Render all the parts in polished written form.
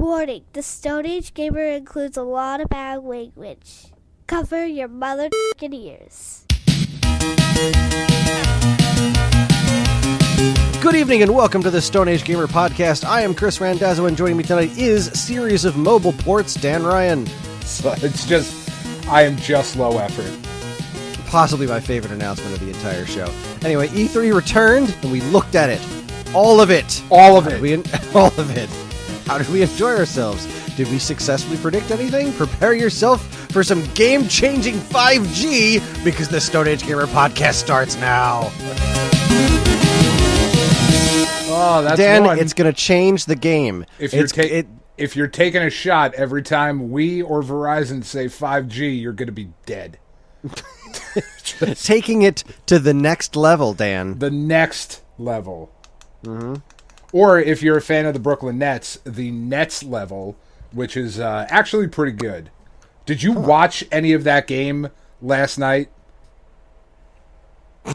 Warning, the Stone Age Gamer includes a lot of bad language. Cover your mother ears. Good evening and welcome to the Stone Age Gamer Podcast. I am Chris Randazzo and joining me tonight is series of mobile ports, Dan Ryan. So I am just low effort. Possibly my favorite announcement of the entire show. Anyway, E3 returned and we looked at it. All of it. All of it. All of it. How did we enjoy ourselves? Did we successfully predict anything? Prepare yourself for some game-changing 5G because the Stone Age Gamer Podcast starts now. Oh, that's Dan, one. it's going to change the game. If you're taking a shot every time we or Verizon say 5G, you're going to be dead. Taking it to the next level, Dan. The next level. Mm-hmm. Or if you're a fan of the Brooklyn Nets, the Nets level, which is actually pretty good. Did you watch any of that game last night? I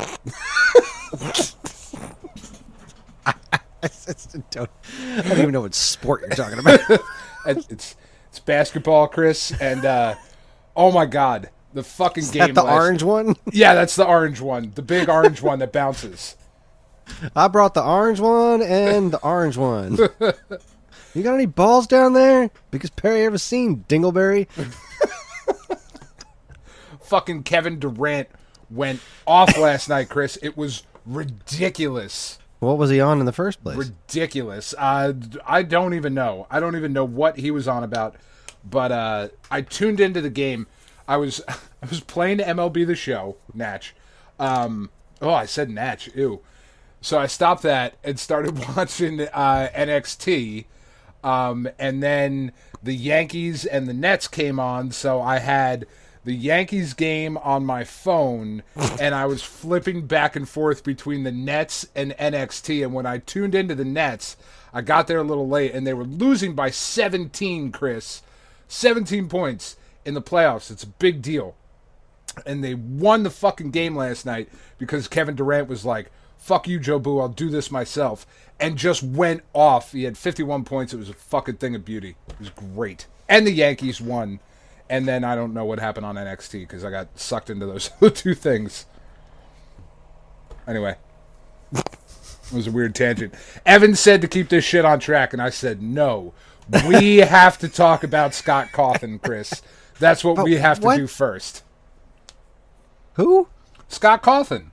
don't even know what sport you're talking about. It's basketball, Chris, and oh my god, the fucking Is game. That the orange one? Yeah, that's the orange one, the big orange one that bounces. I brought the orange one and the orange one. You got any balls down there? Biggest pair I ever seen, Dingleberry. Fucking Kevin Durant went off last night, Chris. It was ridiculous. What was he on in the first place? Ridiculous. I don't even know. I don't even know what he was on about. But I tuned into the game. I was playing MLB The Show, Natch. I said Natch. Ew. So I stopped that and started watching NXT. And then the Yankees and the Nets came on. So I had the Yankees game on my phone, and I was flipping back and forth between the Nets and NXT. And when I tuned into the Nets, I got there a little late, and they were losing by 17, Chris. 17 points in the playoffs. It's a big deal. And they won the fucking game last night because Kevin Durant was like, fuck you, Joe Boo, I'll do this myself. And just went off. He had 51 points. It was a fucking thing of beauty. It was great. And the Yankees won. And then I don't know what happened on NXT because I got sucked into those two things. Anyway. It was a weird tangent. Evan said to keep this shit on track, and I said no. We have to talk about Scott Cawthon, Chris. That's what we have to do first. Who? Scott Cawthon.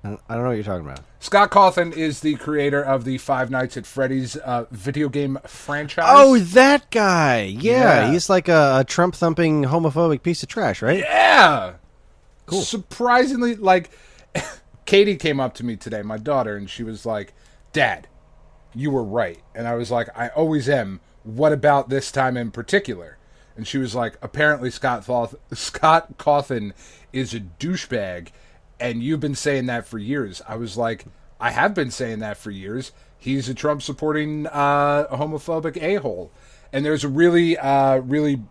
I don't know what you're talking about. Scott Cawthon is the creator of the Five Nights at Freddy's video game franchise. Oh, that guy. Yeah. He's like a Trump-thumping homophobic piece of trash, right? Yeah. Cool. Surprisingly, like, Katie came up to me today, my daughter, and she was like, Dad, you were right. And I was like, I always am. What about this time in particular? And she was like, apparently Scott Cawthon is a douchebag, and you've been saying that for years. I was like, I have been saying that for years. He's a Trump-supporting homophobic a-hole. And there's a really, really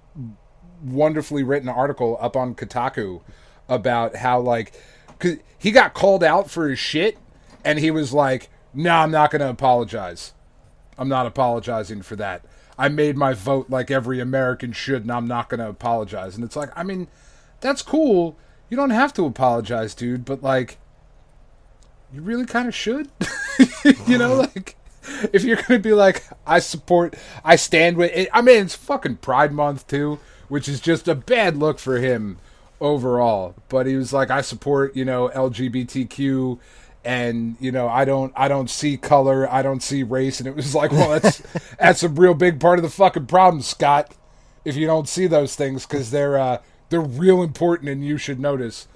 wonderfully written article up on Kotaku about how, like, 'cause he got called out for his shit, and he was like, no, I'm not going to apologize. I'm not apologizing for that. I made my vote like every American should, and I'm not going to apologize. And it's like, I mean, that's cool. You don't have to apologize, dude, but, like, you really kind of should. You know, like, if you're going to be like, I stand with it. I mean, it's fucking Pride Month, too, which is just a bad look for him overall. But he was like, I support, you know, LGBTQ, and, you know, I don't see color, I don't see race. And it was like, well, that's a real big part of the fucking problem, Scott, if you don't see those things, because they're real important and you should notice.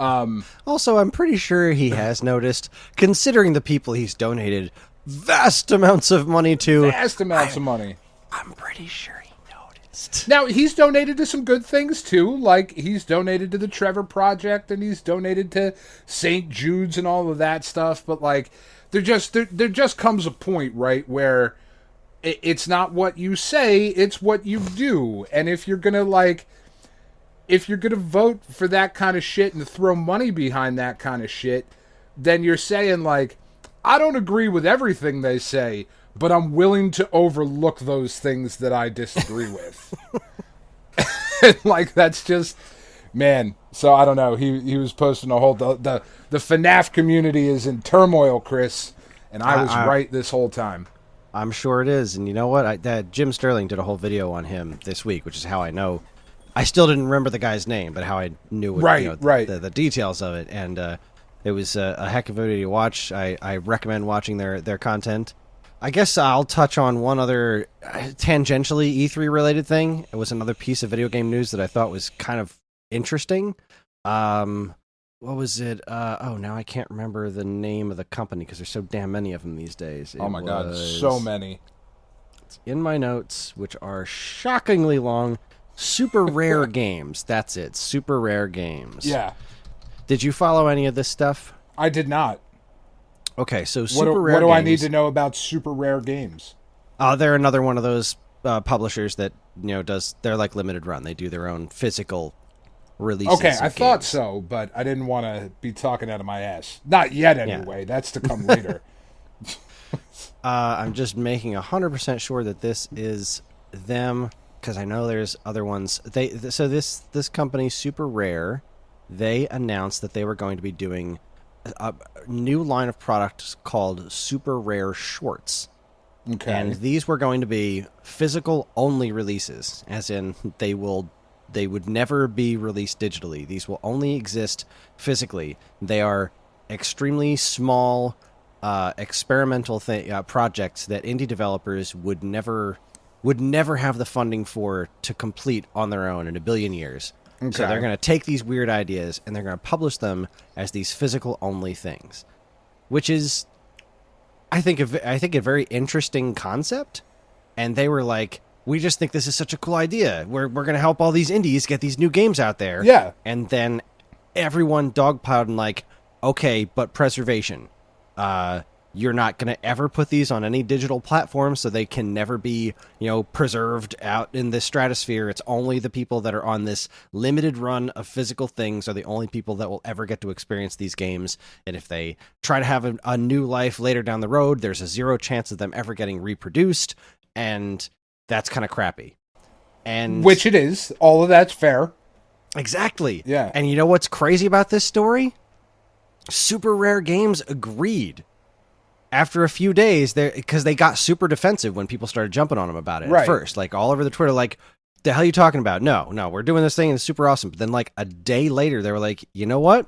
Also, I'm pretty sure he has noticed, considering the people he's donated vast amounts of money to. Vast amounts of money. I'm pretty sure he noticed. Now, he's donated to some good things, too. Like, he's donated to the Trevor Project, and he's donated to St. Jude's and all of that stuff. But, like, there just comes a point, right, where it's not what you say, it's what you do. And if you're going to, like, if you're going to vote for that kind of shit and throw money behind that kind of shit, then you're saying, like, I don't agree with everything they say, but I'm willing to overlook those things that I disagree with. Like, that's just, man. So I don't know. He was posting a whole the FNAF community is in turmoil, Chris, and I was right this whole time. I'm sure it is, and you know what? Jim Sterling did a whole video on him this week, which is how I know. I still didn't remember the guy's name, but how I knew the details of it, and it was a heck of a video to watch. I recommend watching their content. I guess I'll touch on one other tangentially E3 related thing. It was another piece of video game news that I thought was kind of interesting. What was it? Now I can't remember the name of the company because there's so damn many of them these days. Oh my God, so many. It's in my notes, which are shockingly long. Super Rare Games. That's it. Super Rare Games. Yeah. Did you follow any of this stuff? I did not. Okay, so Super Rare Games. What do I need to Games, know about Super Rare Games? They're another one of those publishers that they're like limited run. They do their own physical releases. Okay, I thought games. so, but I didn't want to be talking out of my ass. Not yet, anyway. Yeah. That's to come later. I'm just making 100% sure that this is them because I know there's other ones. So this company, Super Rare, they announced that they were going to be doing a new line of products called Super Rare Shorts. Okay. And these were going to be physical only releases, as in they would never be released digitally. These will only exist physically. They are extremely small experimental projects that indie developers would never have the funding for to complete on their own in a billion years. Okay. So they're going to take these weird ideas and they're going to publish them as these physical-only things, which is, I think, a very interesting concept. And they were like, we just think this is such a cool idea. We're going to help all these indies get these new games out there. Yeah. And then everyone dogpiled and like, okay, but preservation. You're not going to ever put these on any digital platform, so they can never be, preserved out in the stratosphere. It's only the people that are on this limited run of physical things are the only people that will ever get to experience these games. And if they try to have a new life later down the road, there's a 0 chance of them ever getting reproduced, and that's kind of crappy. And which it is. All of that's fair. Exactly. Yeah. And you know what's crazy about this story? Super Rare Games agreed. After a few days, because they got super defensive when people started jumping on them about it at first. Like, all over the Twitter, like, the hell are you talking about? No, we're doing this thing and it's super awesome. But then, like, a day later, they were like, you know what?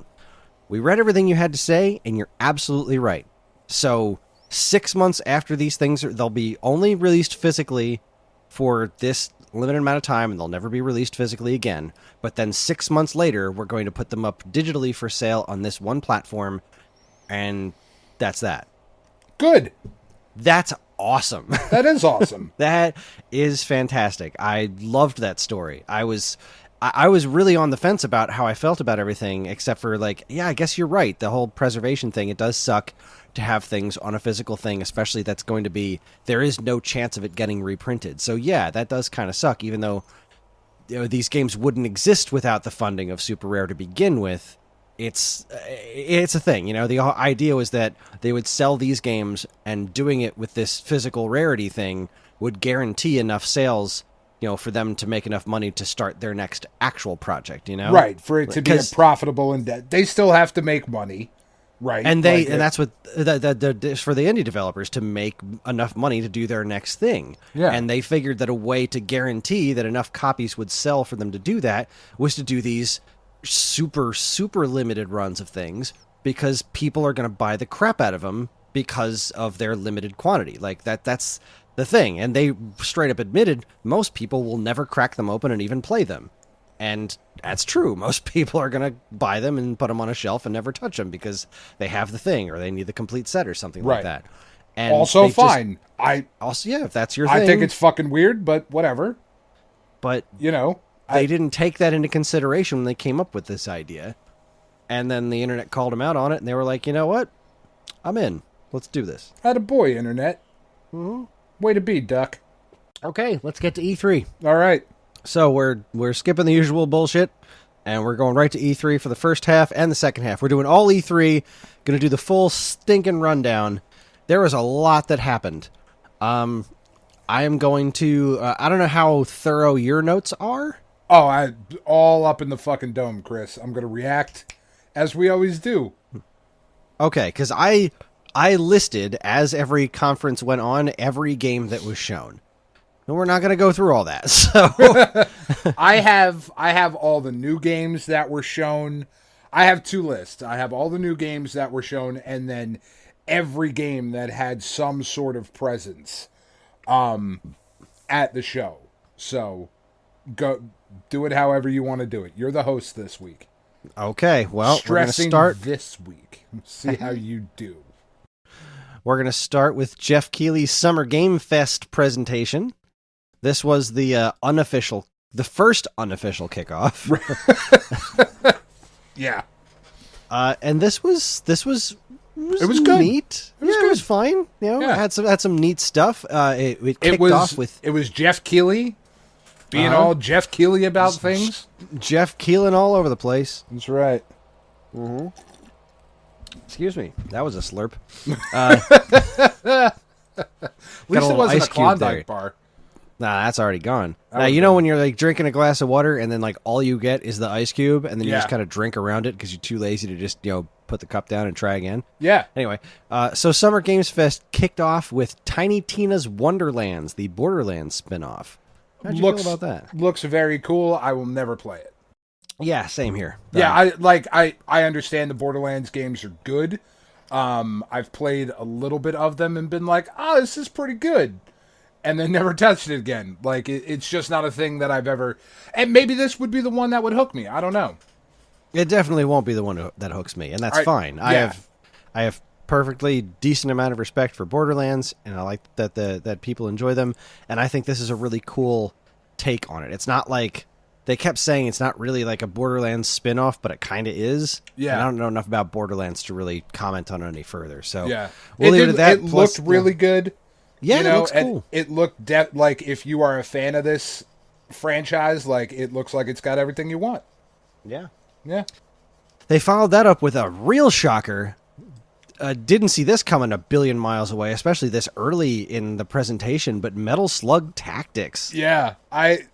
We read everything you had to say, and you're absolutely right. So, 6 months after these things, they'll be only released physically for this limited amount of time, and they'll never be released physically again. But then 6 months later, we're going to put them up digitally for sale on this one platform, and that's that. Good. That's awesome. That is awesome. That is fantastic. I loved that story. I was really on the fence about how I felt about everything, except for like, yeah, I guess you're right. The whole preservation thing, it does suck to have things on a physical thing, especially that's going to be, there is no chance of it getting reprinted. So yeah, that does kind of suck, even though these games wouldn't exist without the funding of Super Rare to begin with. It's a thing, the idea was that they would sell these games, and doing it with this physical rarity thing would guarantee enough sales, for them to make enough money to start their next actual project, Right, for it to be profitable, and they still have to make money, right? And that's what the for the indie developers to make enough money to do their next thing. Yeah. And they figured that a way to guarantee that enough copies would sell for them to do that was to do these super limited runs of things, because people are going to buy the crap out of them because of their limited quantity. Like that's the thing. And they straight up admitted most people will never crack them open and even play them. And that's true. Most people are going to buy them and put them on a shelf and never touch them because they have the thing, or they need the complete set or something like that. And also fine. If that's your thing. I think it's fucking weird, but whatever. But they didn't take that into consideration when they came up with this idea. And then the internet called them out on it, and they were like, you know what? I'm in. Let's do this. Attaboy, internet. Mm-hmm. Way to be, duck. Okay, let's get to E3. All right. So we're skipping the usual bullshit, and we're going right to E3 for the first half and the second half. We're doing all E3, going to do the full stinking rundown. There was a lot that happened. I am going to. I don't know how thorough your notes are. Oh, all up in the fucking dome, Chris. I'm gonna react as we always do. Okay, because I listed, as every conference went on, every game that was shown. And we're not going to go through all that. So I have all the new games that were shown. I have two lists. I have all the new games that were shown, and then every game that had some sort of presence at the show. So go do it however you want to do it. You're the host this week. Okay, well, Stressing we're going to start this week. See how you do. We're going to start with Jeff Keeley's Summer Game Fest presentation. This was the first unofficial kickoff. Yeah. And it was good. Neat. It was fine. You know, Yeah. it had some neat stuff. It kicked off with it was Jeff Keeley being all Jeff Keeley about things. Jeff keeling all over the place. That's right. Excuse me. That was a slurp. At least it wasn't a Klondike bar. Nah, that's already gone. Now, you know when you're like drinking a glass of water and then like all you get is the ice cube and then you just kind of drink around it because you're too lazy to just, put the cup down and try again? Yeah. Anyway, so Summer Games Fest kicked off with Tiny Tina's Wonderlands, the Borderlands spinoff. How'd you feel about that? Looks very cool. I will never play it. Yeah, same here. Yeah, I understand the Borderlands games are good. I've played a little bit of them and been like, this is pretty good. And then never touched it again. Like, it's just not a thing that I've ever... And maybe this would be the one that would hook me. I don't know. It definitely won't be the one that hooks me, and that's fine. Yeah. I have perfectly decent amount of respect for Borderlands, and I like that people enjoy them, and I think this is a really cool take on it. It's not like... They kept saying it's not really like a Borderlands spin-off, but it kind of is. Yeah. And I don't know enough about Borderlands to really comment on it any further. So yeah. we'll leave it at that. It looked really good. Yeah, it looks cool. It looked like if you are a fan of this franchise, like it looks like it's got everything you want. Yeah. Yeah. They followed that up with a real shocker. Didn't see this coming a billion miles away, especially this early in the presentation, but Metal Slug Tactics. Yeah. I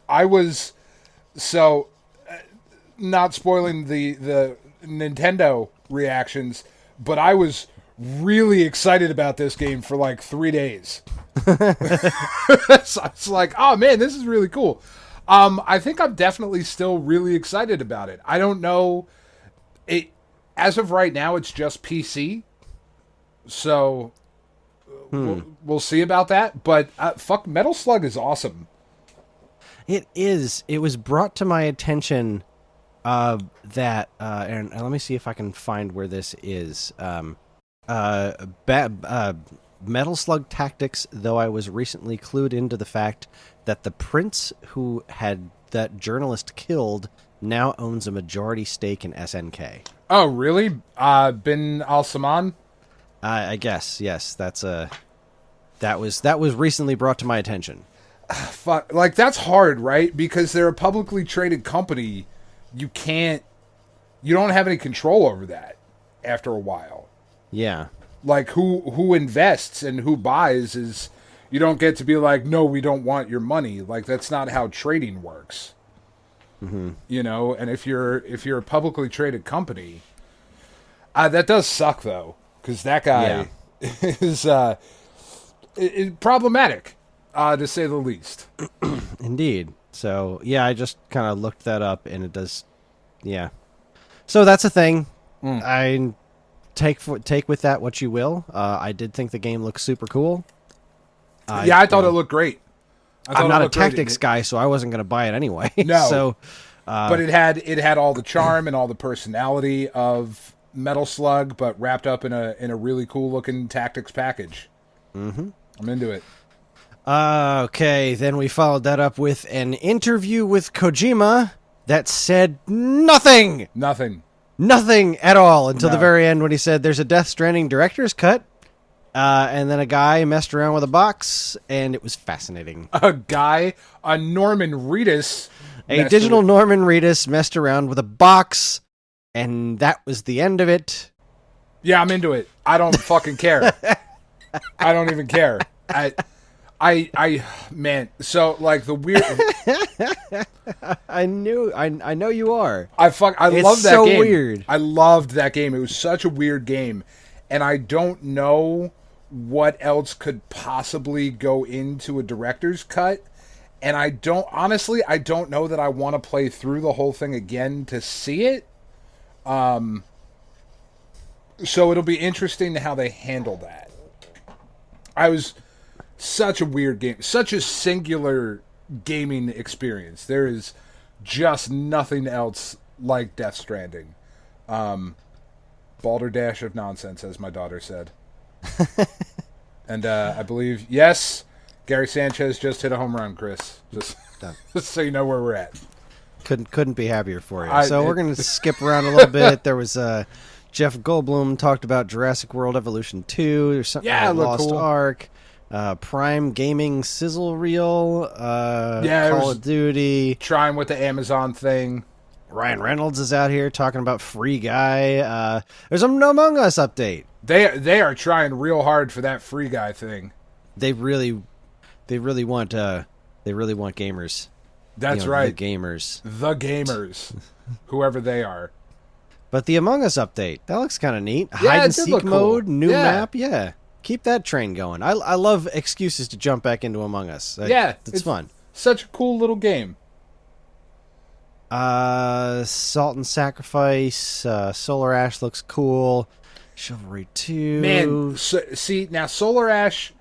was so not spoiling the Nintendo reactions, but I was really excited about this game for like 3 days. So it's like, oh man, this is really cool. I think I'm definitely still really excited about it. I don't know. It as of right now, it's just PC. So we'll see about that. But fuck, Metal Slug is awesome. It is. It was brought to my attention that, and let me see if I can find where this is. Metal Slug Tactics, though I was recently clued into the fact that the prince who had that journalist killed now owns a majority stake in SNK. Oh, really? Bin Al-Saman? I guess, yes. That was recently brought to my attention. Fuck, like that's hard, right? Because they're a publicly traded company. You don't have any control over that after a while. Yeah. Like who invests and who buys is, you don't get to be like, no, we don't want your money. Like that's not how trading works. Mm-hmm. And if you're a publicly traded company, that does suck though, because that guy is problematic. To say the least. Indeed. So, yeah, I just kind of looked that up, and it does, yeah. So that's a thing. I take with that what you will. I did think the game looked super cool. I thought it looked great. I'm not a tactics guy, so I wasn't going to buy it anyway. No. So, but it had all the charm and all the personality of Metal Slug, but wrapped up in a really cool looking tactics package. Mm-hmm. I'm into it. Okay, then we followed that up with an interview with Kojima that said nothing. Nothing at all until the very end when he said there's a Death Stranding director's cut. And then a guy messed around with a box, and it was fascinating. A Norman Reedus. A digital Norman Reedus messed around with a box, and that was the end of it. Yeah, I'm into it. I don't fucking care. I don't even care. Man, so like the weird. I know you are. I love that so game. Weird. I loved that game. It was such a weird game, and I don't know what else could possibly go into a director's cut. And I don't know that I want to play through the whole thing again to see it. So it'll be interesting how they handle that. Such a weird game, such a singular gaming experience. There is just nothing else like Death Stranding. Balderdash of nonsense, as my daughter said. And I believe, yes, Gary Sanchez just hit a home run, Chris. Just so you know where we're at. Couldn't be happier for you. We're going to skip around a little bit. There was Jeff Goldblum talked about Jurassic World Evolution 2. There's something Lost cool. Ark. Prime Gaming sizzle reel. Call of Duty. Trying with the Amazon thing. Ryan Reynolds is out here talking about Free Guy. There's an Among Us update. They are trying real hard for that Free Guy thing. They really want gamers. That's right. The gamers. The gamers. Whoever they are. But the Among Us update, that looks kind of neat. Yeah, Hide and seek mode, cool. new map, yeah. Keep that train going. I love excuses to jump back into Among Us. It's fun. Such a cool little game. Salt and Sacrifice, Solar Ash looks cool. Chivalry 2. Man, see, now Solar Ash,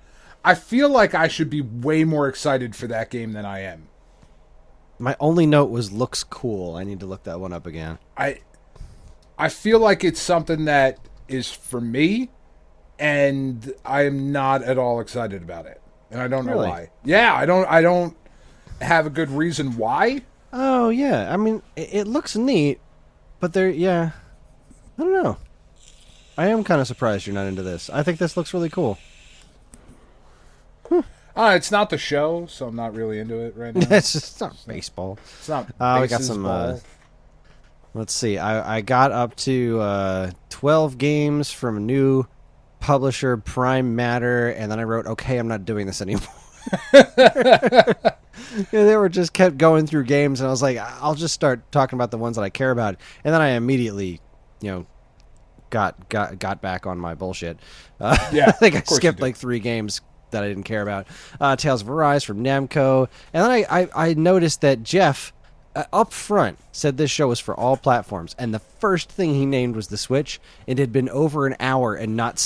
I feel like I should be way more excited for that game than I am. My only note was looks cool. I need to look that one up again. I feel like it's something that is for me, and I am not at all excited about it. And I don't know why. Yeah, I don't have a good reason why. Oh, yeah. I mean, it looks neat, but I don't know. I am kind of surprised you're not into this. I think this looks really cool. It's not the show, so I'm not really into it right now. It's not baseball. It's not we got some... let's see. I got up to 12 games from a new publisher, Prime Matter, and then I wrote, okay, I'm not doing this anymore. They were just kept going through games, and I was like, I'll just start talking about the ones that I care about. And then I immediately, got back on my bullshit. Yeah, I think I skipped like 3 games that I didn't care about. Tales of Arise from Namco. And then I noticed that Jeff, up front, said this show was for all platforms. And the first thing he named was the Switch. It had been over an hour and not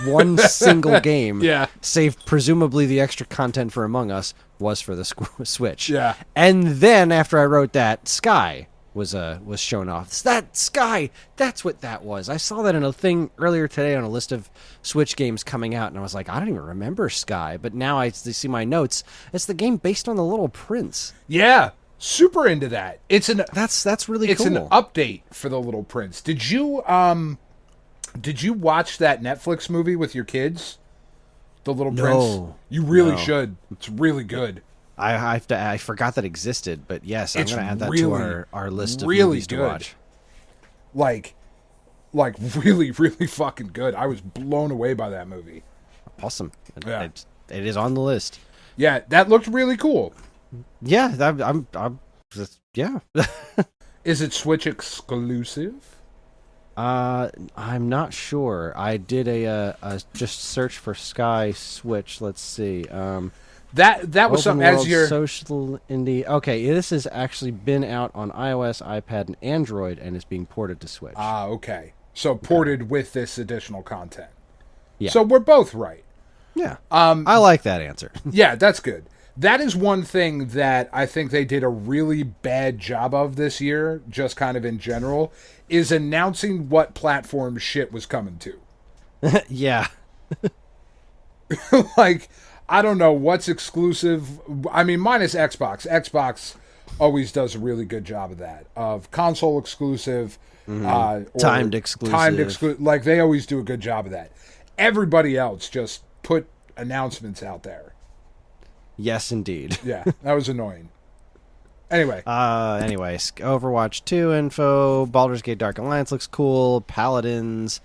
one single game, save presumably the extra content for Among Us, was for the Switch. Yeah. And then after I wrote that, Sky was shown off. That Sky, that's what that was. I saw that in a thing earlier today on a list of Switch games coming out, and I was like, I don't even remember Sky. But now I see my notes. It's the game based on The Little Prince. Yeah, super into that. That's really cool. It's an update for The Little Prince. Did you watch that Netflix movie with your kids? The Little Prince? You really should. It's really good. I forgot that existed, but yes, I'm going to add that to our list of movies to watch. Like really, really fucking good. I was blown away by that movie. Awesome. Yeah. It is on the list. Yeah, that looked really cool. Yeah, I'm yeah. Is it Switch exclusive? I'm not sure. I did a just search for Sky Switch. Let's see. That was something as your social indie. Okay, this has actually been out on iOS, iPad, and Android, and is being ported to Switch. Ah, okay. So ported with this additional content. Yeah. So we're both right. Yeah. I like that answer. Yeah, that's good. That is one thing that I think they did a really bad job of this year, just kind of in general, is announcing what platform shit was coming to. Yeah. Like, I don't know what's exclusive. I mean, minus Xbox. Xbox always does a really good job of that. Of console exclusive. Or timed exclusive. Like, they always do a good job of that. Everybody else just put announcements out there. Yes, indeed. Yeah, that was annoying. Anyway. Overwatch 2 info. Baldur's Gate Dark Alliance looks cool. Paladins.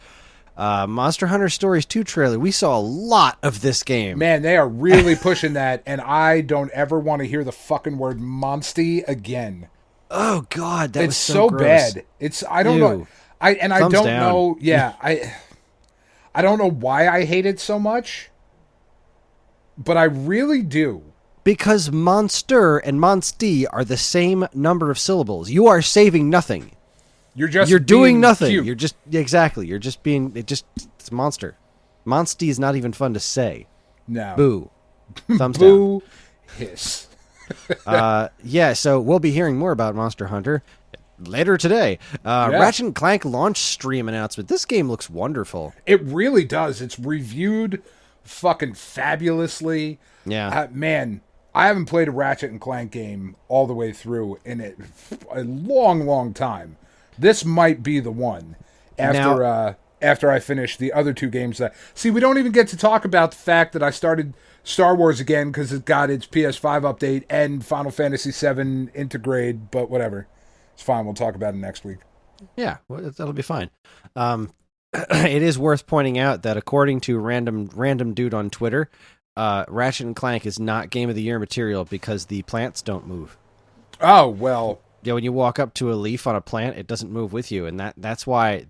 Monster Hunter Stories 2 trailer. We saw a lot of this game. Man, they are really pushing that, and I don't ever want to hear the fucking word "monsty" again. Oh God, that it's was so gross. bad. I don't know. I don't know. Yeah, I don't know why I hate it so much, but I really do. Because monster and monsty are the same number of syllables. You are saving nothing. You're doing nothing. Cute. You're just You're just being it's monster. Monsty is not even fun to say. No. Boo. Thumbs Boo. Hiss. Yeah. So we'll be hearing more about Monster Hunter later today. Ratchet and Clank launch stream announcement. This game looks wonderful. It really does. It's reviewed fucking fabulously. Yeah. Man, I haven't played a Ratchet and Clank game all the way through in a long, long time. This might be the one after I finish the other two games. See, we don't even get to talk about the fact that I started Star Wars again because it got its PS5 update and Final Fantasy VII Intergrade, but whatever. It's fine. We'll talk about it next week. Yeah, well, that'll be fine. It is worth pointing out that according to random dude on Twitter, Ratchet and Clank is not Game of the Year material because the plants don't move. Oh, well. Yeah, when you walk up to a leaf on a plant, it doesn't move with you, and that's why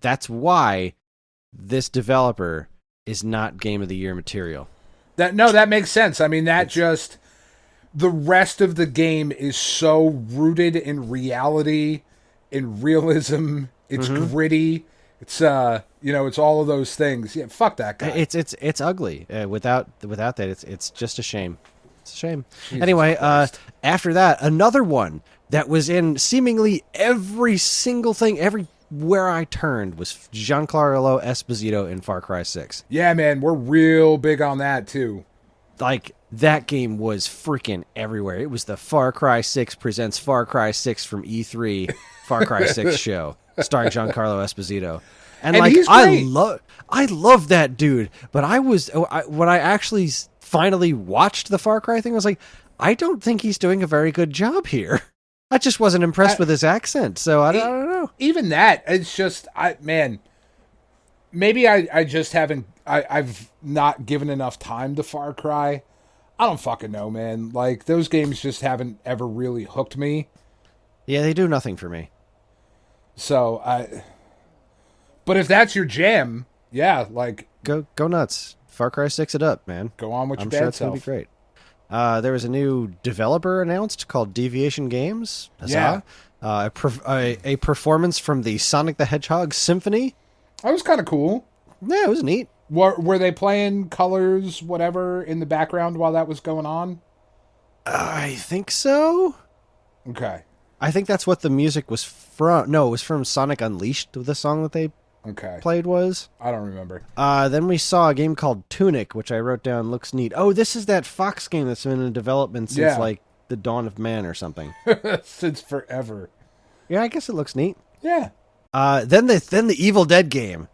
this developer is not Game of the Year material. That makes sense. I mean, the rest of the game is so rooted in reality, in realism. It's gritty. It's it's all of those things. Yeah, fuck that guy. It's ugly. Without that, it's just a shame. It's a shame. Jesus anyway, Christ. After that, another one that was in seemingly every single thing, everywhere I turned, was Giancarlo Esposito in Far Cry 6. Yeah, man, we're real big on that too. Like, that game was freaking everywhere. It was the Far Cry 6 presents Far Cry 6 from E3 Far Cry 6 show, starring Giancarlo Esposito. And like, he's great. I love that dude. But when I actually finally watched the Far Cry thing, I was like, I don't think he's doing a very good job here. I just wasn't impressed with his accent, so I don't know. Even that, it's just, maybe I just haven't, I've not given enough time to Far Cry. I don't fucking know, man. Like, those games just haven't ever really hooked me. Yeah, they do nothing for me. So, but if that's your jam, yeah, like... Go nuts. Far Cry 6 it up, man. Go on with your I'm bad sure it's self. going to be great. There was a new developer announced called Deviation Games. Huzzah. Yeah. A performance from the Sonic the Hedgehog Symphony. That was kind of cool. Yeah, it was neat. Were they playing Colors, whatever, in the background while that was going on? I think so. Okay. I think that's what the music was from. No, it was from Sonic Unleashed, the song that they played was. I don't remember. Then we saw a game called Tunic, which I wrote down looks neat. Oh, this is that Fox game that's been in development since like the dawn of man or something. Since forever. Yeah, I guess it looks neat. Yeah. Then the Evil Dead game.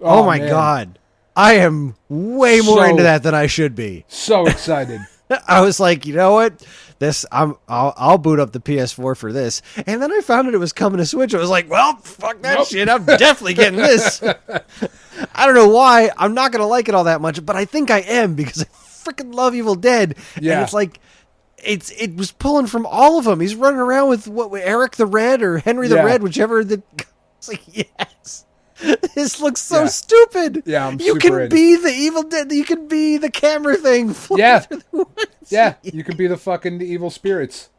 Oh my man. God. I am way more into that than I should be. So excited. I was like, you know what? I'll boot up the PS4 for this. And then I found out it was coming to Switch. I was like, well, fuck that shit. I'm definitely getting this. I don't know why. I'm not going to like it all that much, but I think I am because I freaking love Evil Dead. Yeah. And it's like, it was pulling from all of them. He's running around with Eric the Red or Henry the Red, whichever. It's like, yes. This looks so stupid. Yeah, I'm you super can in. be the Evil Dead. You can be the camera thing. Yeah. Through the woods. Yeah, you could be the fucking evil spirits.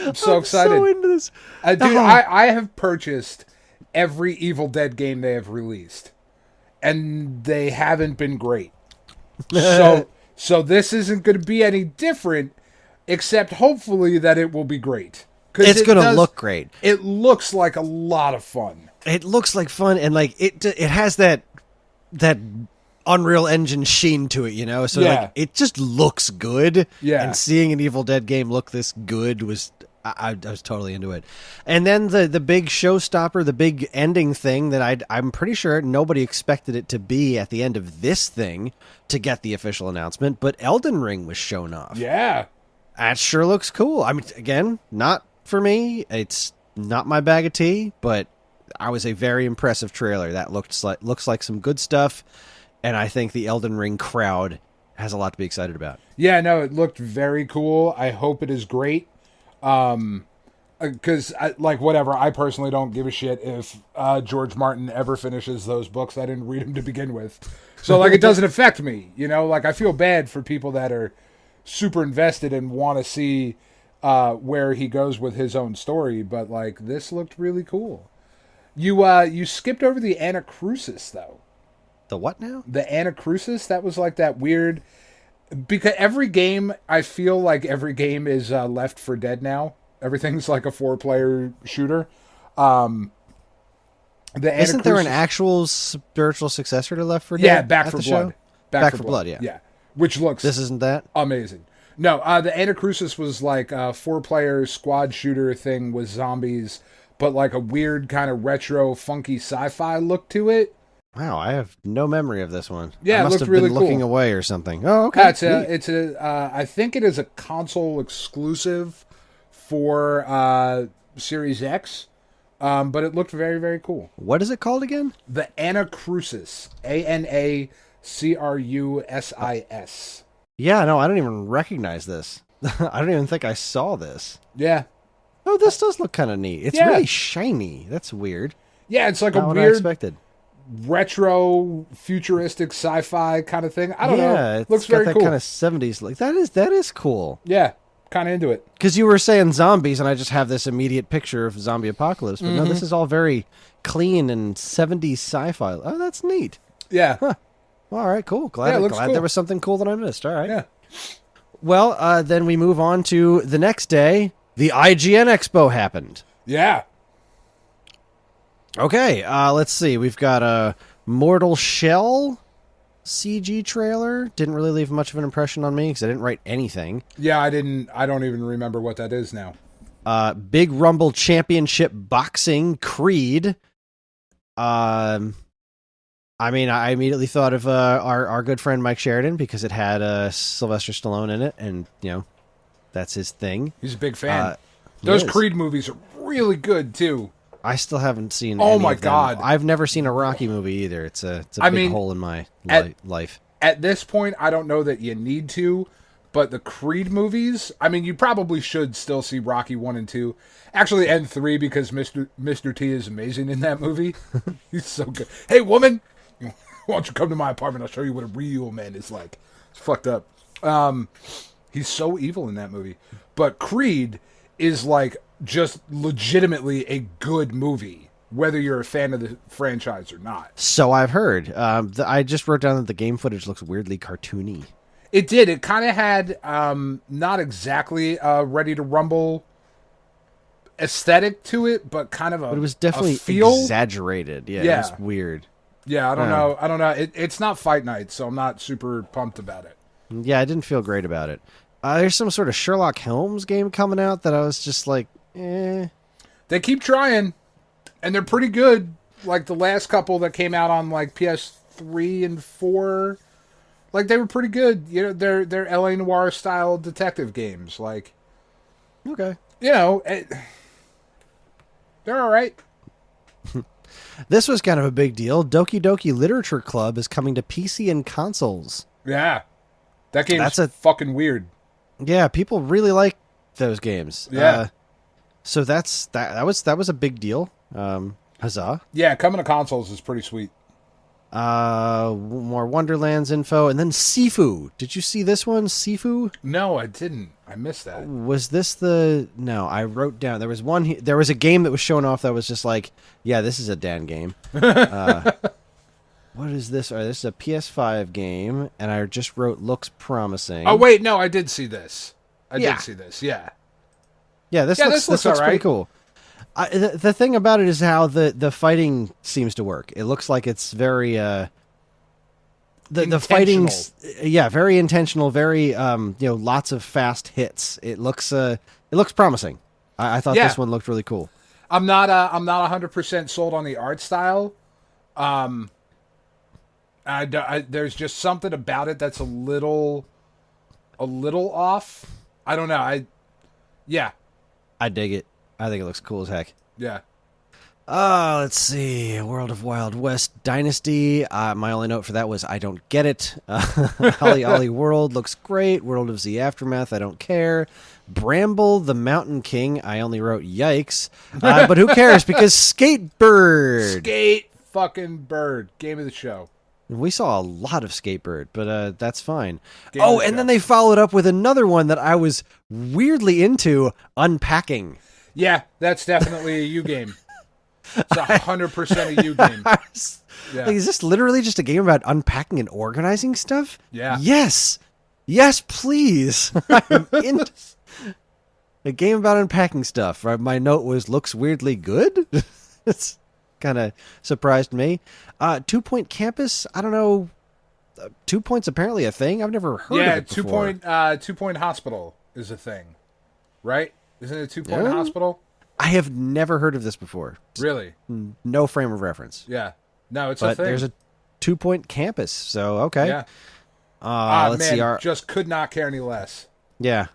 I'm so excited. So into this. Dude, I have purchased every Evil Dead game they have released, and they haven't been great. So this isn't going to be any different, except hopefully that it will be great. It's going to look great. It looks like a lot of fun. It looks like fun, and like it has that Unreal Engine sheen to it, you know? So like it just looks good. Yeah. And seeing an Evil Dead game look this good was I was totally into it. And then the big showstopper, the big ending thing that I'm pretty sure nobody expected it to be at the end of this thing to get the official announcement, but Elden Ring was shown off. Yeah. That sure looks cool. I mean, again, not for me. It's not my bag of tea, but was a very impressive trailer. That looks like some good stuff, and I think the Elden Ring crowd has a lot to be excited about. Yeah, no, it looked very cool. I hope it is great. Because, whatever, I personally don't give a shit if George Martin ever finishes those books. I didn't read them to begin with. So, it doesn't affect me. I feel bad for people that are super invested and want to see where he goes with his own story. But, this looked really cool. You skipped over the Anacrusis, though. The what now? The Anacrusis? That was, that weird... Because every game, I feel like every game is Left 4 Dead now. Everything's like a 4-player shooter. Isn't there an actual spiritual successor to Left 4 Dead? Yeah, Back 4 Blood. Back 4 Blood, yeah. Yeah, which looks... This isn't that? Amazing. No, the Anacrusis was like a 4-player squad shooter thing with zombies, but like a weird kind of retro, funky sci-fi look to it. Wow, I have no memory of this one. Yeah, I must it looked have really been cool. looking away or something. Oh, okay. I think it is a console exclusive for Series X, but it looked very, very cool. What is it called again? The Anacrusis. Anacrusis. Yeah, no, I don't even recognize this. I don't even think I saw this. Yeah. Oh, this does look kind of neat. It's really shiny. That's weird. Yeah, it's like Not a what I weird expected. retro futuristic sci-fi kind of thing. I don't know. Yeah, Looks it's got very that cool. kind of 70s look. That is cool. Yeah, kind of into it. Because you were saying zombies, and I just have this immediate picture of zombie apocalypse. But no, this is all very clean and 70s sci-fi. Oh, that's neat. Yeah. Huh. All right, cool. Glad cool. there was something cool that I missed. All right. Yeah. Well, then we move on to the next day. The IGN Expo happened. Yeah. Okay, let's see. We've got a Mortal Shell CG trailer. Didn't really leave much of an impression on me because I didn't write anything. Yeah, I don't even remember what that is now. Big Rumble Championship Boxing Creed. I immediately thought of our good friend Mike Sheridan because it had Sylvester Stallone in it, and that's his thing. He's a big fan. He Those is. Creed movies are really good too. I still haven't seen. Oh any my of them. God. I've never seen a Rocky movie either. It's a big hole in my life. At this point, I don't know that you need to, but the Creed movies, you probably should still see Rocky 1 and 2. Actually, and 3, because Mr. T is amazing in that movie. He's so good. Hey, woman, why don't you come to my apartment? I'll show you what a real man is like. It's fucked up. He's so evil in that movie. But Creed is just legitimately a good movie, whether you're a fan of the franchise or not. So I've heard. I just wrote down that the game footage looks weirdly cartoony. It did. It kind of had not exactly Ready to Rumble aesthetic to it, but kind of But it was definitely exaggerated. Yeah, it was weird. Yeah, I don't know. It's not Fight Night, so I'm not super pumped about it. Yeah, I didn't feel great about it. There's some sort of Sherlock Holmes game coming out that I was just like, eh. They keep trying, and they're pretty good. Like the last couple that came out on PS3 and 4, they were pretty good. They're LA Noire style detective games. Okay. They're all right. This was kind of a big deal. Doki Doki Literature Club is coming to PC and consoles. Yeah, that game's fucking weird. Yeah, people really like those games. Yeah. So that was a big deal. Huzzah. Yeah, coming to consoles is pretty sweet. More Wonderlands info, and then Sifu. Did you see this one, Sifu? No, I didn't. I missed that. Was this No, I wrote down. There was one. There was a game that was shown off that was just like, yeah, this is a Dan game. What is this? This is a PS5 game, and I just wrote looks promising. Oh wait, no, I did see this. I did see this. Yeah. Yeah, this looks all right. pretty cool. The thing about it is how the fighting seems to work. It looks like it's very the fighting's very intentional, very lots of fast hits. It looks promising. I thought this one looked really cool. I'm not 100% sold on the art style. There's just something about it that's a little off. I don't know. I dig it. I think it looks cool as heck. Yeah. Let's see. World of Wild West Dynasty. My only note for that was I don't get it. Holly Ollie World looks great. World of Z Aftermath, I don't care. Bramble the Mountain King, I only wrote yikes. But who cares? Because Skatebird. Skate fucking Bird. Game of the show. We saw a lot of Skatebird, but that's fine. Game of the and show. then they followed up with another one that I was weirdly into, Unpacking. Yeah, that's definitely a you game. It's 100% a you game. Yeah. Like, is this literally just a game about unpacking and organizing stuff? Yeah. Yes. Yes, please. I'm in a game about unpacking stuff. Right? My note was, looks weirdly good. It's kind of surprised me. 2 Point Campus, I don't know. 2 Point's apparently a thing. I've never heard of it before. 2 Point Hospital is a thing, right? Isn't it 2 Point Hospital? I have never heard of this before. Really? No frame of reference. Yeah. No, it's But a thing. there's a 2 Point Campus, so okay. Yeah. Let's see. Just could not care any less. Yeah.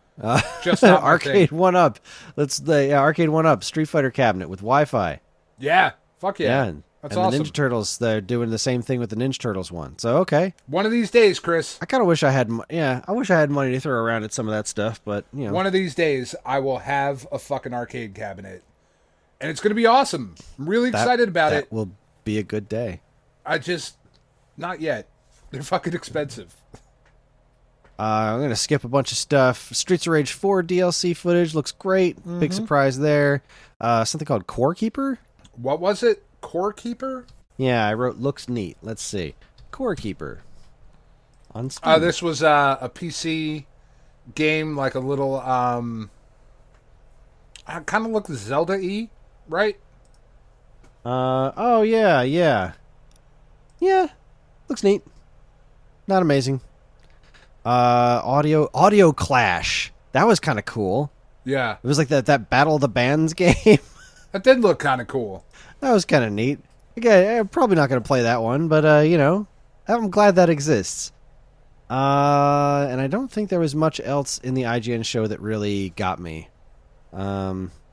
Just not my Arcade thing. 1-Up. Arcade 1-Up Street Fighter cabinet with Wi-Fi. Yeah. Fuck yeah. And That's the awesome. Ninja Turtles, they're doing the same thing with the Ninja Turtles one. So okay. One of these days, Chris. I kind of wish I had I wish I had money to throw around at some of that stuff, but you know. One of these days, I will have a fucking arcade cabinet. And it's going to be awesome. I'm really excited about it. That will be a good day. Not yet. They're fucking expensive. I'm going to skip a bunch of stuff. Streets of Rage 4 DLC footage looks great. Big surprise there. Something called Core Keeper? What was it? Core Keeper? Yeah, I wrote looks neat. Let's see. Core Keeper. On Steam. This was a PC game, like a little, kind of looked Zelda-y, right? Oh, yeah. Yeah, looks neat. Not amazing. Audio Clash. That was kind of cool. Yeah. It was like that Battle of the Bands game. That did look kind of cool. That was kind of neat. Again, I'm probably not going to play that one, but, I'm glad that exists. And I don't think there was much else in the IGN show that really got me.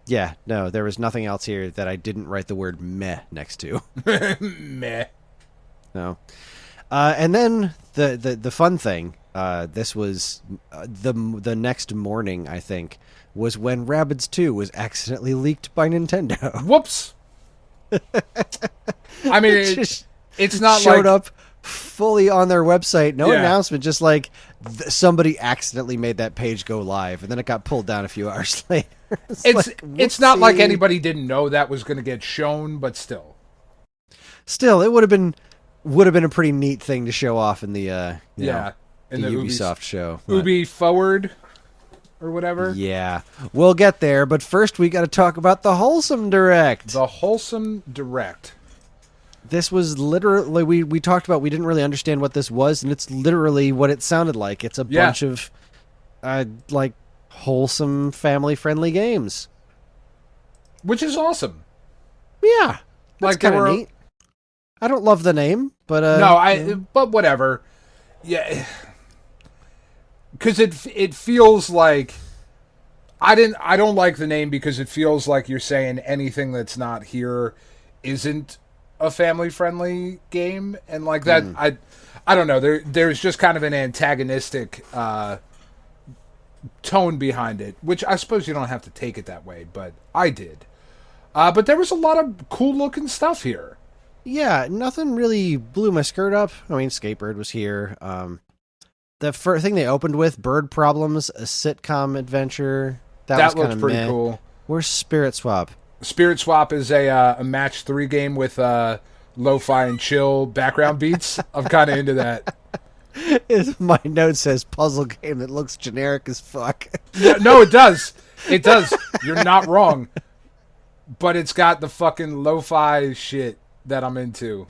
Yeah, no, there was nothing else here that I didn't write the word meh next to. Meh. No. And then the fun thing, this was the next morning, I think, was when Rabbids 2 was accidentally leaked by Nintendo. Whoops. I mean, it's not showed like... up fully on their website, no Yeah. announcement, just like somebody accidentally made that page go live, and then it got pulled down a few hours later. It's not like whoopsie. anybody didn't know that was going to get shown, but still. Still, it would have been a pretty neat thing to show off in the In the the Ubisoft show. Ubi Forward or whatever. Yeah, we'll get there, but first we got to talk about the Wholesome Direct. The Wholesome Direct. This was literally, we talked about, we didn't really understand what this was, and it's literally what it sounded like. It's a bunch of like wholesome, family-friendly games, Which is awesome. Yeah, that's Like, kind there of were- neat. I don't love the name, but but whatever. Yeah, because it feels like I don't like the name because it feels like you're saying anything that's not here isn't a family friendly game, and like that I don't know. There's just kind of an antagonistic tone behind it, which I suppose you don't have to take it that way, but I did. But there was a lot of cool looking stuff here. yeah, nothing really blew my skirt up. I mean, Skatebird was here. The first thing they opened with, Bird Problems, a sitcom adventure. That was looks kind of pretty meh. cool. Where's Spirit Swap? Spirit Swap is a match 3 game with lo-fi and chill background beats. I'm kind of into that. My note says puzzle game that looks generic as fuck. Yeah, no, it does. It does. You're not wrong. But it's got the fucking lo-fi shit that I'm into.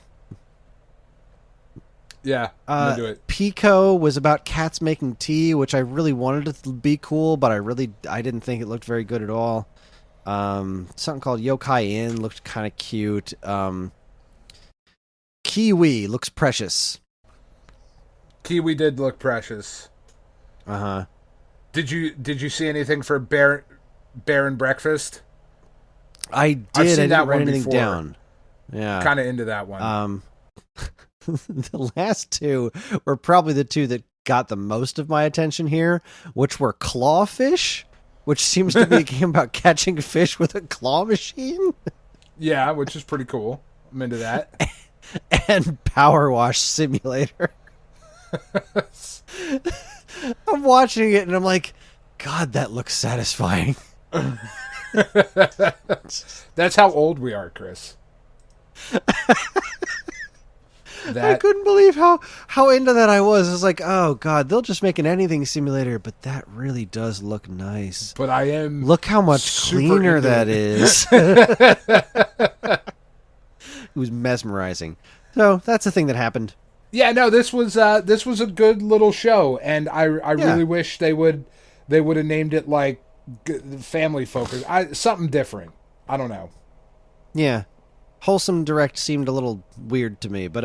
Yeah, I'm into it. Pico was about cats making tea, which I really wanted to be cool, but I didn't think it looked very good at all. Something called Yokai Inn looked kind of cute. Kiwi looks precious. Kiwi did look precious. Uh-huh. Did you see anything for Bear and Breakfast? I did. seen I that didn't write one anything before. down. Yeah. Kind of into that one. The last two were probably the two that got the most of my attention here, which were Clawfish, which seems to be a game about catching fish with a claw machine. Yeah, which is pretty cool. I'm into that. And Power Wash Simulator. I'm watching it and I'm like, God, that looks satisfying. That's how old we are, Chris. I couldn't believe how into that I was. I was like, oh, God, they'll just make an anything simulator, but that really does look nice. But I am... Look how much cleaner that is. It was mesmerizing. So that's the thing that happened. Yeah, no, this was a good little show, and I really wish they would have named it like family focused, something different. I don't know. Yeah, Wholesome Direct seemed a little weird to me, but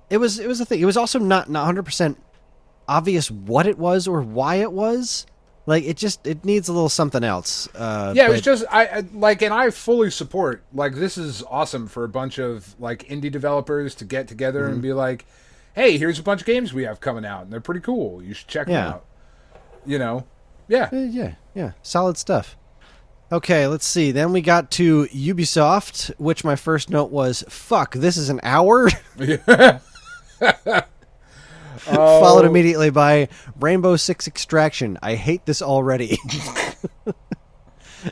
it was a thing. It was also not 100% obvious what it was or why it was. Like it needs a little something else. It was just and I fully support. Like, this is awesome for a bunch of like indie developers to get together and be like, "Hey, here's a bunch of games we have coming out, and they're pretty cool. You should check them out." You know, yeah, solid stuff. Okay, let's see. Then we got to Ubisoft, which my first note was, "Fuck, this is an hour." Followed immediately by Rainbow Six Extraction. I hate this already.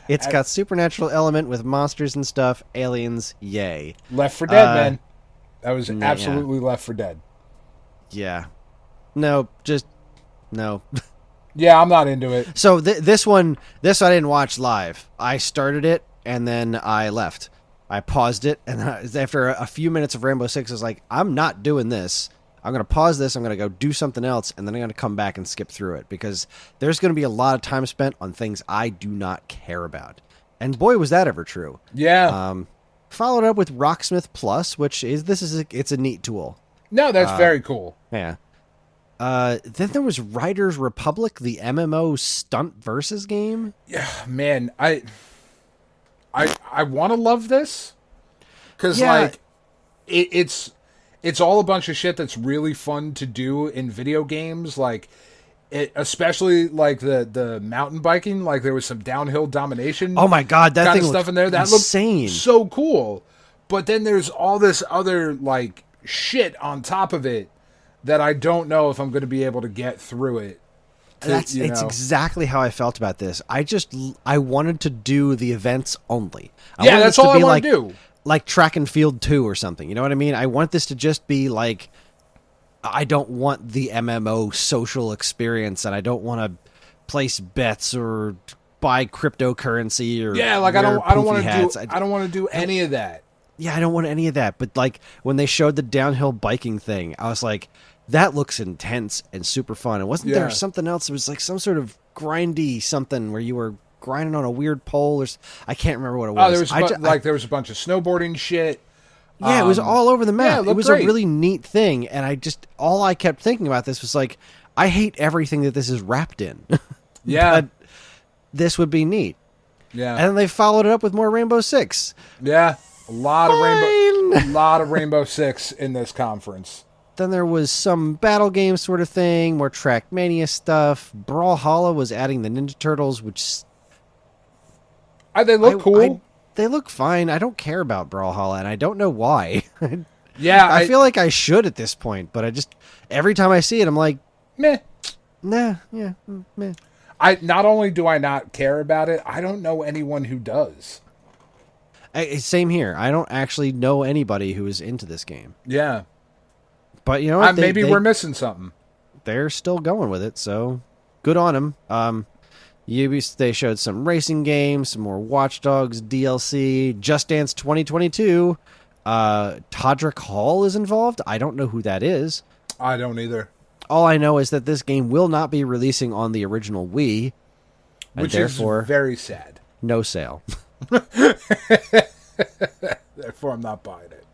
It's got supernatural element with monsters and stuff. Aliens, yay. Left 4 Dead, man. That was absolutely Left 4 Dead. Yeah. No, just no. Yeah, I'm not into it. So this one I didn't watch live. I started it and then I left. I paused it, and after a few minutes of Rainbow Six, I was like, I'm not doing this. I'm going to pause this, I'm going to go do something else, and then I'm going to come back and skip through it, because there's going to be a lot of time spent on things I do not care about. And boy, was that ever true. Yeah. Followed up with Rocksmith Plus, which it's a neat tool. No, that's very cool. Yeah. Then there was Riders Republic, the MMO stunt versus game. Yeah, man, I want to love this, because it's all a bunch of shit that's really fun to do in video games, like especially like the mountain biking. Like, there was some downhill domination. Oh my God, that kind thing of stuff in there that insane. Looked so cool. But then there's all this other like shit on top of it that I don't know if I'm going to be able to get through it. It's exactly how I felt about this. I wanted to do the events only. That's all I want to do. Like Track and Field 2 or something. You know what I mean? I want this to just be like, I don't want the MMO social experience, and I don't want to place bets or buy cryptocurrency or I don't want to do any of that. Yeah, I don't want any of that. But like when they showed the downhill biking thing, I was like, that looks intense and super fun. And wasn't there something else? It was like some sort of grindy something where you were grinding on a weird pole, or I can't remember what it was. There was a bunch of snowboarding shit. Yeah, it was all over the map. Yeah, it was great. A really neat thing, and all I kept thinking about this was like, I hate everything that this is wrapped in. Yeah, but this would be neat. Yeah, and then they followed it up with more Rainbow Six. Yeah, a lot of Rainbow Six in this conference. Then there was some battle game sort of thing, more Trackmania stuff. Brawlhalla was adding the Ninja Turtles, which they look cool. They look fine. I don't care about Brawlhalla, and I don't know why. Yeah, I feel like I should at this point, but every time I see it, I'm like, meh. Nah, yeah, meh. Not only do I not care about it, I don't know anyone who does. Same here. I don't actually know anybody who is into this game. Yeah. But you know what? Maybe we're missing something. They're still going with it, so good on them. They showed some racing games, some more Watch Dogs DLC, Just Dance 2022. Todrick Hall is involved. I don't know who that is. I don't either. All I know is that this game will not be releasing on the original Wii, which therefore is very sad. No sale. Therefore, I'm not buying it.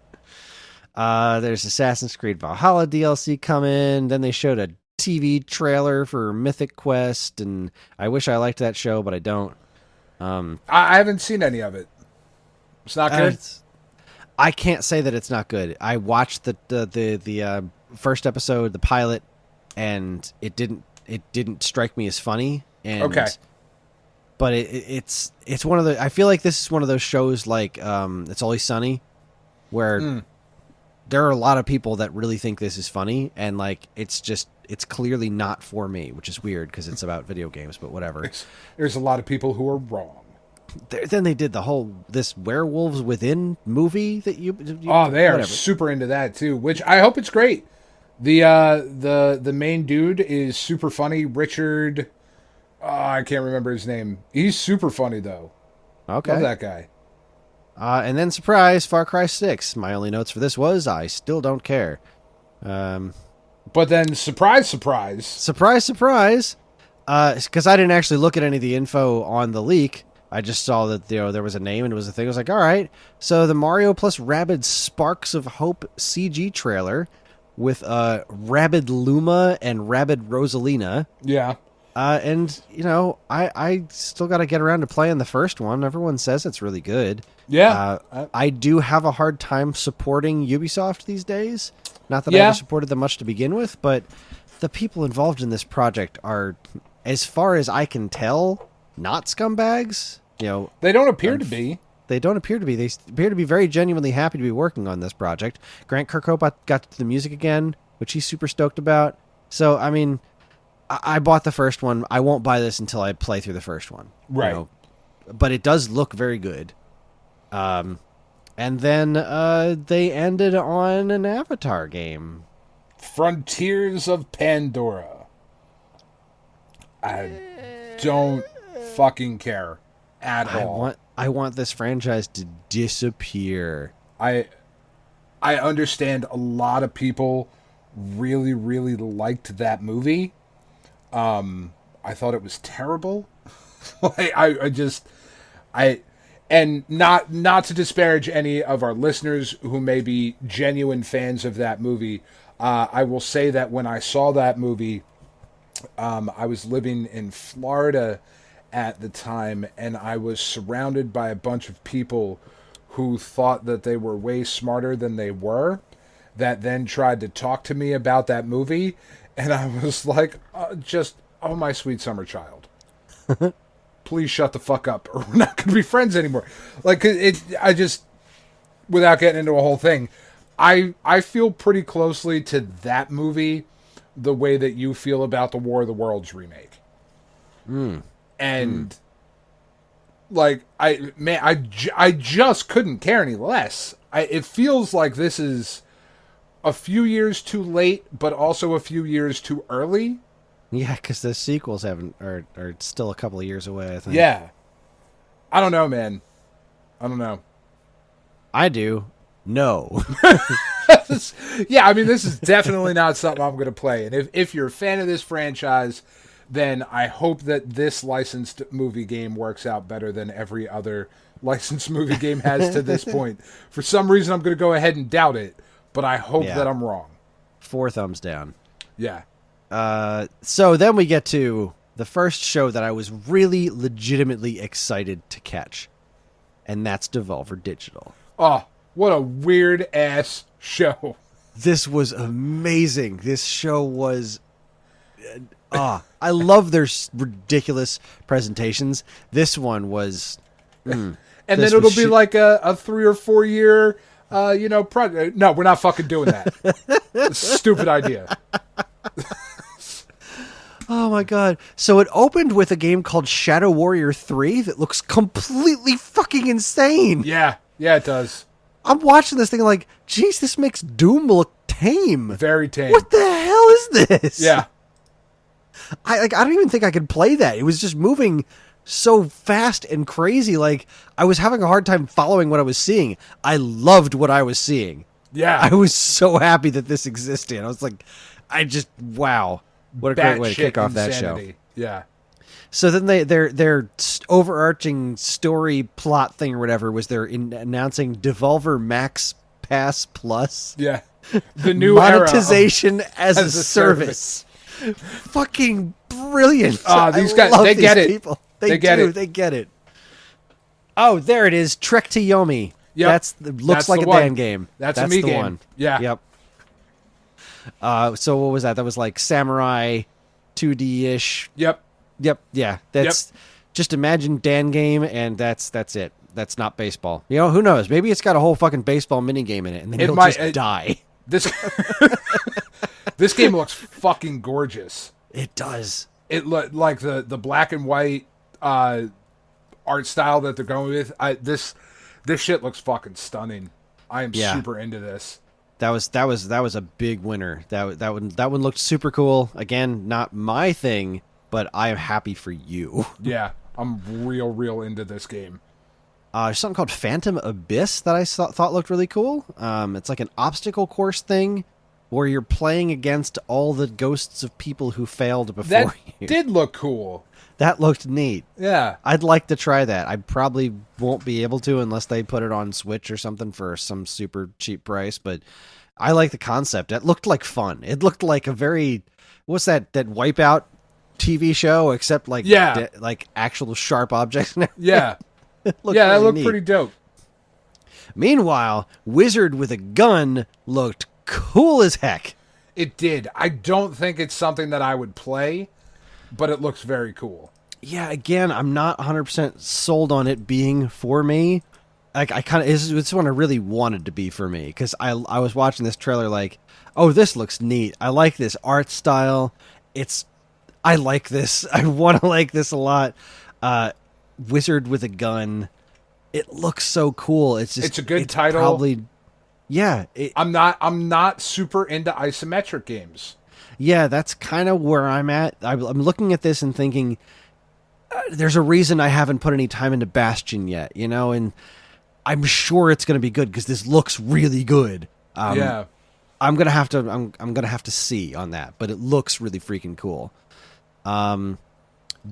There's Assassin's Creed Valhalla DLC coming. Then they showed a TV trailer for Mythic Quest, and I wish I liked that show, but I don't. I haven't seen any of it. It's not good. I can't say that it's not good. I watched the first episode, the pilot, and it didn't strike me as funny. And, okay. But it's one of the. I feel like this is one of those shows like It's Always Sunny, where there are a lot of people that really think this is funny, and like it's clearly not for me, which is weird because it's about video games. But whatever. There's a lot of people who are wrong. Then they did this Werewolves Within movie that you they are whatever. super into that too, which I hope it's great. The main dude is super funny, Richard. I can't remember his name. He's super funny though. Okay, love that guy. And then surprise, Far Cry 6. My only notes for this was I still don't care. But then surprise, because I didn't actually look at any of the info on the leak. I just saw that there was a name and it was a thing. I was like, all right. So the Mario plus Rabbids Sparks of Hope CG trailer with Rabid Luma and Rabid Rosalina. Yeah. And I still got to get around to playing the first one. Everyone says it's really good. Yeah. I do have a hard time supporting Ubisoft these days. Not that I ever supported them much to begin with, but the people involved in this project are, as far as I can tell, not scumbags. They don't appear to be. They don't appear to be. They appear to be very genuinely happy to be working on this project. Grant Kirkhope got to the music again, which he's super stoked about. So, I mean, I bought the first one. I won't buy this until I play through the first one. Right. But it does look very good. And then they ended on an Avatar game. Frontiers of Pandora. I don't fucking care at all. I want this franchise to disappear. I understand a lot of people really, really liked that movie. I thought it was terrible. And not to disparage any of our listeners who may be genuine fans of that movie. I will say that when I saw that movie, I was living in Florida at the time, and I was surrounded by a bunch of people who thought that they were way smarter than they were, that then tried to talk to me about that movie, and I was like, oh my sweet summer child. Please shut the fuck up, or we're not going to be friends anymore. Like, without getting into a whole thing, I feel pretty closely to that movie the way that you feel about the War of the Worlds remake. And like, I just couldn't care any less. It feels like this is a few years too late, but also a few years too early. Yeah, because the sequels are still a couple of years away, I think. Yeah. I don't know, man. I don't know. I do. No. Yeah, I mean, this is definitely not something I'm going to play. And if you're a fan of this franchise, then I hope that this licensed movie game works out better than every other licensed movie game has to this point. For some reason, I'm going to go ahead and doubt it, but I hope that I'm wrong. 4 thumbs down. Yeah. So then we get to the first show that I was really legitimately excited to catch, and that's Devolver Digital. Oh, what a weird-ass show. This was amazing. This show was... I love their ridiculous presentations. This one was... and then it'll be like a 3 or 4 year, project. No, we're not fucking doing that. Stupid idea. Oh my god. So it opened with a game called Shadow Warrior 3 that looks completely fucking insane. Yeah, it does. I'm watching this thing like, geez, this makes Doom look tame. Very tame. What the hell is this? Yeah. I don't even think I could play that. It was just moving so fast and crazy. Like, I was having a hard time following what I was seeing. I loved what I was seeing. Yeah. I was so happy that this existed. I was like, wow. What a great way to kick off that show. Yeah. So then their overarching story plot thing or whatever was they're announcing Devolver Max Pass Plus. Yeah. The new monetization as a service. Fucking brilliant. These guys, they get it. People. They get it. Oh, there it is. Trek to Yomi. Yep. Looks That's like the a one. Dan game. That's a me the game. one. Yeah. Yep. So what was that? That was like samurai 2D-ish. Yep. Yeah. That's just imagine Dan game, and that's it. That's not baseball. You know, who knows? Maybe it's got a whole fucking baseball mini game in it, and then you'll just die. This this game looks fucking gorgeous. It does. It like the black and white art style that they're going with. This shit looks fucking stunning. I am super into this. That was a big winner. That one looked super cool. Again, not my thing, but I am happy for you. Yeah, I'm real into this game. There's something called Phantom Abyss that I thought looked really cool. It's like an obstacle course thing where you're playing against all the ghosts of people who failed before That you. did look cool. That looked neat. Yeah. I'd like to try that. I probably won't be able to unless they put it on Switch or something for some super cheap price, but I like the concept. It looked like fun. It looked like a very... What's that Wipeout TV show, except like like actual sharp objects? Yeah. That really looked neat. pretty dope. Meanwhile, Wizard with a Gun looked cool as heck. It did. I don't think it's something that I would play, but it looks very cool. Yeah, again, I'm not 100% sold on it being for me. Like, I kind of, it's one I really wanted to be for me, because I was watching this trailer like, oh, this looks neat. I like this art style. I like this. I want to like this a lot. Wizard with a Gun. It looks so cool. It's a good title. Probably, yeah. I'm not super into isometric games. Yeah, that's kind of where I'm at. I'm looking at this and thinking, there's a reason I haven't put any time into Bastion yet, you know, and I'm sure it's going to be good because this looks really good. Yeah, I'm gonna have to see on that, but it looks really freaking cool.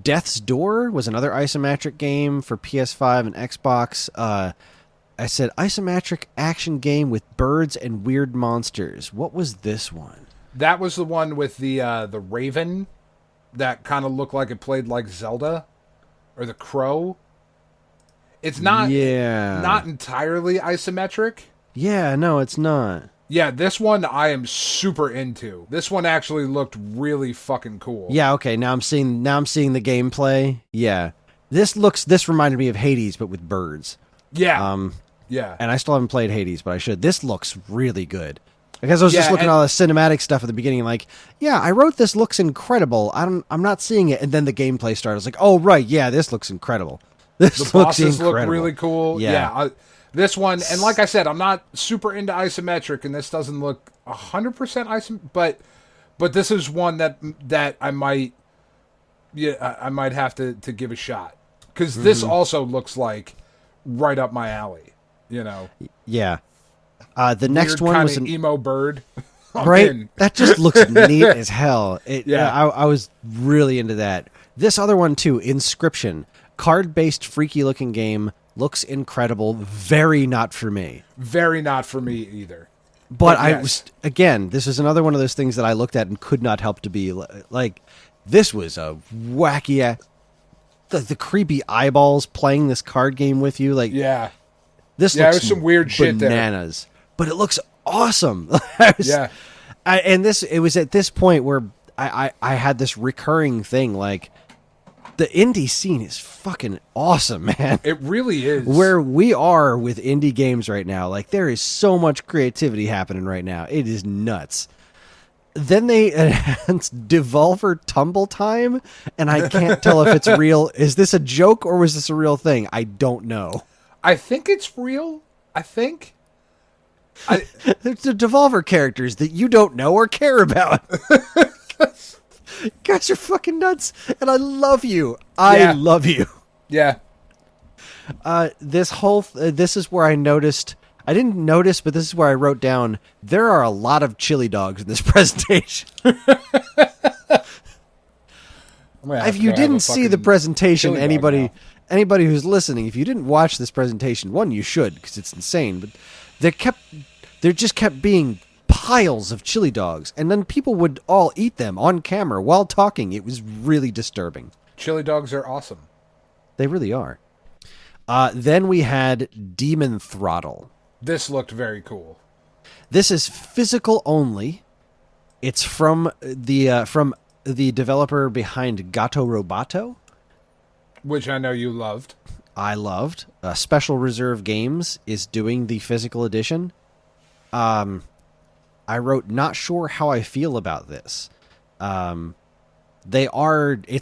Death's Door was another isometric game for PS5 and Xbox. I said isometric action game with birds and weird monsters. What was this one? That was the one with the raven that kind of looked like it played like Zelda, or the crow. It's not entirely isometric. Yeah, no, it's not. Yeah, this one I am super into. This one actually looked really fucking cool. Yeah, okay, now I'm seeing the gameplay. Yeah. This reminded me of Hades, but with birds. Yeah. Yeah. And I still haven't played Hades, but I should. This looks really good. Because I was just looking at all the cinematic stuff at the beginning, like, yeah, I wrote this looks incredible. I'm not seeing it, and then the gameplay started. I was like, oh right, yeah, this looks incredible. This the looks bosses incredible. look really cool. Yeah. This one, and like I said, I'm not super into isometric, and this doesn't look 100% isometric, but this is one that I might have to give a shot, because this also looks like right up my alley, you know. Yeah. The next one was an emo bird. Right? That just looks neat as hell. I was really into that. This other one too, Inscription, card-based freaky looking game. Looks incredible. Very not for me. Very not for me either. But I was, again, this is another one of those things that I looked at and could not help to be like, this was a wacky, the creepy eyeballs playing this card game with you. Like, yeah, this looks there's some weird shit there. Bananas. But it looks awesome. It was at this point where I had this recurring thing, like, the indie scene is fucking awesome, man. It really is. Where we are with indie games right now, like, there is so much creativity happening right now. It is nuts. Then they announced Devolver Tumble Time, and I can't tell if it's real. Is this a joke or was this a real thing? I don't know. I think it's real. The Devolver characters that you don't know or care about. You guys are fucking nuts, and I love you. I love you. Yeah. This is where I noticed. I didn't notice, but this is where I wrote down. There are a lot of chili dogs in this presentation. If you didn't see the presentation, anybody who's listening, if you didn't watch this presentation, one, you should, because it's insane. But there just kept being piles of chili dogs, and then people would all eat them on camera while talking. It was really disturbing. Chili dogs are awesome. They really are. Then we had Demon Throttle. This looked very cool. This is physical only. It's from the developer behind Gato Roboto, which I know you loved. I loved. Special Reserve Games is doing the physical edition. I wrote, not sure how I feel about this. It's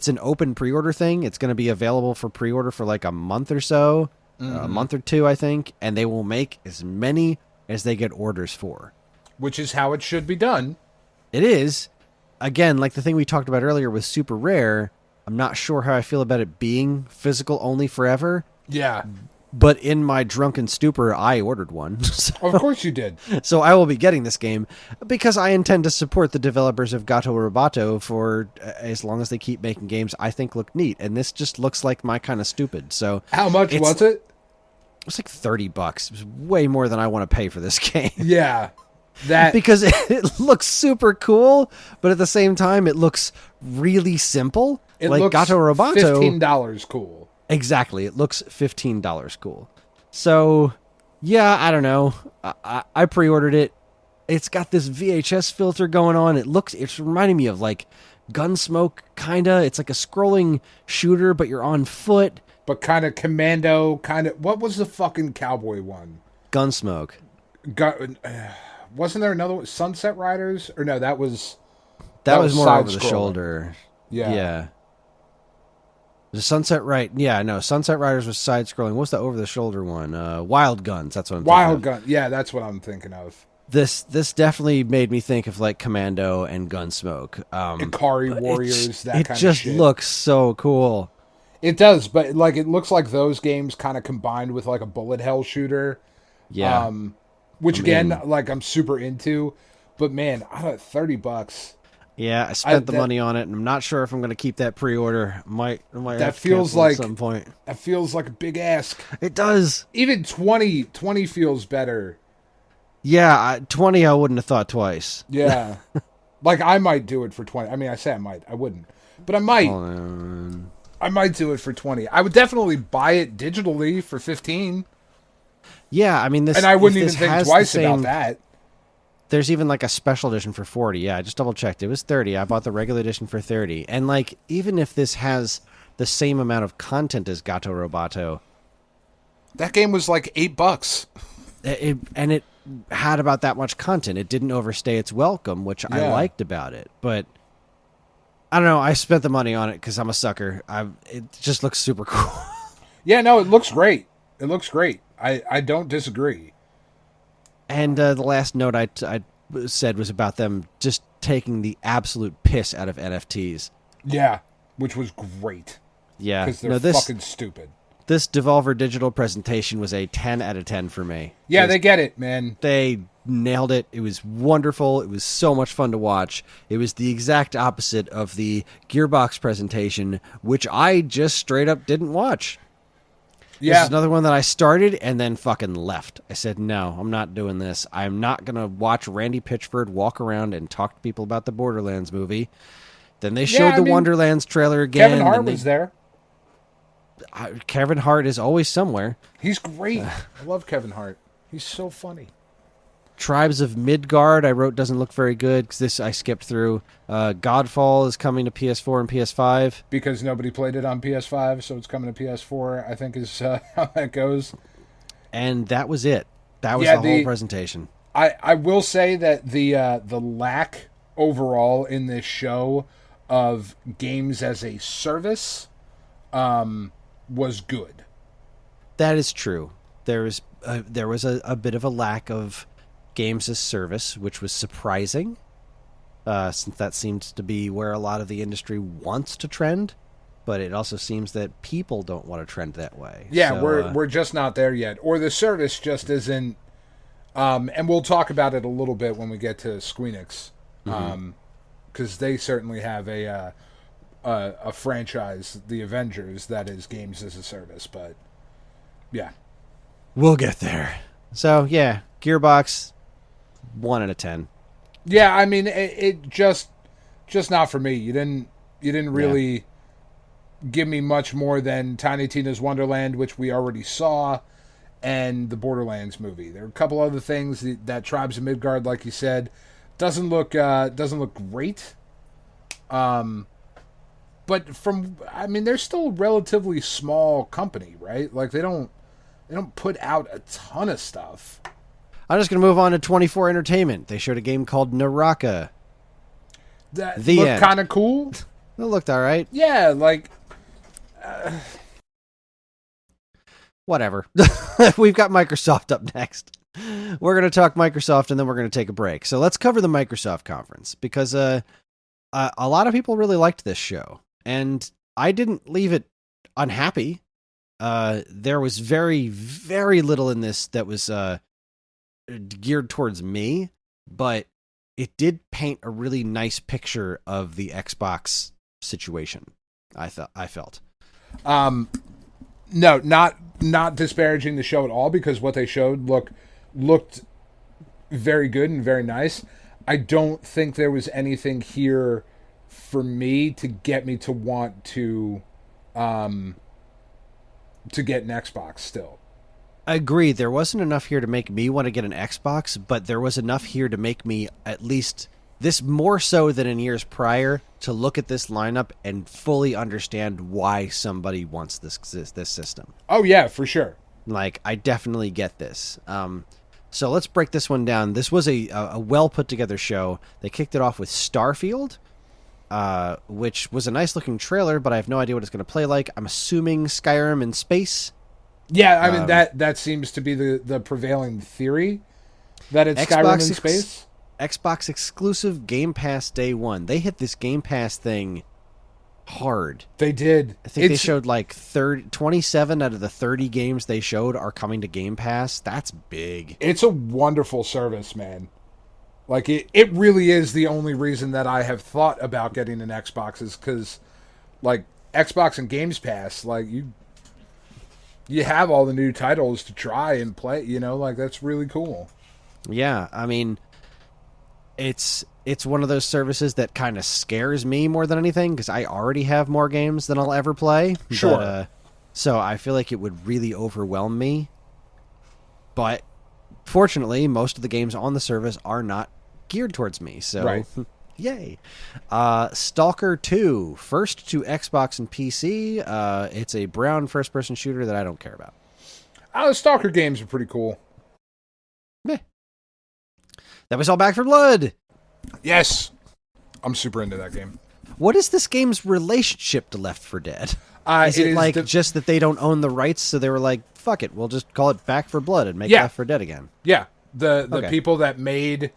an open pre-order thing. It's going to be available for pre-order for like a month or so, a month or two, I think, and they will make as many as they get orders for. Which is how it should be done. It is. Again, like the thing we talked about earlier with Super Rare, I'm not sure how I feel about it being physical only forever. Yeah. But in my drunken stupor, I ordered one. So, of course you did. So I will be getting this game because I intend to support the developers of Gato Roboto for as long as they keep making games I think look neat. And this just looks like my kind of stupid. So how much was it? It was like $30. It was way more than I want to pay for this game. Yeah. That because it looks super cool, but at the same time it looks really simple. It like looks Gato Roboto, $15 cool. Exactly, it looks $15 cool. So, yeah, I don't know. I pre-ordered it. It's got this VHS filter going on. It's reminding me of like Gunsmoke, kinda. It's like a scrolling shooter, but you're on foot. But kind of Commando, kind of. What was the fucking cowboy one? Gunsmoke. Wasn't there another one? Sunset Riders? Or no, that was more over the shoulder. Yeah. The Sunset Riders was side scrolling. What's the over the shoulder one? Wild Guns. That's what I'm thinking Wild Gun. Yeah, that's what I'm thinking of. This definitely made me think of like Commando and Gunsmoke. Ikari Warriors, that kind of shit. It just looks so cool. It does, but like it looks like those games kind of combined with like a bullet hell shooter. Yeah. Which again, like I'm super into, but man, I don't $30. Yeah, I spent the money on it, and I'm not sure if I'm going to keep that pre-order. Might that feels like at some point. That feels like a big ask. It does. Even 20 feels better. Yeah, 20 I wouldn't have thought twice. Yeah, like I might do it for 20. I mean, I say I might, I wouldn't, but I might. I might do it for 20. I would definitely buy it digitally for 15. Yeah, I mean this, and I wouldn't even think twice about that. There's even like a special edition for 40. Yeah, I just double checked. It was 30. I bought the regular edition for 30. And like, even if this has the same amount of content as Gato Roboto, that game was like $8. And it had about that much content. It didn't overstay its welcome, which I liked about it. But I don't know. I spent the money on it because I'm a sucker. It just looks super cool. Yeah, no, it looks great. It looks great. I don't disagree. And the last note I said was about them just taking the absolute piss out of NFTs. Yeah, which was great. Yeah. Because they're fucking stupid. This Devolver Digital presentation was a 10 out of 10 for me. Yeah, they get it, man. They nailed it. It was wonderful. It was so much fun to watch. It was the exact opposite of the Gearbox presentation, which I just straight up didn't watch. Yeah. This is another one that I started and then fucking left. I said, no, I'm not doing this. I'm not going to watch Randy Pitchford walk around and talk to people about the Borderlands movie. Then they showed the Wonderlands trailer again. Kevin Hart was there. Kevin Hart is always somewhere. He's great. I love Kevin Hart. He's so funny. Tribes of Midgard, I wrote, doesn't look very good because this I skipped through. Godfall is coming to PS4 and PS5. Because nobody played it on PS5, so it's coming to PS4, I think is how that goes. And that was it. That was the whole presentation. I will say that the lack overall in this show of games as a service was good. That is true. There was a bit of a lack of games as service, which was surprising, since that seems to be where a lot of the industry wants to trend, but it also seems that people don't want to trend that way. Yeah, so, we're just not there yet, or the service just isn't. And we'll talk about it a little bit when we get to Squeenix, because they certainly have a franchise, the Avengers, that is games as a service. But yeah, we'll get there. So yeah, Gearbox. 1 out of 10. Yeah, I mean, it just not for me. You didn't really. give me much more than Tiny Tina's Wonderland, which we already saw, and the Borderlands movie. There are a couple other things that Tribes of Midgard, like you said, doesn't look great. But they're still a relatively small company, right? Like they don't put out a ton of stuff. I'm just going to move on to 24 Entertainment. They showed a game called Naraka. That looked kind of cool. It looked all right. Yeah, like... Whatever. We've got Microsoft up next. We're going to talk Microsoft, and then we're going to take a break. So let's cover the Microsoft conference, because a lot of people really liked this show, and I didn't leave it unhappy. There was very, very little in this that was geared towards me, but it did paint a really nice picture of the Xbox situation. I felt. No, not disparaging the show at all, because what they showed looked very good and very nice. I don't think there was anything here for me to get me to want to get an Xbox still. I agree. There wasn't enough here to make me want to get an Xbox, but there was enough here to make me, at least this more so than in years prior, to look at this lineup and fully understand why somebody wants this system. Oh yeah, for sure. Like, I definitely get this. So let's break this one down. This was a well put together show. They kicked it off with Starfield, which was a nice looking trailer, but I have no idea what it's going to play like. I'm assuming Skyrim in space. Yeah, I mean, that seems to be the prevailing theory, that it's Skyrim in space. Xbox exclusive Game Pass day one. They hit this Game Pass thing hard. They did. I think they showed like 27 out of the 30 games they showed are coming to Game Pass. That's big. It's a wonderful service, man. Like, it really is the only reason that I have thought about getting an Xbox, is because, like, Xbox and Games Pass, like, you have all the new titles to try and play, like, that's really cool. Yeah, I mean, it's one of those services that kind of scares me more than anything, because I already have more games than I'll ever play. Sure. But, so I feel like it would really overwhelm me. But fortunately, most of the games on the service are not geared towards me. So, right. Yay. Stalker 2, first to Xbox and PC. It's a brown first-person shooter that I don't care about. The Stalker games are pretty cool. Meh. That was all Back 4 Blood. Yes. I'm super into that game. What is this game's relationship to Left 4 Dead? Is it like just that they don't own the rights, so they were like, fuck it, we'll just call it Back 4 Blood and make Left 4 Dead again? Yeah. The people that made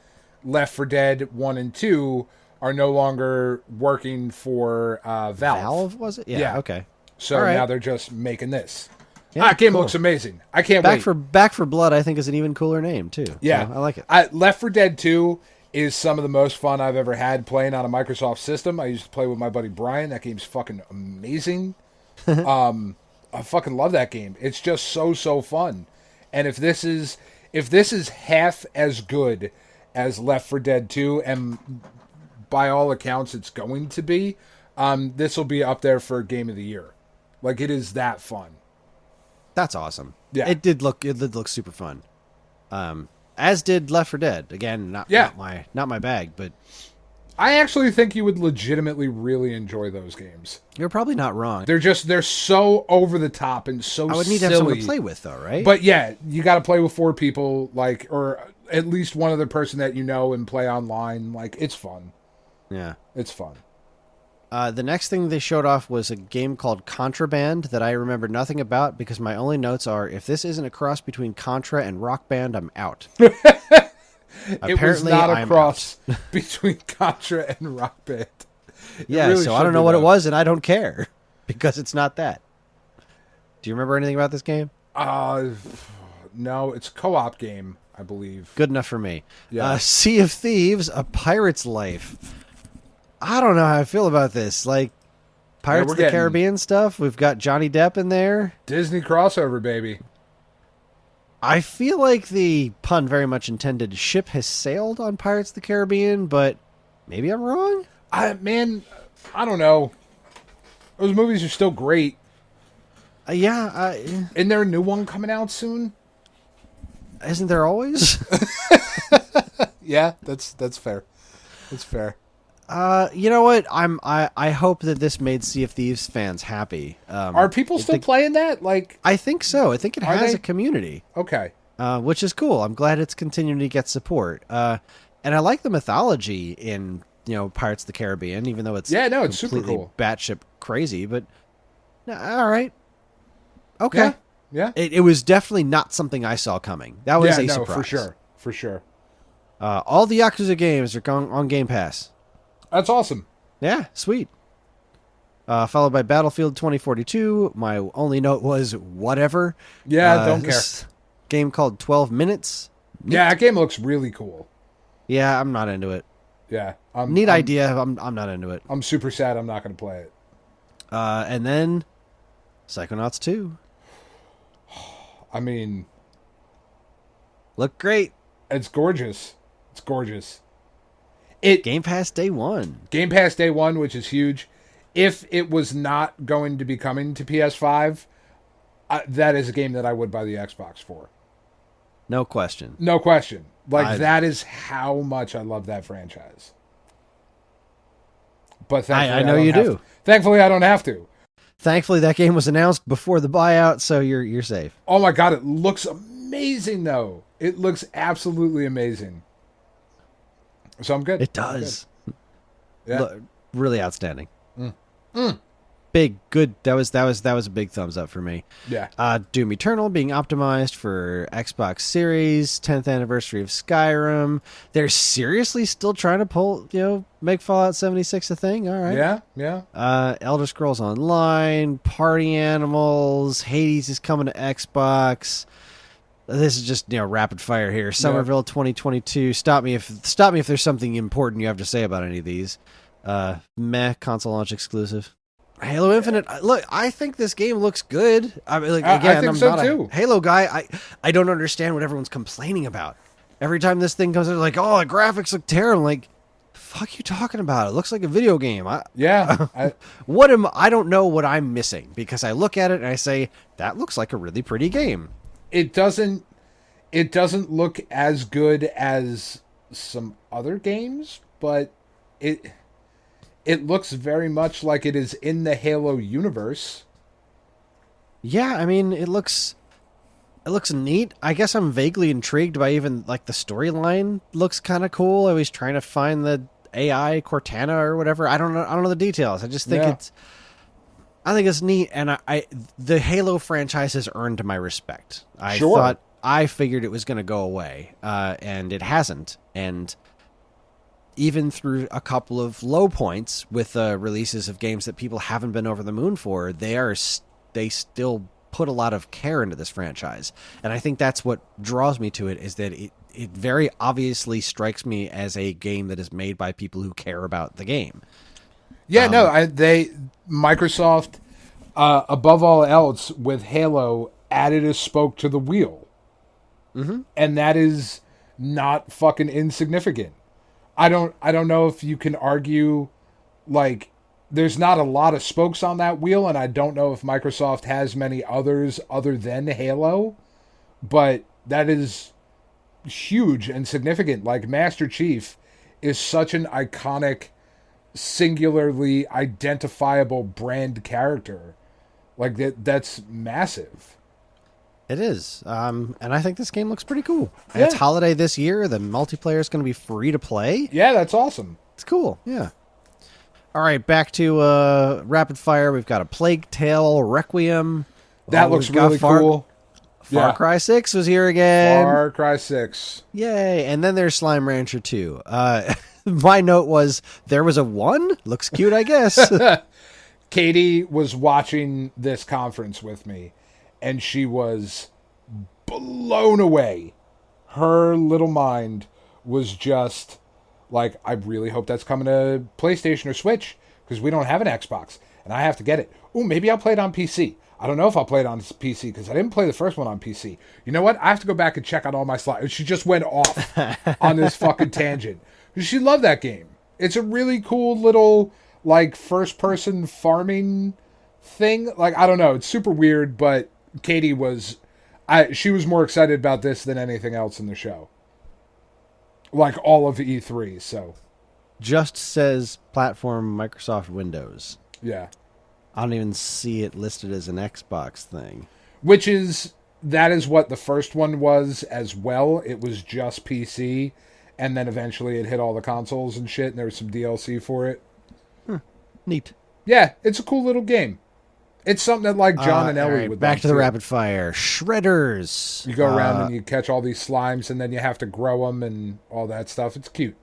Left 4 Dead 1 and 2 are no longer working for Valve. Valve, was it? Yeah. Okay. So now they're just making this. Yeah, that game looks amazing. I can't wait. Back 4 Blood, I think, is an even cooler name, too. Yeah. So I like it. Left 4 Dead 2 is some of the most fun I've ever had playing on a Microsoft system. I used to play with my buddy Brian. That game's fucking amazing. I fucking love that game. It's just so fun. And if this is half as good as Left 4 Dead 2, and by all accounts it's going to be, this will be up there for Game of the Year. Like, it is that fun. That's awesome. Yeah. It did look super fun. As did Left 4 Dead. Again, not my bag, but I actually think you would legitimately really enjoy those games. You're probably not wrong. They're so over the top and so silly. I would need to have someone to play with, though, right? But yeah, you got to play with 4 people, like, or at least one other person that you know, and play online. Like, it's fun. Yeah, it's fun. The next thing they showed off was a game called Contraband that I remember nothing about, because my only notes are, if this isn't a cross between Contra and Rock Band, I'm out. It was not a cross between Contra and Rock Band. Yeah, really, so I don't know what it was, and I don't care, because it's not that. Do you remember anything about this game? No, it's a co-op game, I believe. Good enough for me. Yeah. Sea of Thieves, A Pirate's Life. I don't know how I feel about this. Like, Pirates of the Caribbean stuff. We've got Johnny Depp in there. Disney crossover, baby. I feel like the pun very much intended ship has sailed on Pirates of the Caribbean, but maybe I'm wrong? Man, I don't know. Those movies are still great. Yeah. Isn't there a new one coming out soon? Isn't there always? Yeah, that's fair. That's fair. You know what? I hope that this made Sea of Thieves fans happy. Are people still playing that? Like, I think so. I think it has they? a community. Okay. Which is cool. I'm glad it's continuing to get support. And I like the mythology in Pirates of the Caribbean, even though it's it's super cool, batshit crazy. But all right, okay, yeah. It was definitely not something I saw coming. That was a surprise for sure. All the Yakuza games are going on Game Pass. That's awesome. Yeah, sweet. Followed by Battlefield 2042. My only note was whatever. Yeah, don't care. Game called 12 Minutes. Yeah, that game looks really cool. Yeah, I'm not into it. Yeah, neat idea. I'm not into it. I'm super sad. I'm not going to play it. And then Psychonauts 2. I mean, look great. It's gorgeous. It's gorgeous. Game Pass Day 1. Game Pass Day 1, which is huge. If it was not going to be coming to PS5, that is a game that I would buy the Xbox for. No question. No question. That is how much I love that franchise. But thankfully, I know you do. Thankfully, I don't have to. Thankfully, that game was announced before the buyout, so you're safe. Oh my god, it looks amazing, though. It looks absolutely amazing. So I'm good. It does. Yeah. Really outstanding. Big, good. That was a big thumbs up for me. Yeah. Doom Eternal being optimized for Xbox Series, 10th anniversary of Skyrim. They're seriously still trying to make Fallout 76 a thing. All right. Yeah. Elder Scrolls Online, Party Animals, Hades is coming to Xbox. This is just rapid fire here. Somerville 2022. Stop me if there's something important you have to say about any of these. Console launch exclusive. Halo Infinite. Look, I think this game looks good. I mean, again, I think I'm so not too. a Halo guy. I don't understand what everyone's complaining about. Every time this thing comes out, like, oh, the graphics look terrible. I'm like, fuck you talking about? It looks like a video game. I don't know what I'm missing, because I look at it and I say that looks like a really pretty game. It doesn't look as good as some other games, but it looks very much like it is in the Halo universe. Yeah, I mean, it looks neat. I guess I'm vaguely intrigued by even the storyline looks kind of cool. I was trying to find the AI Cortana or whatever. I don't know the details. I just think I think it's neat, and the Halo franchise has earned my respect. I figured it was going to go away, and it hasn't. And even through a couple of low points with releases of games that people haven't been over the moon for, they still put a lot of care into this franchise. And I think that's what draws me to it, is that it very obviously strikes me as a game that is made by people who care about the game. Yeah, Microsoft, above all else, with Halo, added a spoke to the wheel. Mm-hmm. And that is not fucking insignificant. I don't know if you can argue, there's not a lot of spokes on that wheel, and I don't know if Microsoft has many others other than Halo, but that is huge and significant. Master Chief is such an iconic, singularly identifiable brand character. That's massive. It is. And I think this game looks pretty cool. And Yeah. it's holiday this year. The multiplayer is going to be free to play. Yeah, that's awesome. It's cool. Yeah. All right, back to rapid fire. We've got a Plague Tale Requiem. That looks really cool. Far Cry 6 was here again. Far Cry 6. Yay. And then there's Slime Rancher 2. My note was, there was a 1? Looks cute, I guess. Katie was watching this conference with me, and she was blown away. Her little mind was just I really hope that's coming to PlayStation or Switch, because we don't have an Xbox, and I have to get it. Ooh, maybe I'll play it on PC. I don't know if I'll play it on PC, because I didn't play the first one on PC. You know what? I have to go back and check out all my slots. She just went off on this fucking tangent. She loved that game. It's a really cool little, first-person farming thing. Like, I don't know. It's super weird, but Katie was... she was more excited about this than anything else in the show. Like, all of E3, so... Just says platform Microsoft Windows. Yeah. I don't even see it listed as an Xbox thing. That is what the first one was as well. It was just PC, and then eventually it hit all the consoles and shit, and there was some DLC for it. Neat. Yeah, it's a cool little game. It's something that, like, John and Ellie would back like to the too. rapid fire. Shredders. You go around and you catch all these slimes, and then you have to grow them and all that stuff. It's cute.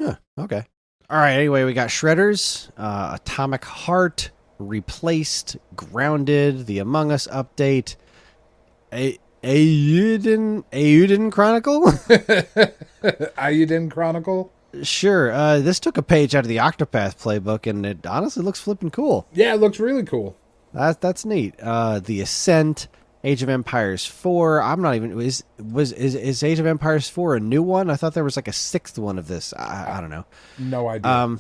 Okay. All right, anyway, we got Shredders, Atomic Heart, Replaced, Grounded, the Among Us update, Ayuden Chronicle? Ayuden Chronicle? Sure. This took a page out of the Octopath playbook, and it honestly looks flipping cool. Yeah, it looks really cool. That's neat. The Ascent, Age of Empires 4. I'm not even... Is Age of Empires 4 a new one? I thought there was like a sixth one of this. I don't know. No idea.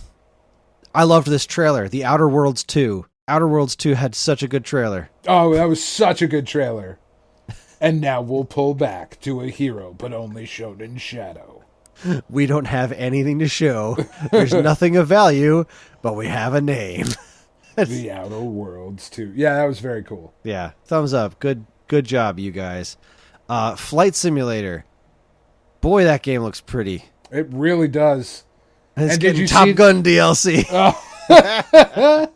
I loved this trailer. The Outer Worlds 2. Outer Worlds 2 had such a good trailer. Oh, that was such a good trailer. And now we'll pull back to a hero, but only shown in shadow. We don't have anything to show. There's nothing of value, but we have a name. The Outer Worlds 2. Yeah, that was very cool. Yeah, thumbs up. Good job, you guys. Flight Simulator. Boy, that game looks pretty. It really does. And did you Top Gun DLC? Oh.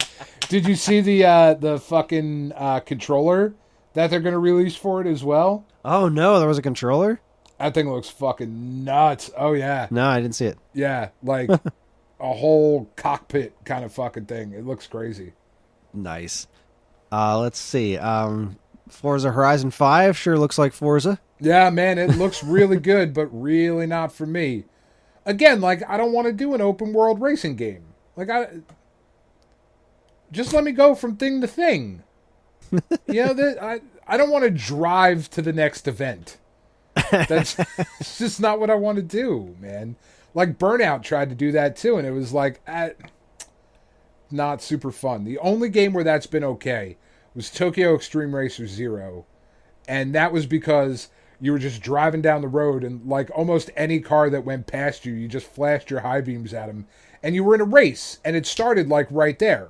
Did you see the fucking controller that they're going to release for it as well? Oh, no, there was a controller? That thing looks fucking nuts. Oh, yeah. No, I didn't see it. Yeah, like a whole cockpit kind of fucking thing. It looks crazy. Nice. Let's see. Forza Horizon 5 sure looks like Forza. Yeah, man, it looks really good, but really not for me. Again, like, I don't want to do an open world racing game. Like, just let me go from thing to thing. You know, I don't want to drive to the next event. That's it's just not what I want to do, man. Like, Burnout tried to do that too, and it was like, not super fun. The only game where that's been okay was Tokyo Extreme Racer Zero, and that was because you were just driving down the road, and like almost any car that went past you, you just flashed your high beams at them, and you were in a race, and it started like right there.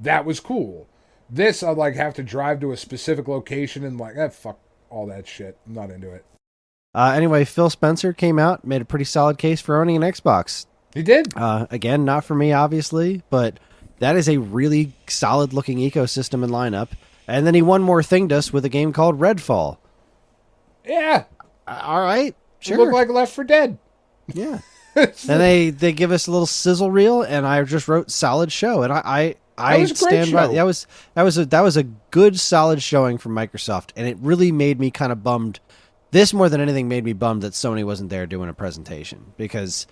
That was cool. This, I'd like have to drive to a specific location and like, fuck all that shit. I'm not into it. Anyway, Phil Spencer came out, made a pretty solid case for owning an Xbox. He did. Again, not for me, obviously, but that is a really solid-looking ecosystem and lineup. And then he one more thinged us with a game called Redfall. Yeah. All right, sure. It looked like Left 4 Dead. Yeah. And they give us a little sizzle reel, and I just wrote solid show, and I stand by that was a good solid showing from Microsoft, and it really made me kind of bummed. This more than anything made me bummed that Sony wasn't there doing a presentation, because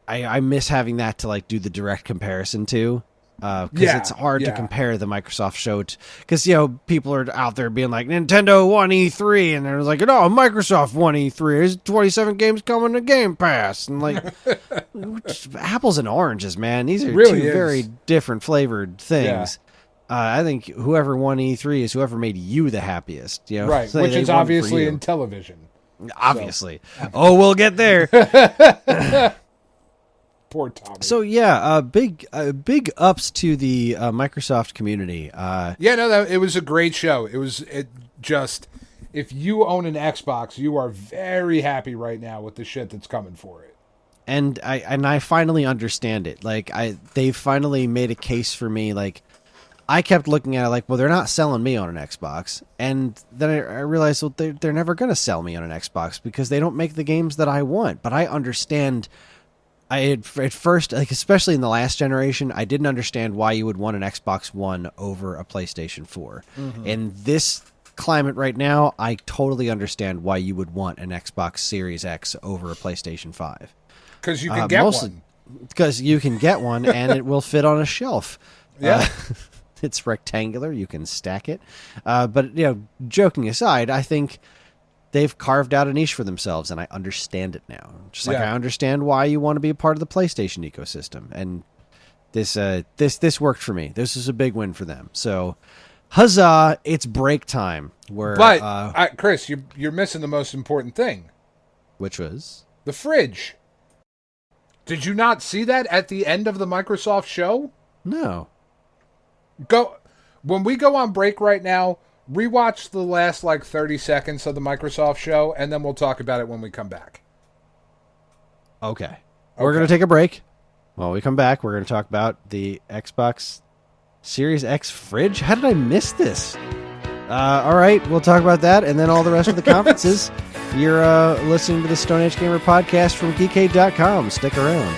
I miss having that to like do the direct comparison to. Because it's hard to compare the Microsoft show because people are out there being like Nintendo won E3 and they're like, no, Microsoft won E3. There's 27 games coming to Game Pass, and like apples and oranges, man. These are really two very different flavored things. Yeah. I think whoever won E3 is whoever made you the happiest. Right, which is obviously in television. Obviously. So. Oh, we'll get there. Poor Tommy. So yeah, big ups to the Microsoft community. It was a great show. If you own an Xbox, you are very happy right now with the shit that's coming for it. And I finally understand it. Like they finally made a case for me. Like I kept looking at it like, well, they're not selling me on an Xbox, and then I realized, well, they're never going to sell me on an Xbox because they don't make the games that I want. But I understand. At first, like especially in the last generation, I didn't understand why you would want an Xbox One over a PlayStation 4. Mm-hmm. In this climate right now, I totally understand why you would want an Xbox Series X over a PlayStation 5. Because you can get one. Because you can get one, and it will fit on a shelf. Yeah. It's rectangular. You can stack it. But, joking aside, I think they've carved out a niche for themselves, and I understand it now. Just like I understand why you want to be a part of the PlayStation ecosystem. And This worked for me. This is a big win for them. So, huzzah! It's break time. But Chris, you're missing the most important thing. Which was the fridge. Did you not see that at the end of the Microsoft show? No. When we go on break right now, rewatch the last 30 seconds of the Microsoft show, and then we'll talk about it when we come back. Okay. We're going to take a break. When we come back, we're going to talk about the Xbox Series X fridge. How did I miss this? All right, we'll talk about that, and then all the rest of the conferences. You're listening to the Stone Age Gamer podcast from geekade.com. Stick around.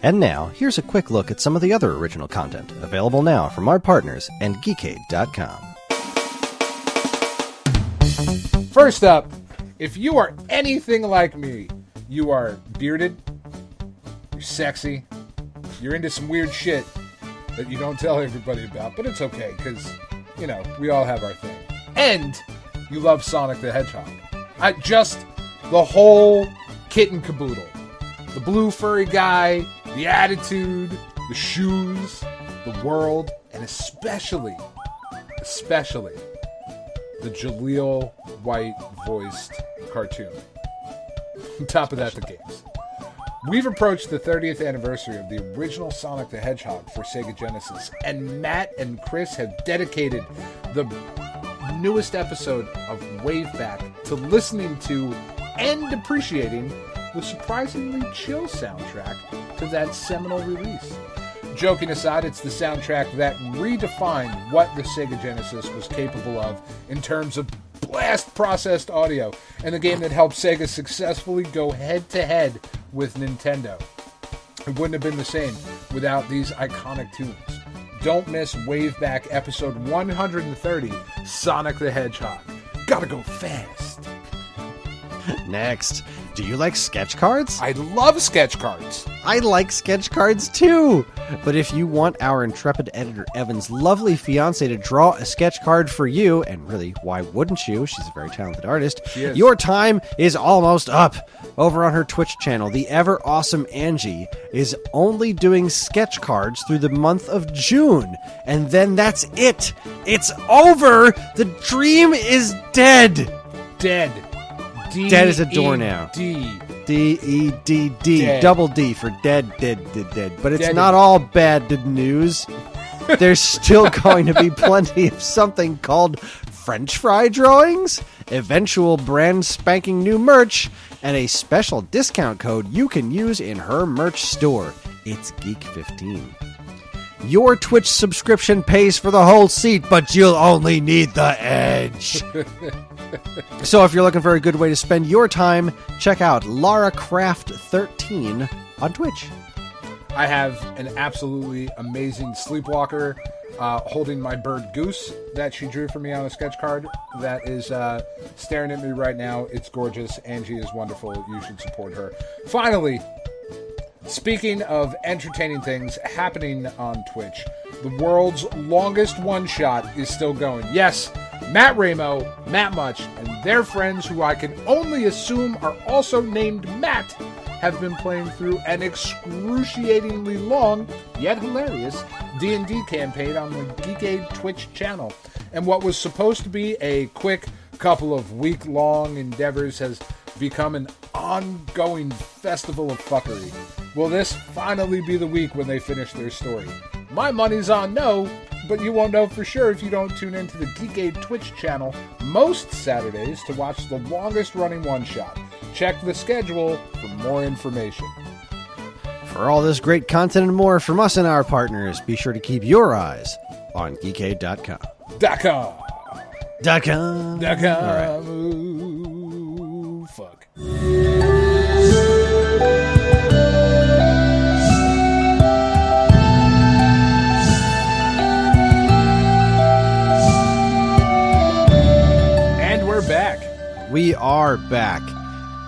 And now, here's a quick look at some of the other original content available now from our partners and geekade.com. First up, if you are anything like me, you are bearded, you're sexy, you're into some weird shit that you don't tell everybody about, but it's okay, because, we all have our thing. And you love Sonic the Hedgehog. Just the whole kit and caboodle. The blue furry guy, the attitude, the shoes, the world, and especially the Jaleel White-voiced cartoon. On top of that, the games. We've approached the 30th anniversary of the original Sonic the Hedgehog for Sega Genesis, and Matt and Chris have dedicated the newest episode of Waveback to listening to and appreciating the surprisingly chill soundtrack to that seminal release. Joking aside, it's the soundtrack that redefined what the Sega Genesis was capable of in terms of blast-processed audio, and the game that helped Sega successfully go head-to-head with Nintendo. It wouldn't have been the same without these iconic tunes. Don't miss Waveback episode 130, Sonic the Hedgehog. Gotta go fast. Next, do you like sketch cards? I love sketch cards. I like sketch cards too. But if you want our intrepid editor Evan's lovely fiancée to draw a sketch card for you, and really, why wouldn't you? She's a very talented artist. Your time is almost up. Over on her Twitch channel, the ever awesome Angie is only doing sketch cards through the month of June. And then that's it. It's over. The dream is dead. Dead. Dead as a door now. D-E-D-D. Dead. Double D for dead. But it's not all bad news. There's still going to be plenty of something called French fry drawings, eventual brand spanking new merch, and a special discount code you can use in her merch store. It's Geek15. Your Twitch subscription pays for the whole seat, but you'll only need the edge. So if you're looking for a good way to spend your time, check out LaraCraft13 on Twitch. I have an absolutely amazing sleepwalker holding my bird Goose that she drew for me on a sketch card that is staring at me right now. It's gorgeous. Angie is wonderful. You should support her. Finally, speaking of entertaining things happening on Twitch, the world's longest one-shot is still going. Yes, Matt Ramo, Matt Much, and their friends, who I can only assume are also named Matt, have been playing through an excruciatingly long, yet hilarious, D&D campaign on the Geekade Twitch channel. And what was supposed to be a quick couple of week-long endeavors has become an ongoing festival of fuckery. Will this finally be the week when they finish their story? My money's on no, but you won't know for sure if you don't tune into the Geekade Twitch channel most Saturdays to watch the longest running one-shot. Check the schedule for more information. For all this great content and more from us and our partners, be sure to keep your eyes on geekade.com. .com. All right. Ooh, fuck. And we're back. We are back.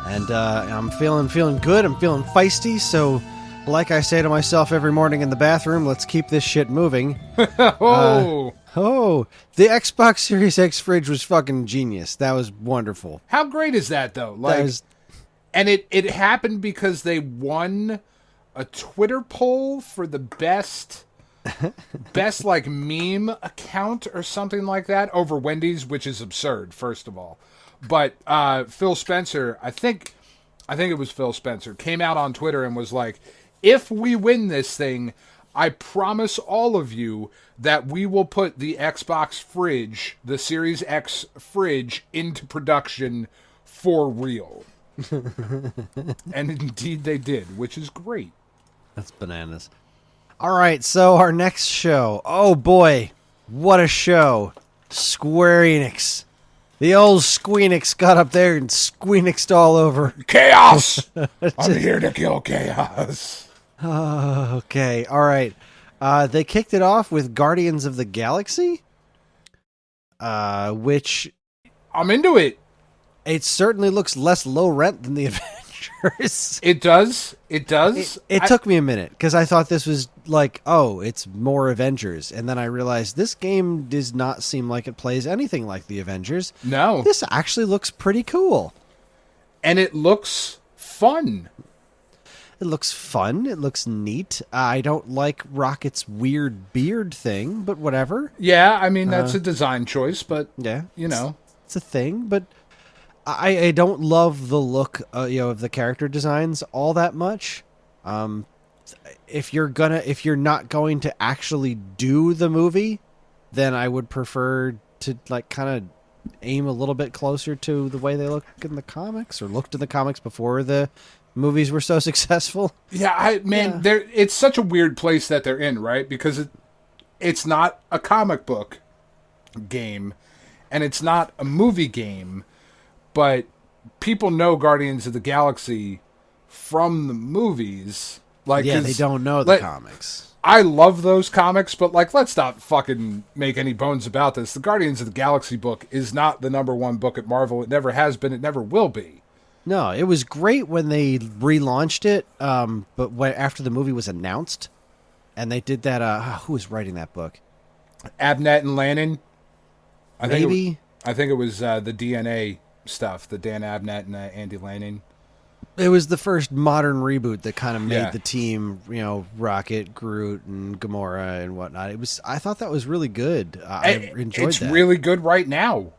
And I'm feeling good. I'm feeling feisty. So Like I say to myself every morning in the bathroom, let's keep this shit moving. Oh, The Xbox Series X fridge was fucking genius. That was wonderful. how great is that though? Like, and it happened because they won a Twitter poll for the best like meme account or something like that over Wendy's, which is absurd, first of all. But Phil Spencer, I think it was Phil Spencer, came out on Twitter and was like, if we win this thing, I promise all of you that we will put the Xbox fridge, the Series X fridge, into production for real. And indeed they did, which is great. That's bananas. All right, so our next show. Oh boy, what a show. Square Enix. The old Squeenix got up there and squeenixed all over. Chaos! I'm here to kill chaos. Okay, all right. They kicked it off with Guardians of the Galaxy, which... I'm into it. It certainly looks less low rent than the Avengers. It does. It does. It took me a minute, because I thought this was like, oh, it's more Avengers. And then I realized this game does not seem like it plays anything like the Avengers. No. This actually looks pretty cool. And it looks fun. It looks fun. It looks neat. I don't like Rocket's weird beard thing, but whatever. Yeah, I mean, that's a design choice, but, Yeah. you know. It's a thing, but I don't love the look of the character designs all that much. If you're not going to actually do the movie, then I would prefer to like kind of aim a little bit closer to the way they look in the comics, or looked in the comics before the movies were so successful. Yeah, it's such a weird place that they're in, right? Because it's not a comic book game, and it's not a movie game, but people know Guardians of the Galaxy from the movies. Like, yeah, they don't know the comics. I love those comics, but like, let's not fucking make any bones about this. The Guardians of the Galaxy book is not the #1 book at Marvel. It never has been. It never will be. No, it was great when they relaunched it, but after the movie was announced, and they did that, who was writing that book? Abnett and Lanning? I think it was the DNA stuff, the Dan Abnett and Andy Lanning. It was the first modern reboot that kind of made Yeah. the team, Rocket, Groot, and Gamora and whatnot. I thought that was really good. I enjoyed It's that. really good right now.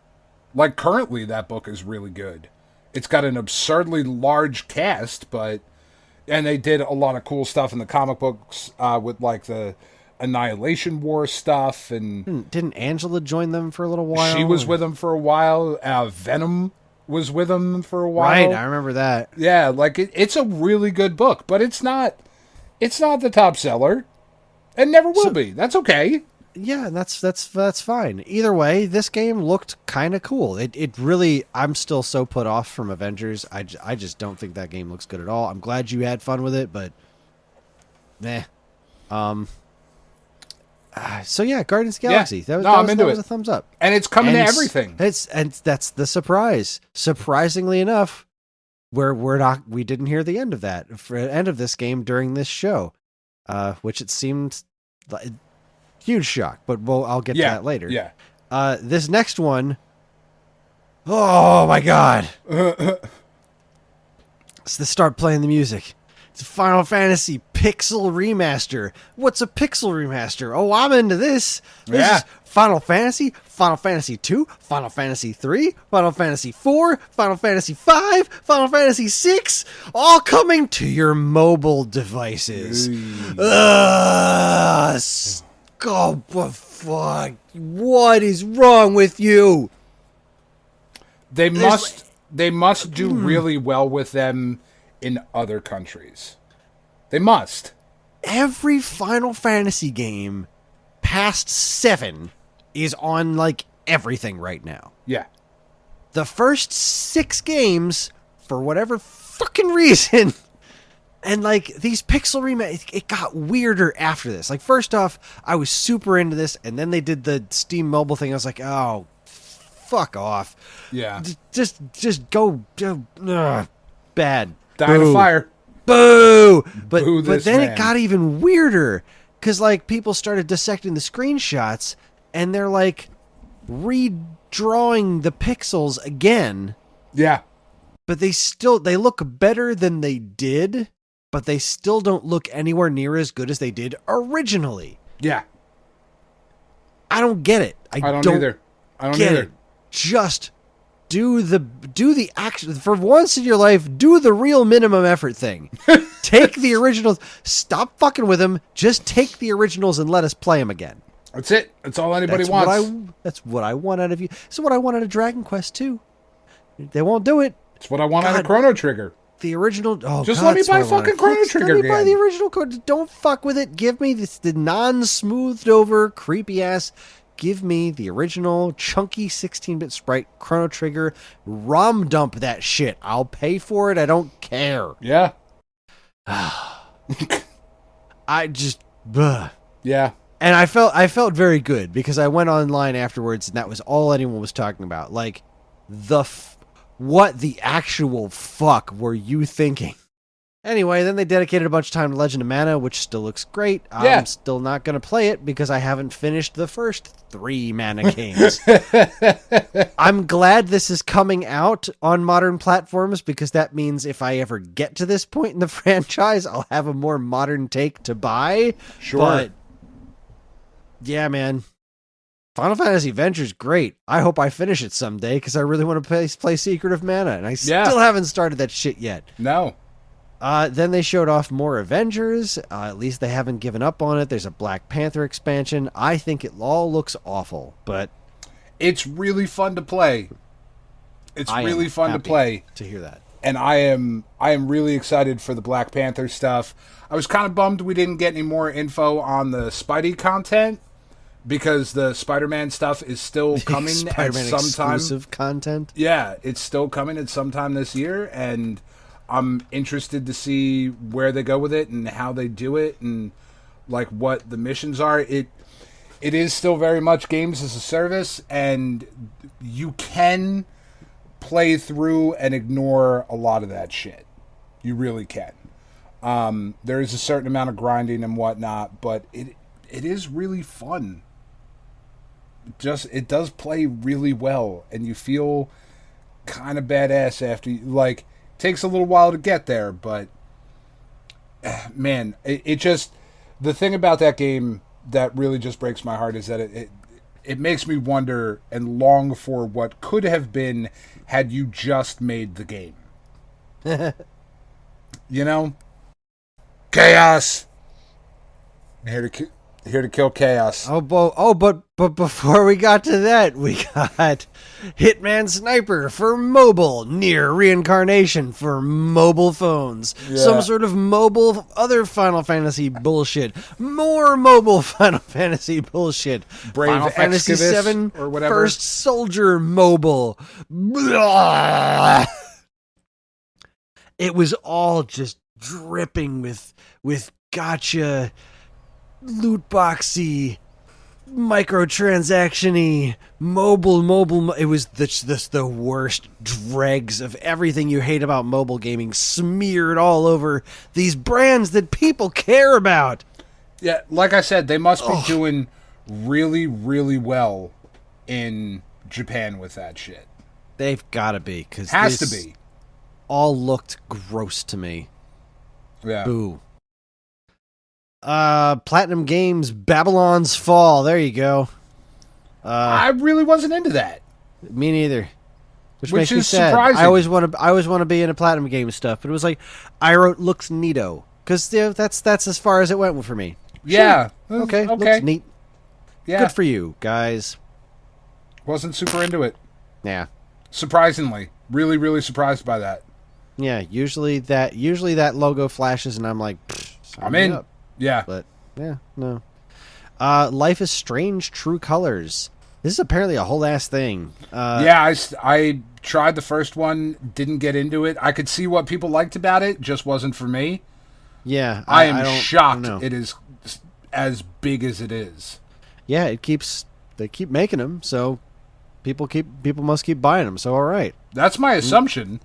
Like, currently, that book is really good. It's got an absurdly large cast, and they did a lot of cool stuff in the comic books with like the Annihilation War stuff, and Didn't Angela join them for a little while? she was with them for a while. Venom was with them for a while. Right, I remember that. Yeah, like it's a really good book, but it's not the top seller, and never will be. That's okay. Yeah, that's fine. Either way, this game looked kind of cool. It really, I'm still so put off from Avengers. I just don't think that game looks good at all. I'm glad you had fun with it, but meh. So yeah, Guardians of the Galaxy. Yeah. That I'm into was it. a thumbs up. And it's coming to everything. And that's the surprise. Surprisingly enough, we didn't hear the end of that for the end of this game during this show, which it seemed like huge shock. But I'll get to that later. Yeah. This next one, oh my god! So let's start playing the music. It's a Final Fantasy Pixel Remaster. What's a Pixel Remaster? Oh, I'm into this. This is Final Fantasy, Final Fantasy 2, Final Fantasy 3, Final Fantasy 4, Final Fantasy 5, Final Fantasy 6, all coming to your mobile devices. Oh, fuck. What is wrong with you? They must do really well with them in other countries. They must. Every Final Fantasy game past 7 is on like everything right now. Yeah. The first 6 games, for whatever fucking reason, and like these pixel remakes, it got weirder after this. Like, first off, I was super into this, and then they did the Steam mobile thing. I was like, oh, fuck off. Yeah. Just go, bad. Die in a fire. boo. But Boo but this then man. it got even weirder because like people started dissecting the screenshots and they're like redrawing the pixels again. Yeah. But they look better than they did, but they still don't look anywhere near as good as they did originally. Yeah. I don't get it. I don't either. I don't get either. it. Just do the action for once in your life. Do the real minimum effort thing. Take the originals. Stop fucking with them. Just take the originals and let us play them again. That's it. That's all anybody wants. That's what I want out of you. That's what I want out of Dragon Quest 2. They won't do it. It's what I want out of Chrono Trigger. The original. Oh, just God, let me buy fucking Chrono Trigger. Let me buy the original code. Don't fuck with it. Give me the non-smoothed over, creepy ass. Give me the original chunky 16-bit sprite Chrono Trigger. ROM dump that shit. I'll pay for it. I don't care. Yeah. I just. Ugh. Yeah. And I felt very good because I went online afterwards and that was all anyone was talking about. Like, what the actual fuck were you thinking? Anyway, then they dedicated a bunch of time to Legend of Mana, which still looks great. Yeah. I'm still not going to play it because I haven't finished the first 3 Mana games. I'm glad this is coming out on modern platforms because that means if I ever get to this point in the franchise, I'll have a more modern take to buy. Sure. But, yeah, man. Final Fantasy Adventure's great. I hope I finish it someday because I really want to play Secret of Mana, and I still haven't started that shit yet. No. Then they showed off more Avengers. At least they haven't given up on it. There's a Black Panther expansion. I think it all looks awful, but it's really fun to play. It's really fun to play. To hear that. And I am really excited for the Black Panther stuff. I was kind of bummed we didn't get any more info on the Spidey content because the Spider-Man stuff is still coming at some time. Exclusive content. Yeah, it's still coming at some time this year, and I'm interested to see where they go with it and how they do it and like what the missions are. It is still very much games as a service, and you can play through and ignore a lot of that shit. You really can. There is a certain amount of grinding and whatnot, but it is really fun. It does play really well, and you feel kind of badass after you, like, takes a little while to get there, but man, it just, the thing about that game that really just breaks my heart is that it makes me wonder and long for what could have been had you just made the game. You know? Chaos! I'm here to kill chaos. But before we got to that, we got Hitman Sniper for mobile, Near Reincarnation for mobile phones, some sort of mobile other Final Fantasy bullshit, more mobile Final Fantasy bullshit, Brave Final Fantasy Excavus VII or whatever. First Soldier mobile. Blah. It was all just dripping with gotcha, loot boxy, microtransaction-y, mobile. It was the worst dregs of everything you hate about mobile gaming smeared all over these brands that people care about. Yeah, like I said, they must be doing really, really well in Japan with that shit. They've got to be, because has to be. All looked gross to me. Yeah. Boo. Platinum Games Babylon's Fall. There you go. I really wasn't into that. Me neither. Which makes is me sad. surprising. I always want to be into Platinum Games stuff, but it was like I wrote looks neato because that's as far as it went for me. Yeah. Sure. Okay. Okay. Looks neat. Yeah. Good for you guys. Wasn't super into it. Yeah. Surprisingly, really, really surprised by that. Yeah. Usually that logo flashes and I'm like, I'm in. Up. Yeah. But yeah, no. Life is Strange: True Colors. This is apparently a whole ass thing. I tried the first one, didn't get into it. I could see what people liked about it, just wasn't for me. Yeah, I am shocked I it is as big as it is. Yeah, they keep making them, so people must keep buying them. So all right, that's my assumption.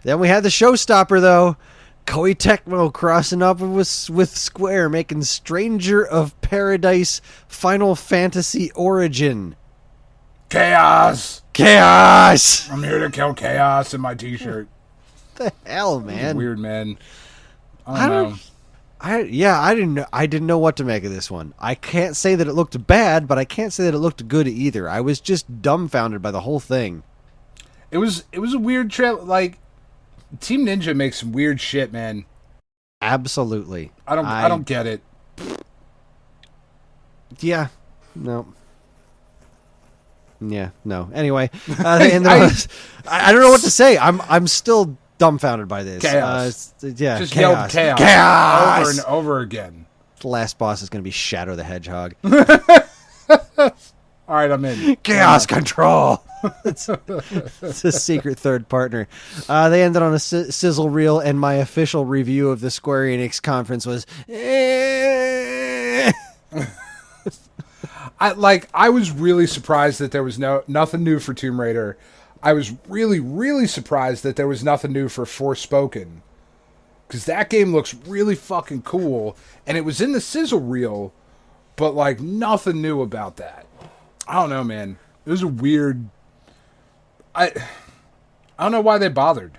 Then we had the showstopper, though. Koei Tecmo crossing up with Square, making Stranger of Paradise Final Fantasy Origin. Chaos! Chaos! I'm here to kill chaos in my t-shirt. What the hell, man? Weird, man. I don't know. I didn't know what to make of this one. I can't say that it looked bad, but I can't say that it looked good either. I was just dumbfounded by the whole thing. It was a weird trailer. Like, Team Ninja makes some weird shit, man. Absolutely. I don't get it. Yeah. No. Yeah. No. Anyway, I don't know what to say. I'm still dumbfounded by this. Chaos. Just yelled chaos. Chaos over and over again. The last boss is going to be Shadow the Hedgehog. All right, I'm in. Chaos control. It's a secret third partner. They ended on a sizzle reel, and my official review of the Square Enix conference was. I was really surprised that there was nothing new for Tomb Raider. I was really, really surprised that there was nothing new for Forspoken. Because that game looks really fucking cool. And it was in the sizzle reel, but like nothing new about that. I don't know, man. It was a weird... I don't know why they bothered.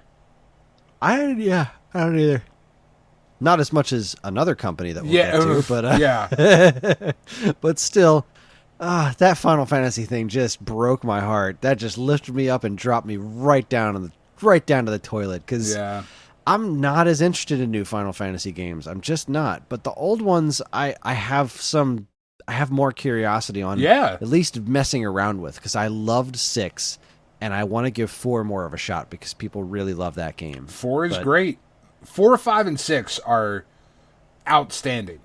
I don't either. Not as much as another company that we'll get to, but yeah. But still, that Final Fantasy thing just broke my heart. That just lifted me up and dropped me right down to the toilet. Because I'm not as interested in new Final Fantasy games. I'm just not. But the old ones, I have more curiosity on. Yeah. At least messing around with, because I loved 6. And I want to give 4 more of a shot because people really love that game. 4 is great. 4, 5, and 6 are outstanding.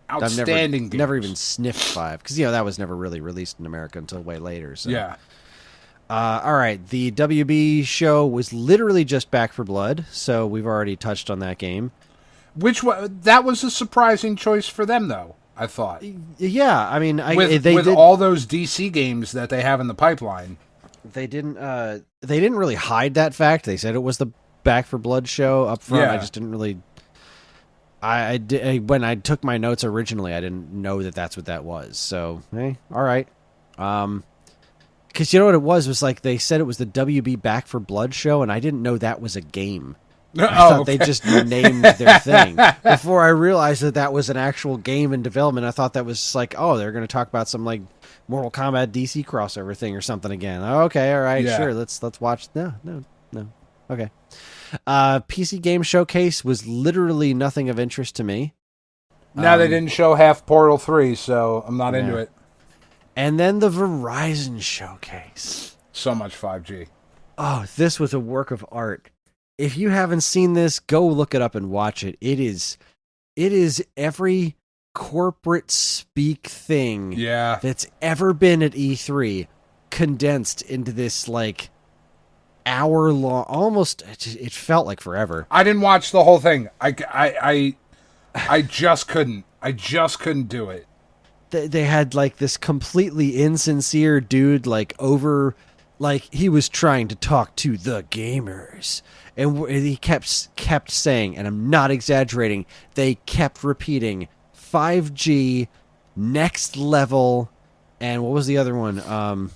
Outstanding games. Never even sniffed 5 because that was never really released in America until way later. So. Yeah. All right. The WB show was literally just Back for Blood, so we've already touched on that game. That was a surprising choice for them, though. I thought. Yeah, I mean, with all those DC games that they have in the pipeline. They didn't really hide that fact. They said it was the Back for Blood show up front. Yeah. I just didn't really. When I took my notes originally, I didn't know that that's what that was. So, hey, all right. Because you know what it was like they said it was the WB Back for Blood show, and I didn't know that was a game. I thought they just named their thing. Before I realized that was an actual game in development, I thought that was like, oh, they're going to talk about some like Mortal Kombat DC crossover thing or something again. Oh, okay, all right, sure. Let's watch. No. Okay. PC Game Showcase was literally nothing of interest to me. Now they didn't show half Portal 3, so I'm not into it. And then the Verizon Showcase. So much 5G. Oh, this was a work of art. If you haven't seen this, go look it up and watch it. It is every corporate speak thing that's ever been at E3 condensed into this like hour long, almost it felt like forever. I didn't watch the whole thing. I just couldn't. I just couldn't do it. They had like this completely insincere dude like over like he was trying to talk to the gamers. And he kept saying, and I'm not exaggerating, they kept repeating 5G, next level, and what was the other one?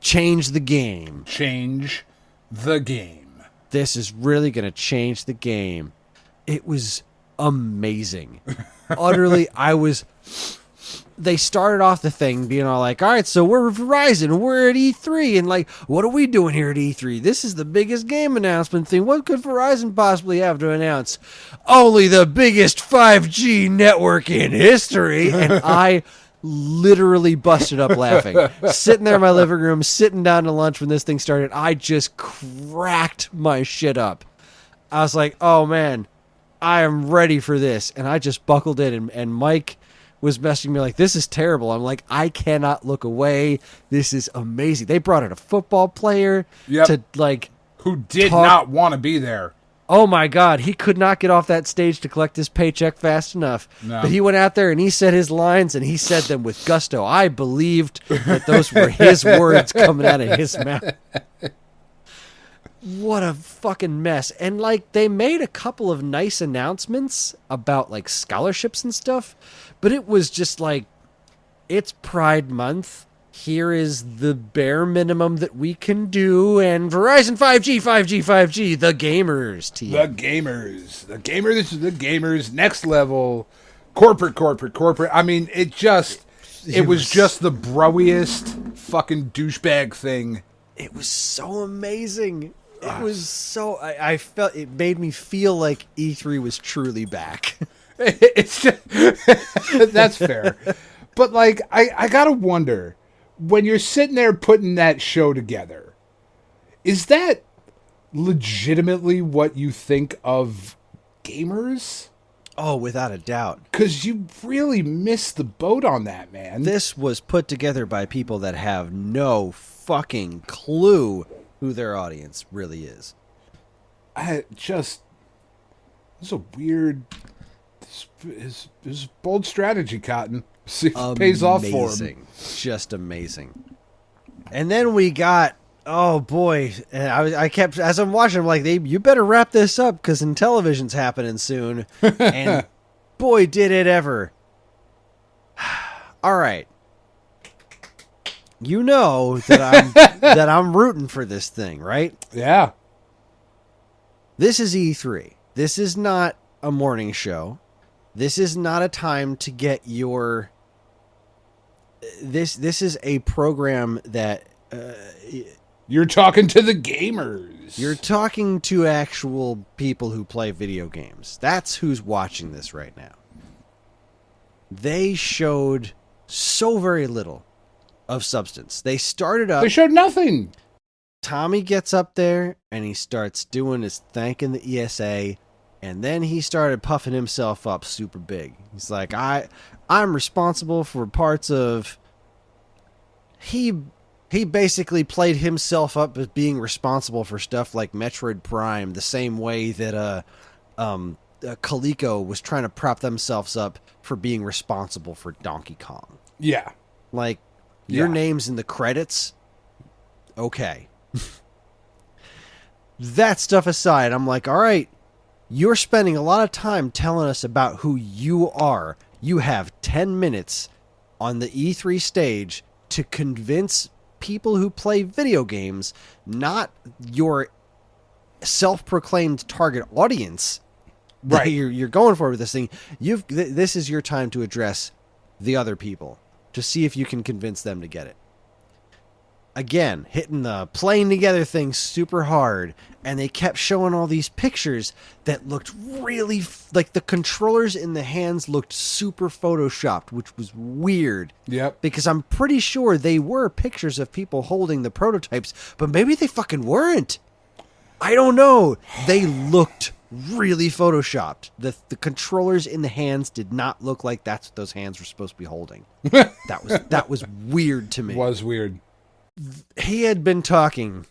Change the game. Change the game. This is really going to change the game. It was amazing. Utterly, they started off the thing being all like, all right, so we're Verizon, we're at E3, and like, what are we doing here at E3? This is the biggest game announcement thing. What could Verizon possibly have to announce? Only the biggest 5G network in history. And I literally busted up laughing. Sitting there in my living room, sitting down to lunch when this thing started, I just cracked my shit up. I was like, oh man, I am ready for this. And I just buckled in, and Mike was messaging me like, this is terrible. I'm like, I cannot look away. This is amazing. They brought in a football player to like... Who did not want to be there. Oh my God. He could not get off that stage to collect his paycheck fast enough. No. But he went out there and he said his lines and he said them with gusto. I believed that those were his words coming out of his mouth. what a fucking mess. And like they made a couple of nice announcements about like scholarships and stuff, but it was just like, it's Pride Month. Here is the bare minimum that we can do, and Verizon 5G, the gamers team. The gamers, next level, corporate. I mean, it was just the broiest fucking douchebag thing. It was so amazing. It was so, I felt, it made me feel like E3 was truly back. It's just, that's fair. But like, I gotta wonder, when you're sitting there putting that show together, is that legitimately what you think of gamers? Oh, without a doubt. Because you really missed the boat on that, man. This was put together by people that have no fucking clue who their audience really is. It's a weird, his bold strategy, Cotton. See if it pays off for him. Just amazing. And then we got, oh boy, and I kept, as I'm watching, I'm like, you better wrap this up because Intellivision's happening soon. And boy, did it ever. All right. You know that I'm rooting for this thing, right? Yeah. This is E3. This is not a morning show. This is not a time to get your... This is a program that... You're talking to the gamers. You're talking to actual people who play video games. That's who's watching this right now. They showed so very little of substance. They started up... They showed nothing. Tommy gets up there and he starts doing his thanking the ESA, and then he started puffing himself up super big. He's like, I'm responsible for parts of... He basically played himself up as being responsible for stuff like Metroid Prime, the same way that Coleco was trying to prop themselves up for being responsible for Donkey Kong. Yeah. Like, your name's in the credits? Okay. That stuff aside, I'm like, all right, you're spending a lot of time telling us about who you are. You have 10 minutes on the E3 stage to convince people who play video games, not your self-proclaimed target audience, right? That you're going for with this thing. This is your time to address the other people to see if you can convince them to get it. Again, hitting the playing together thing super hard, and they kept showing all these pictures that looked really like the controllers in the hands looked super photoshopped, which was weird. Yep. Because I'm pretty sure they were pictures of people holding the prototypes, but maybe they fucking weren't. I don't know. They looked really photoshopped. The controllers in the hands did not look like that's what those hands were supposed to be holding. That was weird to me. It was weird. He had been talking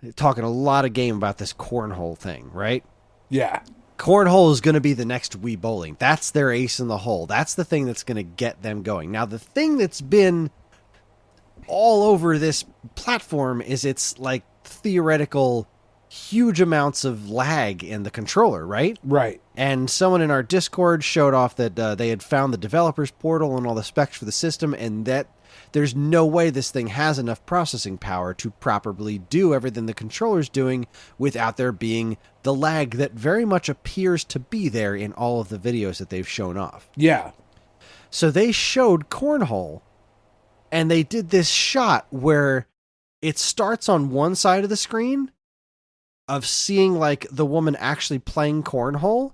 a lot of game about this cornhole thing, right? Yeah. Cornhole is going to be the next Wii Bowling. That's their ace in the hole. That's the thing that's going to get them going. Now, the thing that's been all over this platform is its like theoretical huge amounts of lag in the controller, right? Right. And someone in our Discord showed off that they had found the developer's portal and all the specs for the system, and that there's no way this thing has enough processing power to properly do everything the controller's doing without there being the lag that very much appears to be there in all of the videos that they've shown off. Yeah. So they showed Cornhole, and they did this shot where it starts on one side of the screen of seeing like the woman actually playing Cornhole,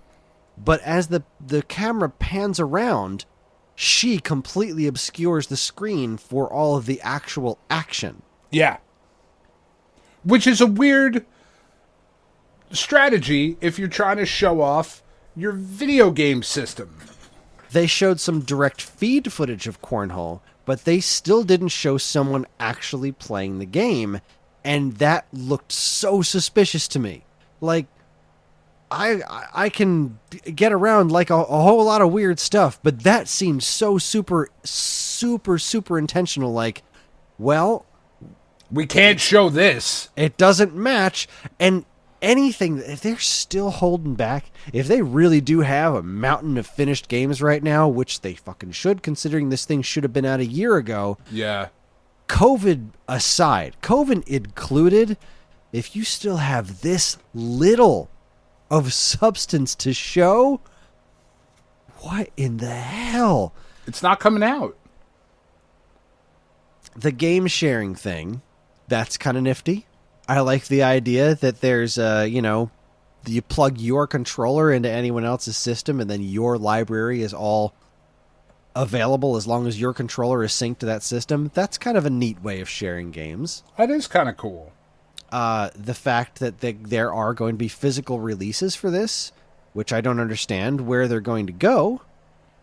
but as the camera pans around, she completely obscures the screen for all of the actual action. Yeah. Which is a weird strategy if you're trying to show off your video game system. They showed some direct feed footage of Cornhole, but they still didn't show someone actually playing the game, and that looked so suspicious to me. Like, I can get around like a whole lot of weird stuff, but that seemed so super intentional. Like, well, We can't show this. It doesn't match. And anything, if they're still holding back, if they really do have a mountain of finished games right now, which they fucking should, considering this thing should have been out a year ago. Yeah. COVID aside, COVID included, if you still have this little of substance to show, what in the hell? It's not coming out. The game sharing thing, that's kind of nifty. I like the idea that there's, you plug your controller into anyone else's system and then your library is all available as long as your controller is synced to that system. That's kind of a neat way of sharing games. That is kind of cool. The fact that there are going to be physical releases for this, which I don't understand where they're going to go.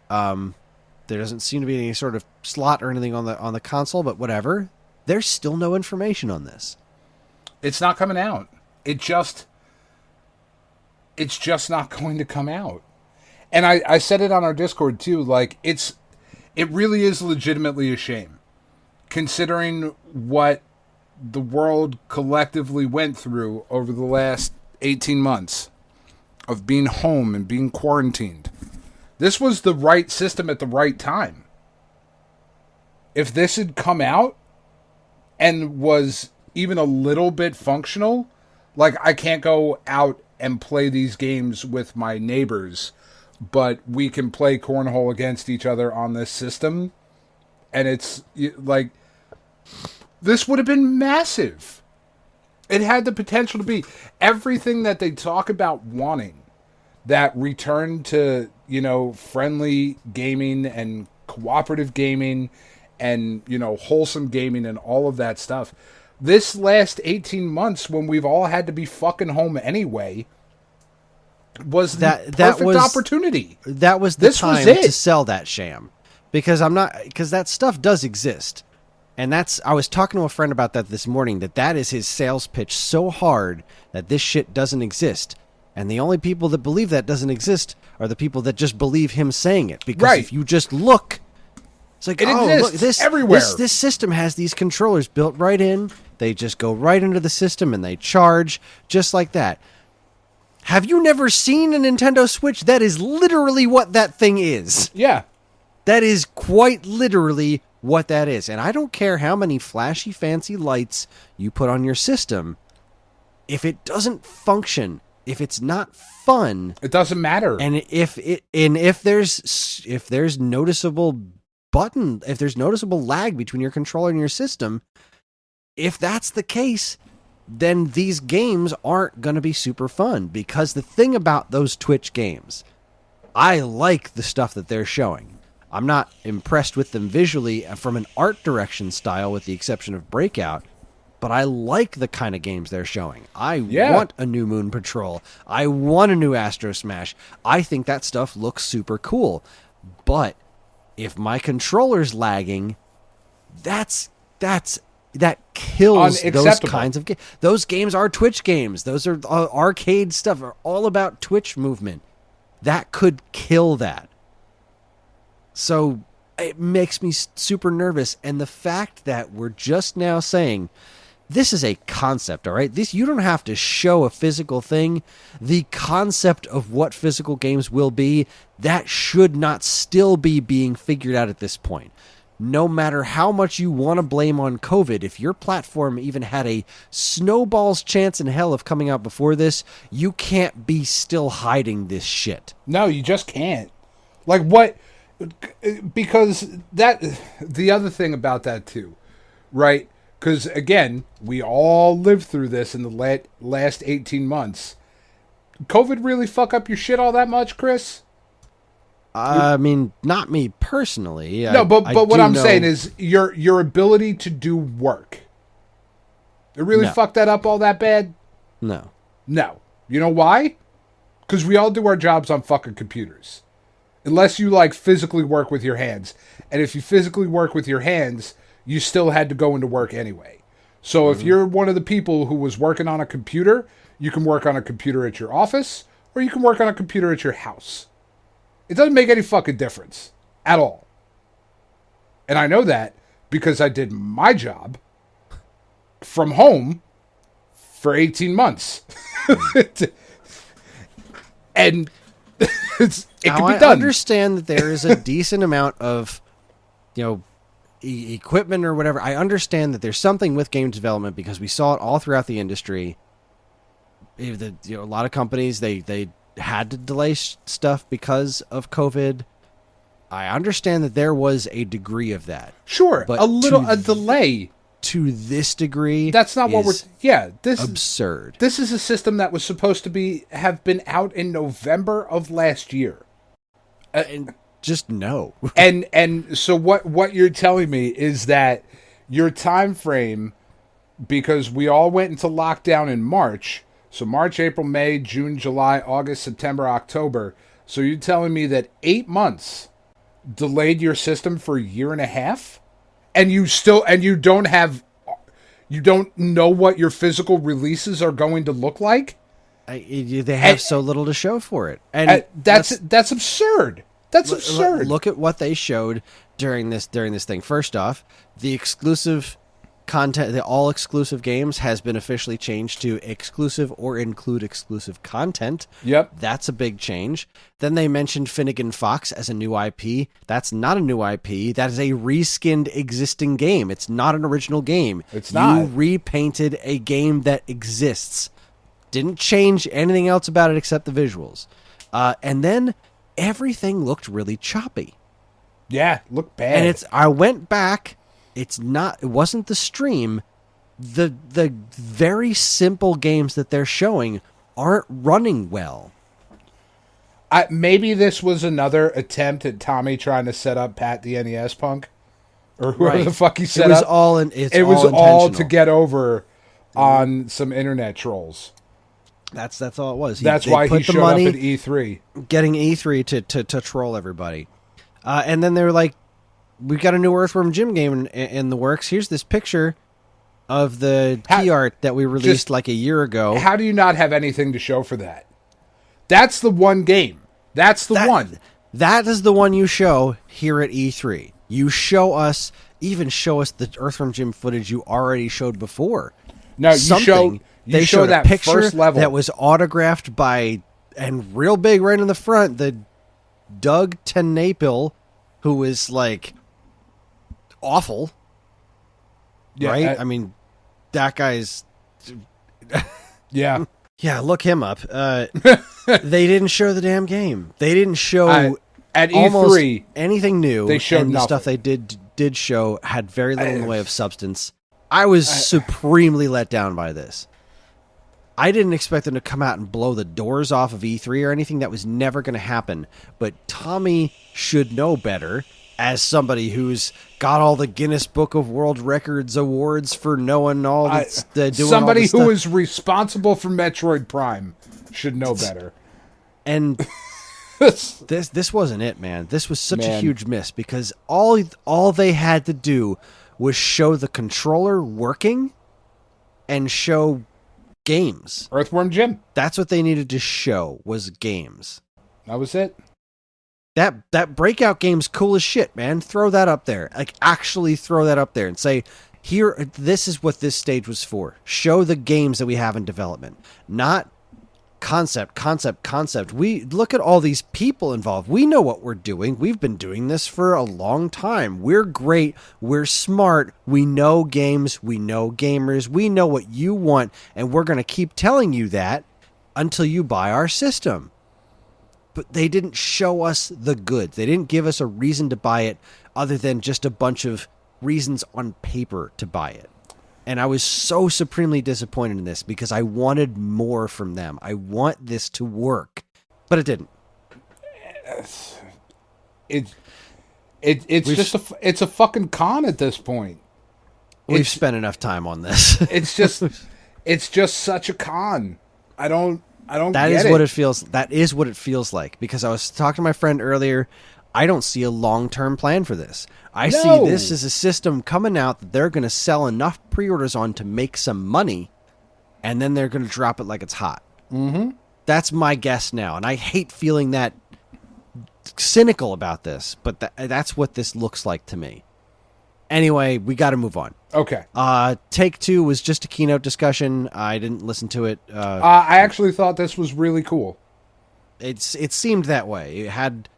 There doesn't seem to be any sort of slot or anything on the console, but whatever. There's still no information on this. It's not coming out. It's just not going to come out. And I said it on our Discord too. Like it really is legitimately a shame, considering what the world collectively went through over the last 18 months of being home and being quarantined. This was the right system at the right time. If this had come out and was even a little bit functional, like I can't go out and play these games with my neighbors, but we can play cornhole against each other on this system. And it's like, this would have been massive. It had the potential to be everything that they talk about wanting. That return to, friendly gaming and cooperative gaming and, wholesome gaming and all of that stuff. This last 18 months, when we've all had to be fucking home anyway, was the perfect opportunity. That was the time to sell that sham. Because that stuff does exist. And I was talking to a friend about that this morning, that is his sales pitch so hard that this shit doesn't exist. And the only people that believe that doesn't exist are the people that just believe him saying it. Because if you just look, it's like, exists look, this everywhere. This system has these controllers built right in. They just go right into the system and they charge just like that. Have you never seen a Nintendo Switch? That is literally what that thing is. Yeah. That is quite literally what that is. And I don't care how many flashy, fancy lights you put on your system. If it doesn't function, if it's not fun, it doesn't matter. And if there's noticeable lag between your controller and your system, if that's the case, then these games aren't going to be super fun. Because the thing about those Twitch games, I like the stuff that they're showing. I'm not impressed with them visually from an art direction style, with the exception of Breakout, but I like the kind of games they're showing. I want a new Moon Patrol. I want a new Astro Smash. I think that stuff looks super cool. But if my controller's lagging, that kills those kinds of games. Those games are Twitch games. Those are arcade stuff. Are all about Twitch movement. That could kill that. So it makes me super nervous. And the fact that we're just now saying this is a concept, all right? You don't have to show a physical thing. The concept of what physical games will be, that should not still be being figured out at this point. No matter how much you want to blame on COVID, if your platform even had a snowball's chance in hell of coming out before this, you can't be still hiding this shit. No, you just can't. Like what? Because the other thing about that too, right? Because again, we all lived through this in the last 18 months. COVID really fuck up your shit all that much, Chris? I mean, not me personally. No, but what I'm saying is your ability to do work. It really fucked that up all that bad? No. You know why? Because we all do our jobs on fucking computers. Unless you physically work with your hands. And if you physically work with your hands, you still had to go into work anyway. So if you're one of the people who was working on a computer, you can work on a computer at your office, or you can work on a computer at your house. It doesn't make any fucking difference at all. And I know that because I did my job from home for 18 months. And it can be done. I understand that there is a decent amount of, equipment or whatever. I understand that there's something with game development because we saw it all throughout the industry. A lot of companies, they had to delay stuff because of COVID. I understand that there was a degree of that. Sure, but a delay. To this degree, that's not what we're... Yeah, this absurd. This is a system that was supposed to have been out in November of last year. And just no. and so what you're telling me is that your time frame, because we all went into lockdown in March, so March, April, May, June, July, August, September, October. So you're telling me that 8 months delayed your system for a year and a half? And you don't know what your physical releases are going to look like? They have so little to show for it. And that's absurd. That's absurd. Look at what they showed during this thing. First off, the exclusive content, the all exclusive games has been officially changed to exclusive or include exclusive content. Yep. That's a big change. Then they mentioned Finnegan Fox as a new IP. That's not a new IP. That is a reskinned existing game. It's not an original game. It's not. You repainted a game that exists. Didn't change anything else about it except the visuals. And then everything looked really choppy. Yeah, looked bad. And I went back. It wasn't the stream. The very simple games that they're showing aren't running well. Maybe this was another attempt at Tommy trying to set up Pat the NES punk, or whoever the fuck he set up. It was all to get over on some internet trolls. That's all it was. That's why he showed up at E3, getting E3 to troll everybody. And then they were like, "We've got a new Earthworm Jim game in the works. Here's this picture of the key art that we released like a year ago." How do you not have anything to show for that? That's the one game. That's the one. That is the one you show here at E3. You show us the Earthworm Jim footage you already showed before. No, they showed that picture first level that was autographed by, and real big right in the front, the Doug Tenapel, who is like awful. Yeah, right? I mean, that guy's... Yeah. Yeah, look him up. They didn't show the damn game. They didn't show at E3 anything new. They showed and the stuff they did show had very little in the way of substance. I was supremely let down by this. I didn't expect them to come out and blow the doors off of E3 or anything. That was never going to happen. But Tommy should know better, as somebody who's got all the Guinness Book of World Records awards for knowing all that's doing somebody all this stuff. Who is responsible for Metroid Prime should know better. And this wasn't it, man. This was such a huge miss because all they had to do was show the controller working and show games. Earthworm Jim. That's what they needed to show, was games. That was it. That Breakout game's cool as shit, man. Throw that up there. Like, actually throw that up there and say, here, this is what this stage was for. Show the games that we have in development. Not concept. We look at all these people involved. We know what we're doing. We've been doing this for a long time. We're great. We're smart. We know games. We know gamers. We know what you want, and we're going to keep telling you that until you buy our system. But they didn't show us the goods. They didn't give us a reason to buy it other than just a bunch of reasons on paper to buy it. And I was so supremely disappointed in this because I wanted more from them. I want this to work, but it didn't. It's a fucking con at this point. We've spent enough time on this. it's just such a con. I don't That is what it feels. That is what it feels like, because I was talking to my friend earlier. I don't see a long-term plan for this. I see this as a system coming out that they're going to sell enough pre-orders on to make some money, and then they're going to drop it like it's hot. Mm-hmm. That's my guess now, and I hate feeling that cynical about this, but that's what this looks like to me. Anyway, we got to move on. Okay. Take-Two was just a keynote discussion. I didn't listen to it. I actually thought this was really cool. It seemed that way. It had.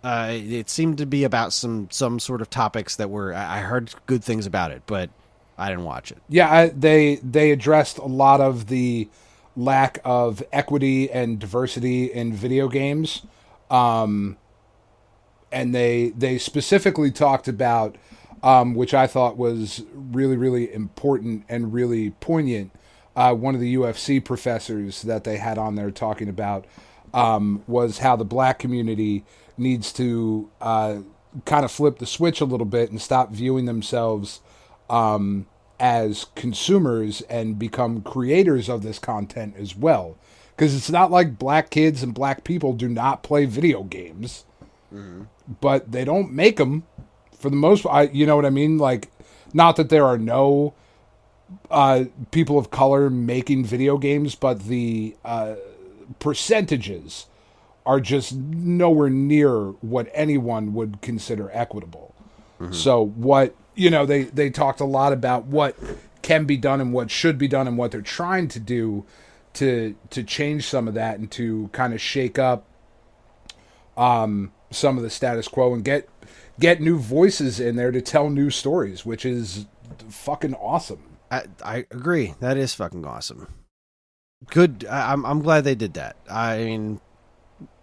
It seemed to be about some sort of topics that were. I heard good things about it, but I didn't watch it. Yeah, they addressed a lot of the lack of equity and diversity in video games, and they specifically talked about, which I thought was really, really important and really poignant. One of the UFC professors that they had on there talking about was how the black community needs to kind of flip the switch a little bit and stop viewing themselves as consumers and become creators of this content as well. Because it's not like black kids and black people do not play video games, but they don't make them for the most part. You know what I mean? Like, not that there are no people of color making video games, but the percentages are just nowhere near what anyone would consider equitable. So what, they talked a lot about what can be done and what should be done and what they're trying to do to change some of that and to kind of shake up some of the status quo and get new voices in there to tell new stories, which is fucking awesome. I agree. That is fucking awesome. Good. I'm glad they did that. I mean,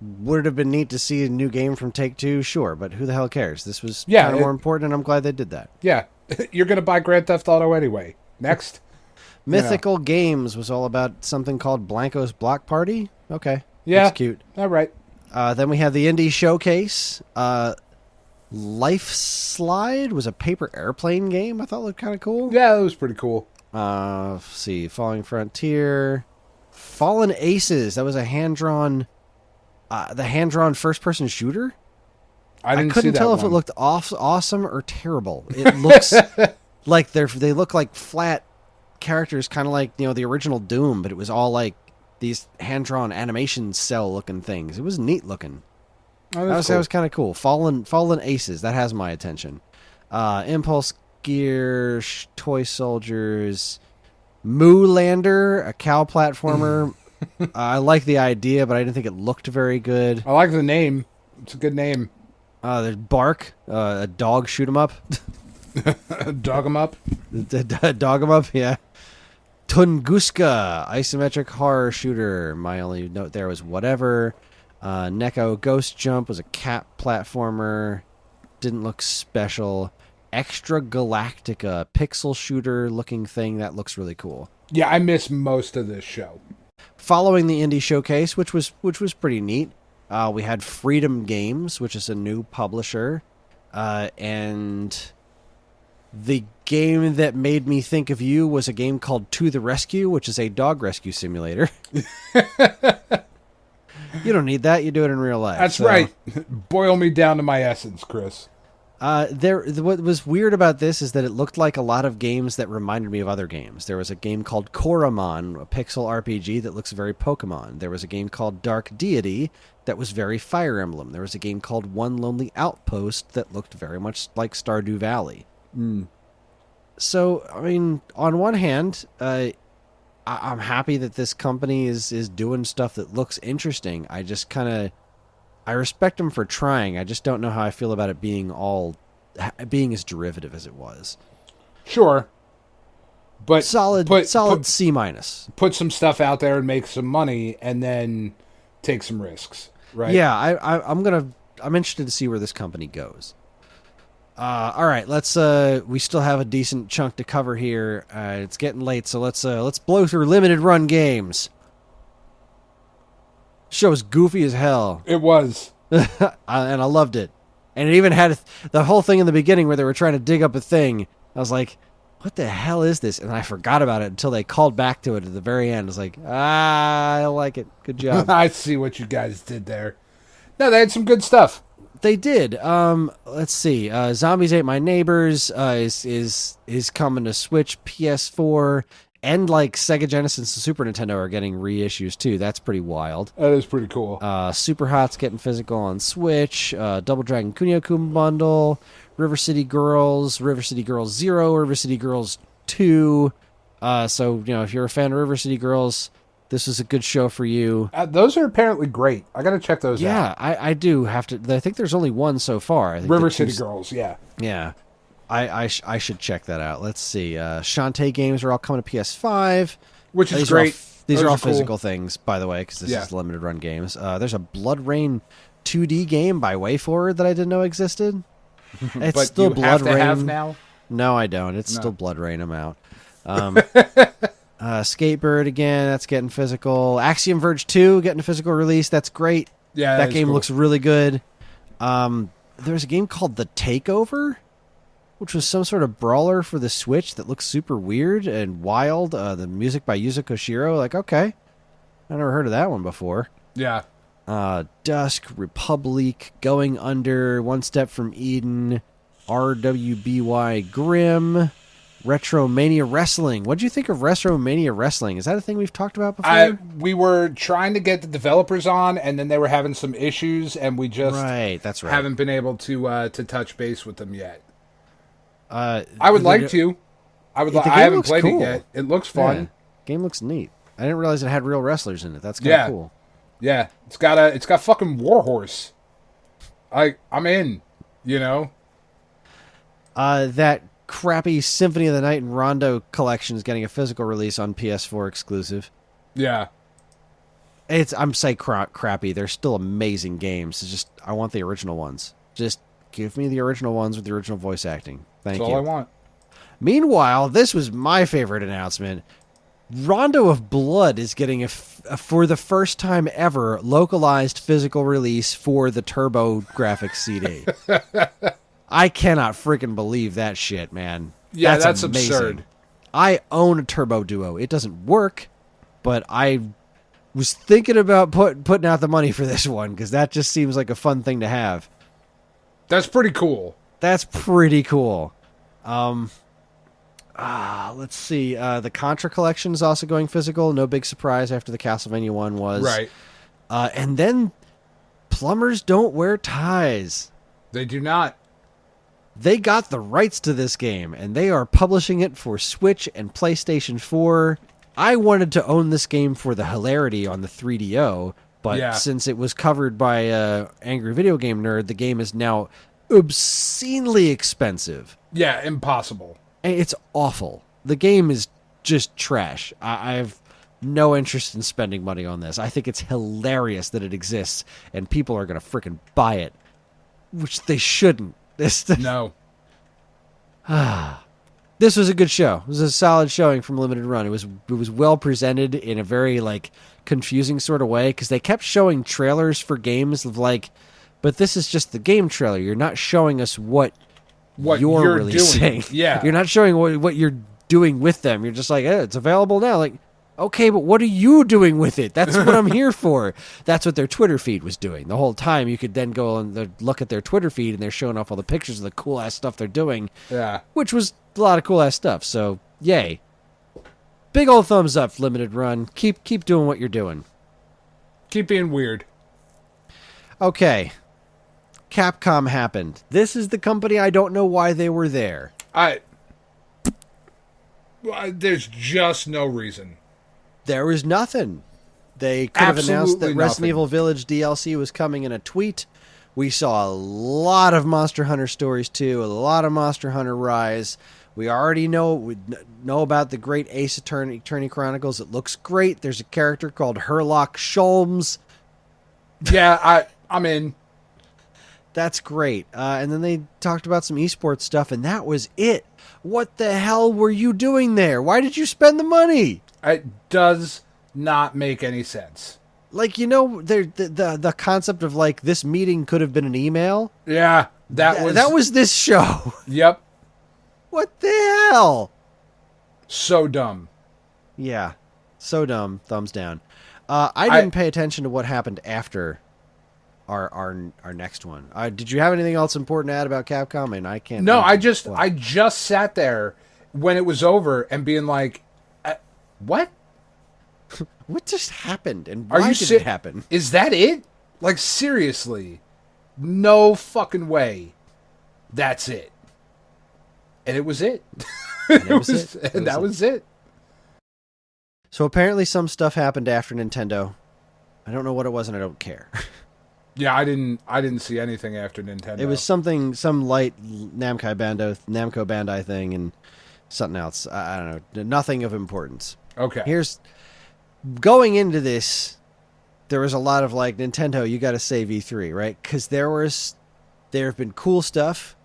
would it have been neat to see a new game from Take-Two? Sure, but who the hell cares? This was kind of more important, and I'm glad they did that. Yeah, you're going to buy Grand Theft Auto anyway. Next. Mythical Games was all about something called Blanco's Block Party. Okay. Yeah. That's cute. All right. Then we have the Indie Showcase. Life Slide was a paper airplane game. I thought looked kind of cool. Yeah, that was pretty cool. Let's see. Falling Frontier. Fallen Aces. That was a hand-drawn... the hand-drawn first-person shooter? I couldn't see tell if it looked awesome or terrible. It looks like they look like flat characters, kind of like the original Doom, but it was all like these hand-drawn animation cell-looking things. It was neat looking. Oh, that was kind of cool. Fallen Aces. That has my attention. Impulse Gear, Toy Soldiers, Moolander, a cow platformer. I like the idea, but I didn't think it looked very good. I like the name. It's a good name. There's Bark, a dog shoot 'em up. Dog 'em up? Dog 'em up, yeah. Tunguska, isometric horror shooter. My only note there was whatever. Neko Ghost Jump was a cat platformer. Didn't look special. Extra Galactica, pixel shooter looking thing. That looks really cool. Yeah, I missed most of this show. Following the Indie Showcase, which was pretty neat, we had Freedom Games, which is a new publisher, and the game that made me think of you was a game called To the Rescue, which is a dog rescue simulator. You don't need that; you do it in real life. That's right. Boil me down to my essence, Chris. What was weird about this is that it looked like a lot of games that reminded me of other games. There was a game called Koromon, a pixel RPG that looks very Pokemon. There was a game called Dark Deity that was very Fire Emblem. There was a game called One Lonely Outpost that looked very much like Stardew Valley. So, I mean, on one hand, I'm happy that this company is doing stuff that looks interesting. I just I respect them for trying. I just don't know how I feel about it being as derivative as it was. Sure, but solid C-. Put some stuff out there and make some money, and then take some risks, right? Yeah, I'm interested to see where this company goes. All right, let's. We still have a decent chunk to cover here. It's getting late, so let's blow through limited run games. Show was goofy as hell. It was. And I loved it. And it even had the whole thing in the beginning where they were trying to dig up a thing. I was like, what the hell is this? And I forgot about it until they called back to it at the very end. I was like, I like it. Good job. I see what you guys did there. No, they had some good stuff. They did. Let's see. Zombies Ate My Neighbors is coming to Switch, PS4, and like Sega Genesis and Super Nintendo are getting reissues too. That's pretty wild. That is pretty cool. Super Hot's getting physical on Switch. Double Dragon Kunio-kun bundle. River City Girls 0, River City Girls 2. So, if you're a fan of River City Girls, this is a good show for you. Those are apparently great. I got to check those out. Yeah, I do have to. I think there's only one so far. I think River City Girls, yeah. Yeah. I should check that out. Let's see. Shantae games are all coming to PS5. Which is great. These are all cool. Physical things, by the way, because this is limited run games. There's a Blood Rain 2D game by WayForward that I didn't know existed. It's but still you Blood have to Rain. have now? No, I don't. It's still Blood Rain. I'm out. Skatebird again. That's getting physical. Axiom Verge 2 getting a physical release. That's great. Yeah, that game cool. looks really good. There's a game called The Takeover, which was some sort of brawler for the Switch that looks super weird and wild. The music by Yuzo Koshiro. Like, okay. I never heard of that one before. Yeah. Dusk, Republic, Going Under, One Step from Eden, RWBY Grimm, Retromania Wrestling. What do you think of Retromania Wrestling? Is that a thing we've talked about before? We were trying to get the developers on, and then they were having some issues, and we just that's right. haven't been able to touch base with them yet. I would like to. I haven't played it yet. It looks fun. Yeah. Game looks neat. I didn't realize it had real wrestlers in it. That's kind of cool. Yeah, it's got fucking Warhorse. I'm in, That crappy Symphony of the Night and Rondo collection is getting a physical release on PS4 exclusive. Yeah. I'm saying crappy. They're still amazing games. It's just, I want the original ones. Just give me the original ones with the original voice acting. Thank you. That's all I want. Meanwhile, this was my favorite announcement. Rondo of Blood is getting for the first time ever, localized physical release for the Turbo Graphics CD. I cannot freaking believe that shit, man. Yeah, that's amazing. absurd. I own a Turbo Duo. It doesn't work, but I was thinking about putting out the money for this one because that just seems like a fun thing to have. That's pretty cool. That's pretty cool. Let's see. The Contra collection is also going physical. No big surprise after the Castlevania one was. Right. And then Plumbers Don't Wear Ties. They do not. They got the rights to this game, and they are publishing it for Switch and PlayStation 4. I wanted to own this game for the hilarity on the 3DO, but since it was covered by Angry Video Game Nerd, the game is now obscenely expensive. Yeah, impossible. It's awful. The game is just trash. I have no interest in spending money on this. I think it's hilarious that it exists, and people are going to freaking buy it, which they shouldn't. No. This was a good show. It was a solid showing from Limited Run. It was well presented in a very confusing sort of way because they kept showing trailers for games of but this is just the game trailer. You're not showing us what you're releasing. Doing. Yeah. You're not showing what you're doing with them. You're just it's available now. Okay, but what are you doing with it? That's what I'm here for. That's what their Twitter feed was doing. The whole time you could then go and look at their Twitter feed and they're showing off all the pictures of the cool-ass stuff they're doing. Yeah. Which was a lot of cool-ass stuff. So, yay. Big old thumbs up, Limited Run. Keep doing what you're doing. Keep being weird. Okay. Capcom happened. This is the company I don't know why they were there. There's just no reason. There was nothing. They could have announced that Absolutely Resident nothing. Evil Village DLC was coming in a tweet. We saw a lot of Monster Hunter Stories 2, a lot of Monster Hunter Rise. We already know about the great Ace Attorney Chronicles. It looks great. There's a character called Herlock Sholmes. Yeah, I'm in. That's great. And then they talked about some esports stuff, and that was it. What the hell were you doing there? Why did you spend the money? It does not make any sense. The concept of this meeting could have been an email. Yeah, that was this show. Yep. What the hell? So dumb. Yeah, so dumb. Thumbs down. I didn't pay attention to what happened after our next one. Did you have anything else important to add about Capcom? And I can't. No, I just sat there when it was over and being like, what? What just happened? And why did it happen? Is that it? Seriously. No fucking way. That's it. And it was it. And it was it. And that was it. So apparently some stuff happened after Nintendo. I don't know what it was, and I don't care. Yeah, I didn't see anything after Nintendo. It was some light Namco Bandai thing, and something else. I don't know. Nothing of importance. Okay. Here's going into this. There was a lot of like, Nintendo, you got to save E3, right? Because there have been cool stuff.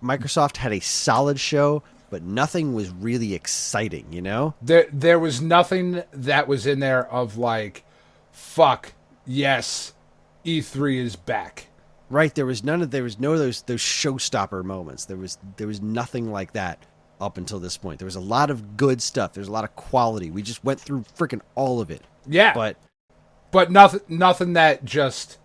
Microsoft had a solid show, but nothing was really exciting, you know? There was nothing that was in there of like, fuck, yes, E3 is back. Right, there was no of those showstopper moments. There was nothing like that up until this point. There was a lot of good stuff. There's a lot of quality. We just went through freaking all of it. Yeah. But nothing that just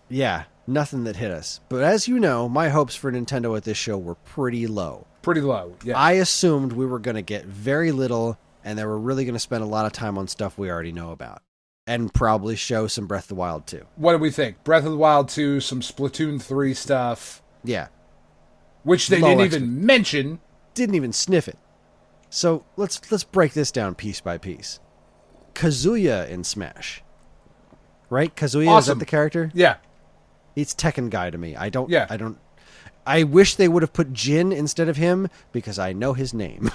Yeah, nothing that hit us. But as you know, my hopes for Nintendo at this show were pretty low. Pretty low, yeah. I assumed we were going to get very little, and they were really going to spend a lot of time on stuff we already know about. And probably show some Breath of the Wild 2. What did we think? Breath of the Wild 2, some Splatoon 3 stuff. Yeah. Which they didn't even mention. Didn't even sniff it. So let's break this down piece by piece. Kazuya in Smash. Right? Kazuya, awesome. Is that the character? Yeah. He's Tekken guy to me. I wish they would have put Jin instead of him, because I know his name.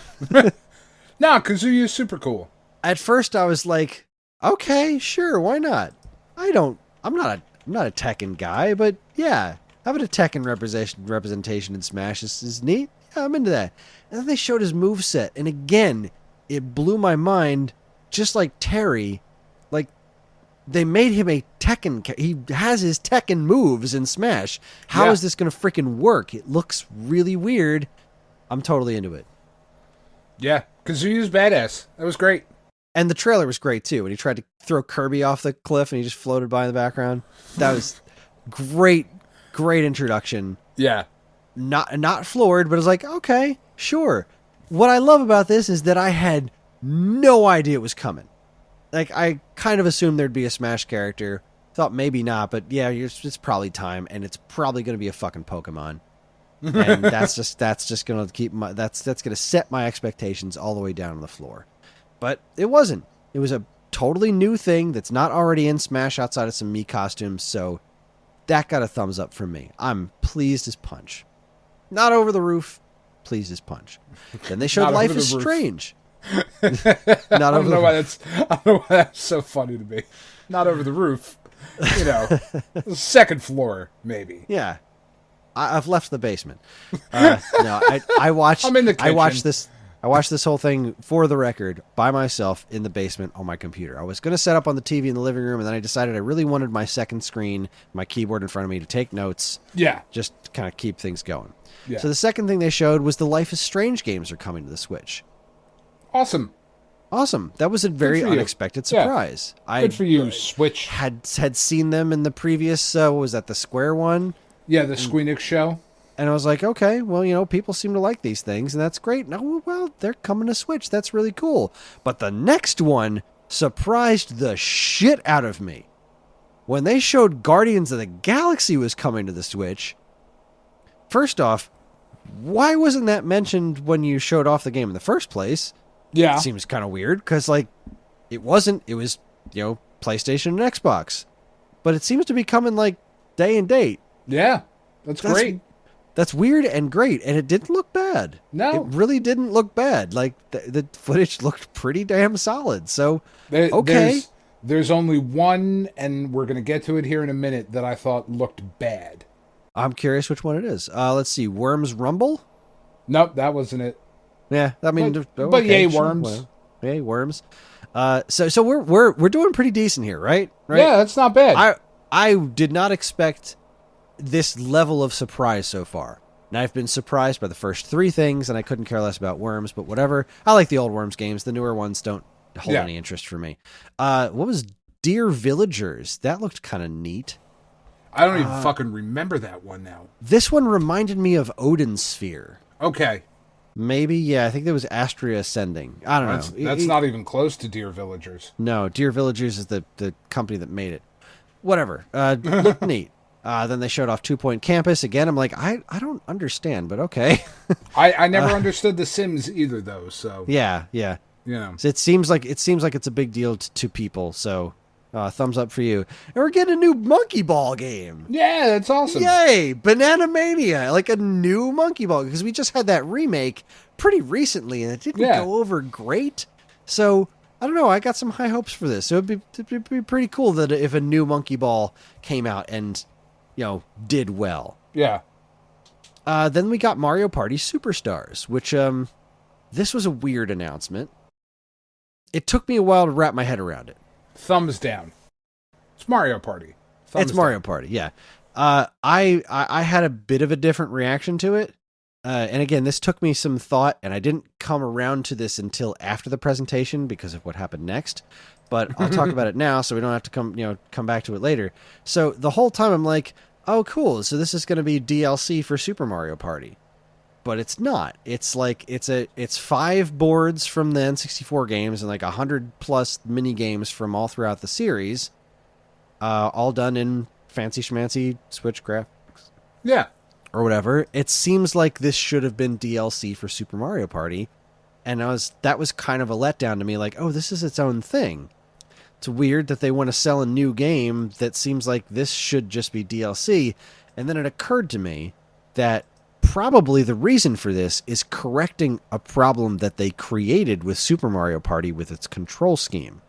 Nah, Kazuya is super cool. At first I was like, okay, sure, why not? I'm not a Tekken guy, but yeah, having a Tekken representation in Smash is neat. Yeah, I'm into that. And then they showed his moveset, and again, it blew my mind, just like Terry. Like, they made him a Tekken. He has his Tekken moves in Smash. How is this going to freaking work? It looks really weird. I'm totally into it. Yeah, Kazuya's badass. That was great. And the trailer was great, too, when he tried to throw Kirby off the cliff and he just floated by in the background. That was great introduction. Yeah. Not floored, but it was like, okay, sure. What I love about this is that I had no idea it was coming. Like, I kind of assumed there'd be a Smash character. Thought maybe not, but yeah, it's probably time, and it's probably going to be a fucking Pokemon. And that's just going to keep that's going to set my expectations all the way down on the floor. But it wasn't. It was a totally new thing that's not already in Smash outside of some Mii costumes, so that got a thumbs up from me. I'm pleased as punch. Not over the roof, pleased as punch. Then they showed Life is Strange. I don't know why that's so funny to me. Not over the roof. You know, second floor, maybe. Yeah. I've left the basement. No, I watched. I'm in the kitchen. I watched this whole thing, for the record, by myself in the basement on my computer. I was going to set up on the TV in the living room, and then I decided I really wanted my second screen, my keyboard in front of me, to take notes. Yeah. Just kind of keep things going. Yeah. So the second thing they showed was the Life is Strange games are coming to the Switch. Awesome. That was a very unexpected surprise. Yeah. Good for you, Switch. Had seen them in the previous, what was that, the Square one? Yeah, the Squeenix show. And I was like, okay, well, people seem to like these things, and that's great. No, well, they're coming to Switch. That's really cool. But the next one surprised the shit out of me. When they showed Guardians of the Galaxy was coming to the Switch, first off, why wasn't that mentioned when you showed off the game in the first place? Yeah. It seems kind of weird, because, like, it wasn't. It was, PlayStation and Xbox. But it seems to be coming, like, day and date. Yeah, that's great. That's weird and great, and it didn't look bad. No. It really didn't look bad. Like, the footage looked pretty damn solid. So, okay. There's only one, and we're going to get to it here in a minute, that I thought looked bad. I'm curious which one it is. Let's see. Worms Rumble? Nope, that wasn't it. Yeah, I mean... But yay, Worms. Well, yay, Worms. So we're doing pretty decent here, right? Yeah, that's not bad. I did not expect this level of surprise so far. And I've been surprised by the first three things, and I couldn't care less about Worms, but whatever. I like the old Worms games. The newer ones don't hold any interest for me. What was Dear Villagers? That looked kind of neat. I don't even fucking remember that one now. This one reminded me of Odin Sphere. Okay. Maybe, yeah. I think there was Astria Ascending. I don't know. That's not even close to Dear Villagers. No, Dear Villagers is the company that made it. Whatever. Looked neat. Then they showed off 2 Point Campus again. I'm like, I don't understand, but okay. I never understood The Sims either, though. So yeah. So it seems like it's a big deal to people. So thumbs up for you. And we're getting a new Monkey Ball game. Yeah, that's awesome. Yay, Banana Mania, like a new Monkey Ball, because we just had that remake pretty recently, and it didn't go over great. So I don't know. I got some high hopes for this. So it'd be pretty cool that if a new Monkey Ball came out and did well. Yeah. Then we got Mario Party Superstars, which this was a weird announcement. It took me a while to wrap my head around it. Thumbs down. It's Mario Party. It's Mario Party, yeah. I had a bit of a different reaction to it. And again, this took me some thought, and I didn't come around to this until after the presentation because of what happened next. But I'll talk about it now, so we don't have to come back to it later. So the whole time I'm like, oh, cool. So this is going to be DLC for Super Mario Party. But it's not. It's like it's 5 boards from the N64 games and like 100+ mini games from all throughout the series, all done in fancy schmancy Switch graphics. Yeah. Or whatever. It seems like this should have been DLC for Super Mario Party, and that was kind of a letdown to me. Like, oh, this is its own thing. It's weird that they want to sell a new game that seems like this should just be DLC. And then it occurred to me that probably the reason for this is correcting a problem that they created with Super Mario Party with its control scheme.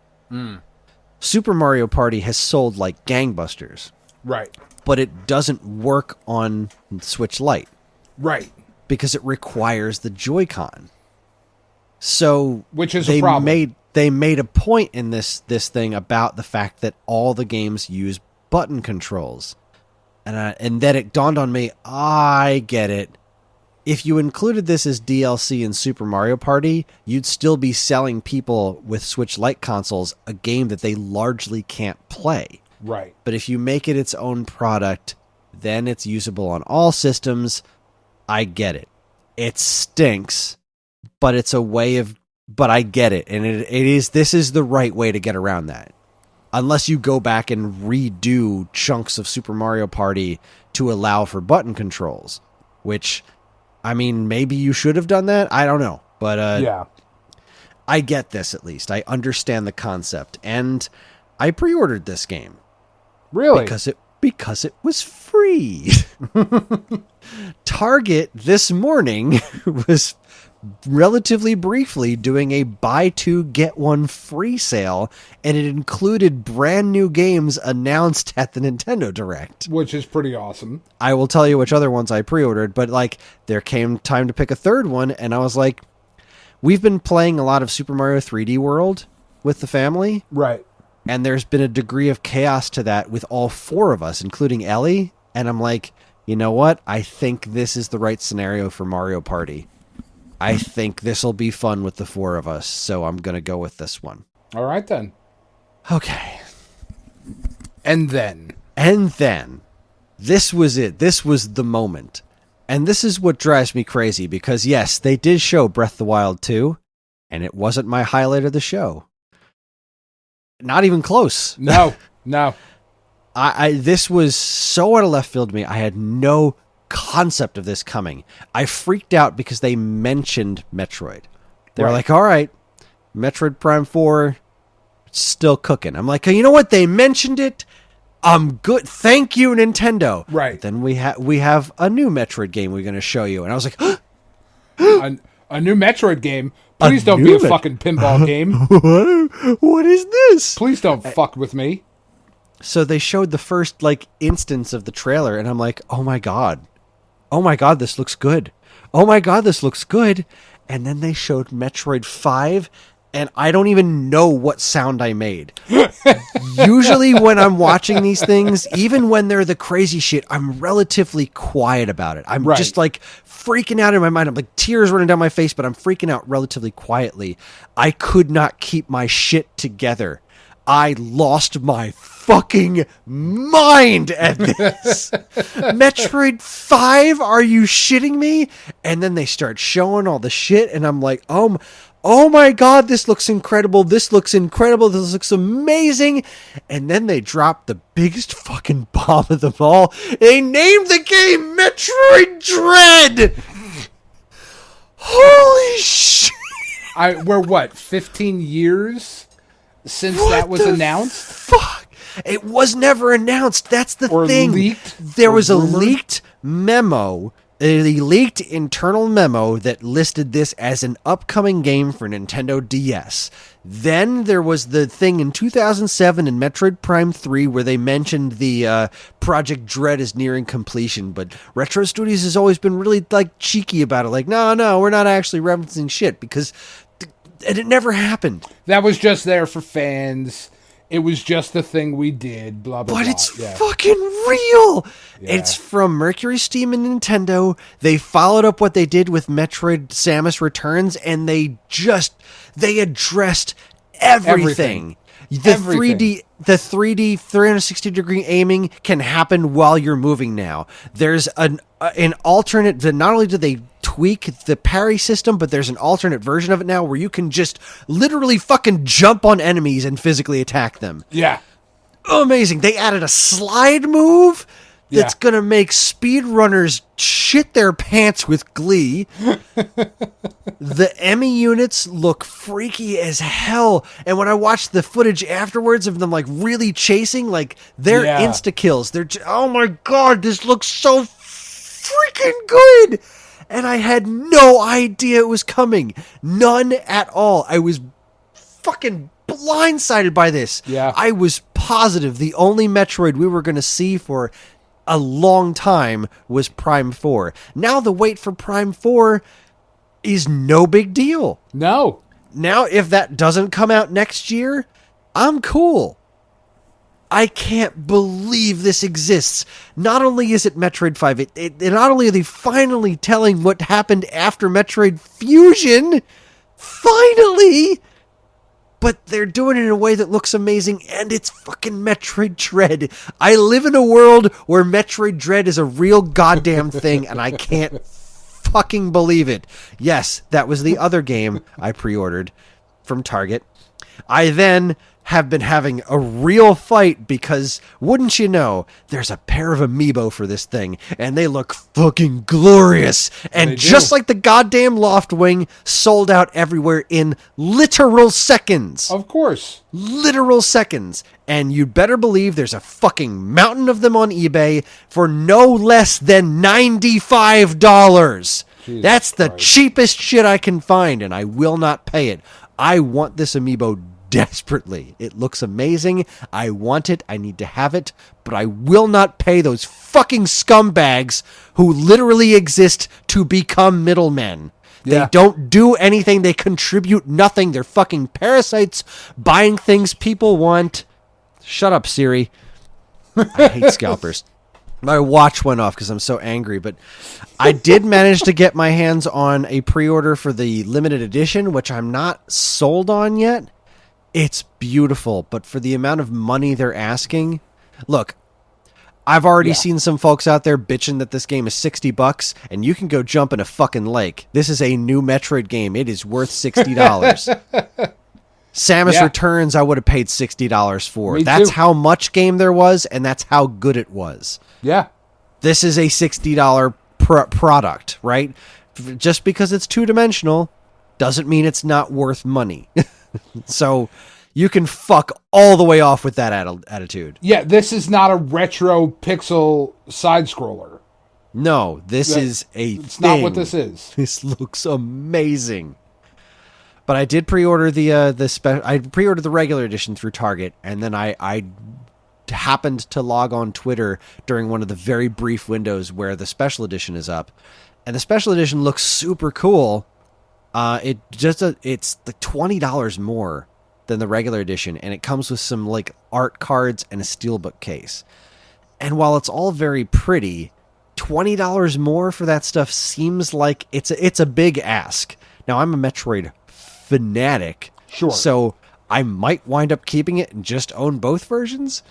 Super Mario Party has sold like gangbusters. Right. But it doesn't work on Switch Lite. Right. Because it requires the Joy-Con. So which is a problem. They made a point in this thing about the fact that all the games use button controls. And then it dawned on me, I get it. If you included this as DLC in Super Mario Party, you'd still be selling people with Switch Lite consoles a game that they largely can't play. Right. But if you make it its own product, then it's usable on all systems. I get it. It stinks, but it's a way of... But I get it. And this is the right way to get around that. Unless you go back and redo chunks of Super Mario Party to allow for button controls. Which, I mean, maybe you should have done that. I don't know. But yeah, I get this at least. I understand the concept. And I pre-ordered this game. Really? Because it was free. Target this morning was relatively briefly doing a buy 2 get 1 free sale, and it included brand new games announced at the Nintendo Direct, which is pretty awesome. I will tell you which other ones I pre-ordered, but like there came time to pick a third one, and I was like, we've been playing a lot of Super Mario 3D World with the family, right? And there's been a degree of chaos to that with all 4 of us, including Ellie. And I'm like, you know what? I think this is the right scenario for Mario Party. I think this will be fun with the 4 of us. So I'm going to go with this one. All right, then. Okay. And then. This was it. This was the moment. And this is what drives me crazy because, yes, they did show Breath of the Wild 2, and it wasn't my highlight of the show. Not even close. No. This was so out of left field to me. I had no concept of this coming. I freaked out because they mentioned Metroid. They were like, all right, Metroid Prime 4, still cooking. I'm like, you know what? They mentioned it. I'm good. Thank you, Nintendo. Right. But then we have a new Metroid game we're going to show you. And I was like, a new Metroid game? Please don't be a fucking pinball game. What is this? Please don't fuck with me. So they showed the first instance of the trailer, and I'm like, oh my god, this looks good. Oh my god, this looks good. And then they showed Metroid 5, and I don't even know what sound I made. Usually when I'm watching these things, even when they're the crazy shit, I'm relatively quiet about it. I'm just freaking out in my mind. I'm like tears running down my face, but I'm freaking out relatively quietly. I could not keep my shit together. I lost my fucking mind at this. Metroid 5? Are you shitting me? And then they start showing all the shit, and I'm like, oh my god, this looks incredible. This looks incredible. This looks amazing. And then they dropped the biggest fucking bomb of them all. They named the game Metroid Dread. Holy shit. We're what, 15 years since that was announced? Fuck. It was never announced. That's the thing. Leaked, there was rumored? A leaked memo. A leaked internal memo that listed this as an upcoming game for Nintendo DS. Then there was the thing in 2007 in Metroid Prime 3 where they mentioned the Project Dread is nearing completion, but Retro Studios has always been really cheeky about it. Like, no, we're not actually referencing shit because and it never happened. That was just there for fans. It was just the thing we did, blah, blah, blah. But it's fucking real. Yeah. It's from Mercury Steam and Nintendo. They followed up what they did with Metroid Samus Returns, and they addressed everything. The 3D 360-degree aiming can happen while you're moving now. There's an alternate, not only do they tweak the parry system, but there's an alternate version of it now where you can just literally fucking jump on enemies and physically attack them. Yeah. Amazing. They added a slide move that's going to make speedrunners shit their pants with glee. The Emmy units look freaky as hell. And when I watched the footage afterwards of them really chasing, they're insta-kills. They're oh my god, this looks so freaking good. And I had no idea it was coming. None at all. I was fucking blindsided by this. Yeah. I was positive the only Metroid we were going to see for a long time was Prime 4. Now the wait for Prime 4 is no big deal. No. Now if that doesn't come out next year, I'm cool. I can't believe this exists. Not only is it Metroid 5, not only are they finally telling what happened after Metroid Fusion, finally, but they're doing it in a way that looks amazing, and it's fucking Metroid Dread. I live in a world where Metroid Dread is a real goddamn thing, and I can't fucking believe it. Yes, that was the other game I pre-ordered from Target. I then have been having a real fight because, wouldn't you know, there's a pair of amiibo for this thing, and they look fucking glorious. And just like the goddamn Loftwing, sold out everywhere in literal seconds. Of course. Literal seconds. And you'd better believe there's a fucking mountain of them on eBay for no less than $95. That's the cheapest shit I can find, and I will not pay it. I want this amiibo desperately. It looks amazing. I want it. I need to have it. But I will not pay those fucking scumbags who literally exist to become middlemen. Yeah. They don't do anything. They contribute nothing. They're fucking parasites buying things people want. Shut up, Siri. I hate scalpers. My watch went off because I'm so angry, but I did manage to get my hands on a pre-order for the limited edition, which I'm not sold on yet. It's beautiful, but for the amount of money they're asking, look, I've already seen some folks out there bitching that this game is $60 and you can go jump in a fucking lake. This is a new Metroid game. It is worth $60. Samus Returns, I would have paid $60 for. That's how much game there was, and that's how good it was. Yeah. This is a $60 product, right? Just because it's two-dimensional doesn't mean it's not worth money. So you can fuck all the way off with that attitude. Yeah, this is not a retro pixel side-scroller. No, this is It's not what this is. This looks amazing. But I did pre-order I pre-ordered the regular edition through Target, and then I happened to log on Twitter during one of the very brief windows where the special edition is up, and the special edition looks super cool. It's like $20 more than the regular edition, and it comes with some art cards and a steelbook case. And while it's all very pretty, $20 more for that stuff seems like it's a big ask. Now I'm a Metroid fanatic, sure. So I might wind up keeping it and just own both versions.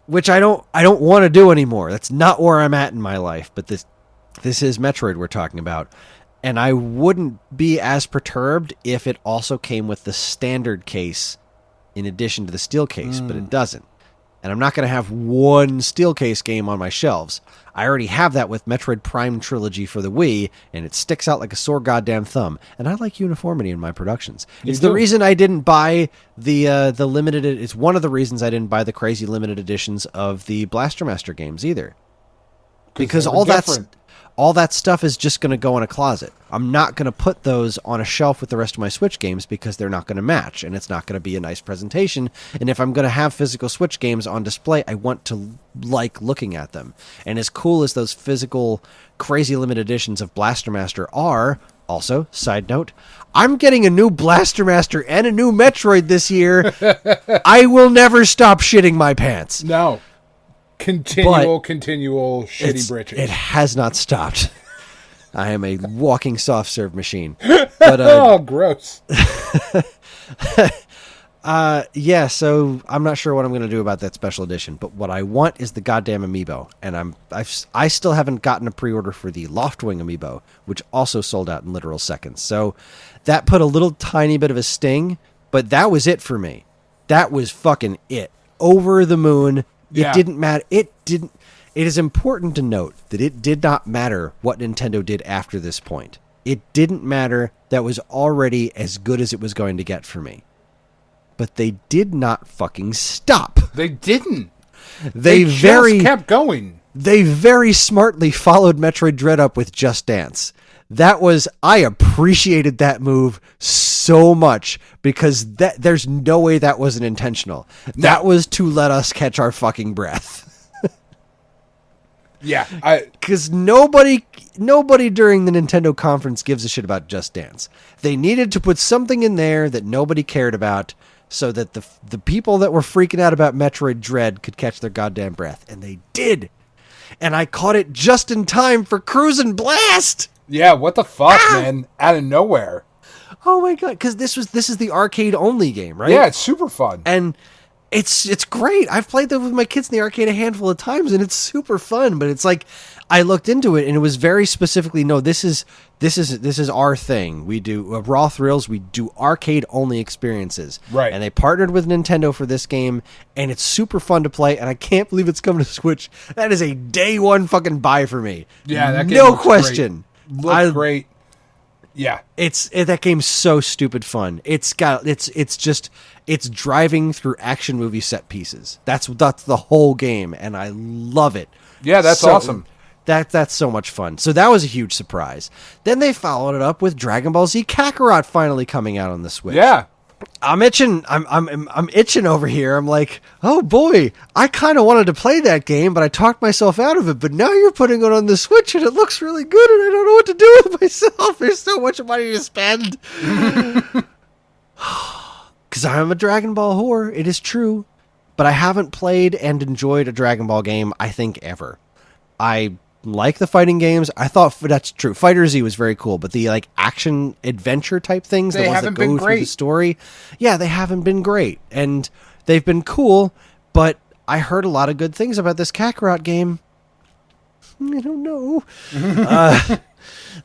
Which I don't want to do anymore. That's not where I'm at in my life. But this is Metroid we're talking about. And I wouldn't be as perturbed if it also came with the standard case in addition to the steel case, but it doesn't. And I'm not going to have one steel case game on my shelves. I already have that with Metroid Prime Trilogy for the Wii, and it sticks out like a sore goddamn thumb. And I like uniformity in my productions. It's the reason I didn't buy the limited. It's one of the reasons I didn't buy the crazy limited editions of the Blaster Master games either, because all that stuff is just going to go in a closet. I'm not going to put those on a shelf with the rest of my Switch games because they're not going to match, and it's not going to be a nice presentation. And if I'm going to have physical Switch games on display, I want to like looking at them. And as cool as those physical crazy limited editions of Blaster Master are, also, side note, I'm getting a new Blaster Master and a new Metroid this year. I will never stop shitting my pants. No. Continual shitty britches. It has not stopped. I am a walking soft serve machine. But, oh, gross. Yeah, so I'm not sure what I'm going to do about that special edition, but what I want is the goddamn amiibo, and I still haven't gotten a pre-order for the Loftwing amiibo, which also sold out in literal seconds. So that put a little tiny bit of a sting, but that was it for me. That was fucking it. Over the moon. Yeah. It didn't matter. It is important to note that it did not matter what Nintendo did after this point. It didn't matter. That was already as good as it was going to get for me. But they did not fucking stop. They didn't. They just kept going. They very smartly followed Metroid Dread up with Just Dance. I appreciated that move so much because there's no way that wasn't intentional. That was to let us catch our fucking breath. Yeah, because nobody during the Nintendo conference gives a shit about Just Dance. They needed to put something in there that nobody cared about so that the people that were freaking out about Metroid Dread could catch their goddamn breath. And they did. And I caught it just in time for Cruisin' Blast. Yeah, what the fuck, man? Out of nowhere. Oh my god, because this is the arcade only game, right? Yeah, it's super fun. And it's great. I've played that with my kids in the arcade a handful of times, and it's super fun. But it's like I looked into it, and it was very specifically, no, this is our thing. We do Raw Thrills. We do arcade only experiences, right? And they partnered with Nintendo for this game, and it's super fun to play. And I can't believe it's coming to Switch. That is a day one fucking buy for me. Yeah, that game no question. Great. Looked great. Yeah, that game's so stupid fun. It's driving through action movie set pieces. That's the whole game, and I love it. Yeah, that's awesome. That's so much fun. So that was a huge surprise. Then they followed it up with Dragon Ball Z Kakarot finally coming out on the Switch. Yeah. I'm itching. I'm itching over here. I'm like, oh boy, I kind of wanted to play that game, but I talked myself out of it. But now you're putting it on the Switch, and it looks really good, and I don't know what to do with myself. There's so much money to spend. Because I'm a Dragon Ball whore. It is true, but I haven't played and enjoyed a Dragon Ball game, I think, ever. I like the fighting games. I thought that's true. Fighter Z was very cool, but the like action adventure type things, the ones that go through the story, yeah, they haven't been great, and they've been cool. But I heard a lot of good things about this Kakarot game. I don't know.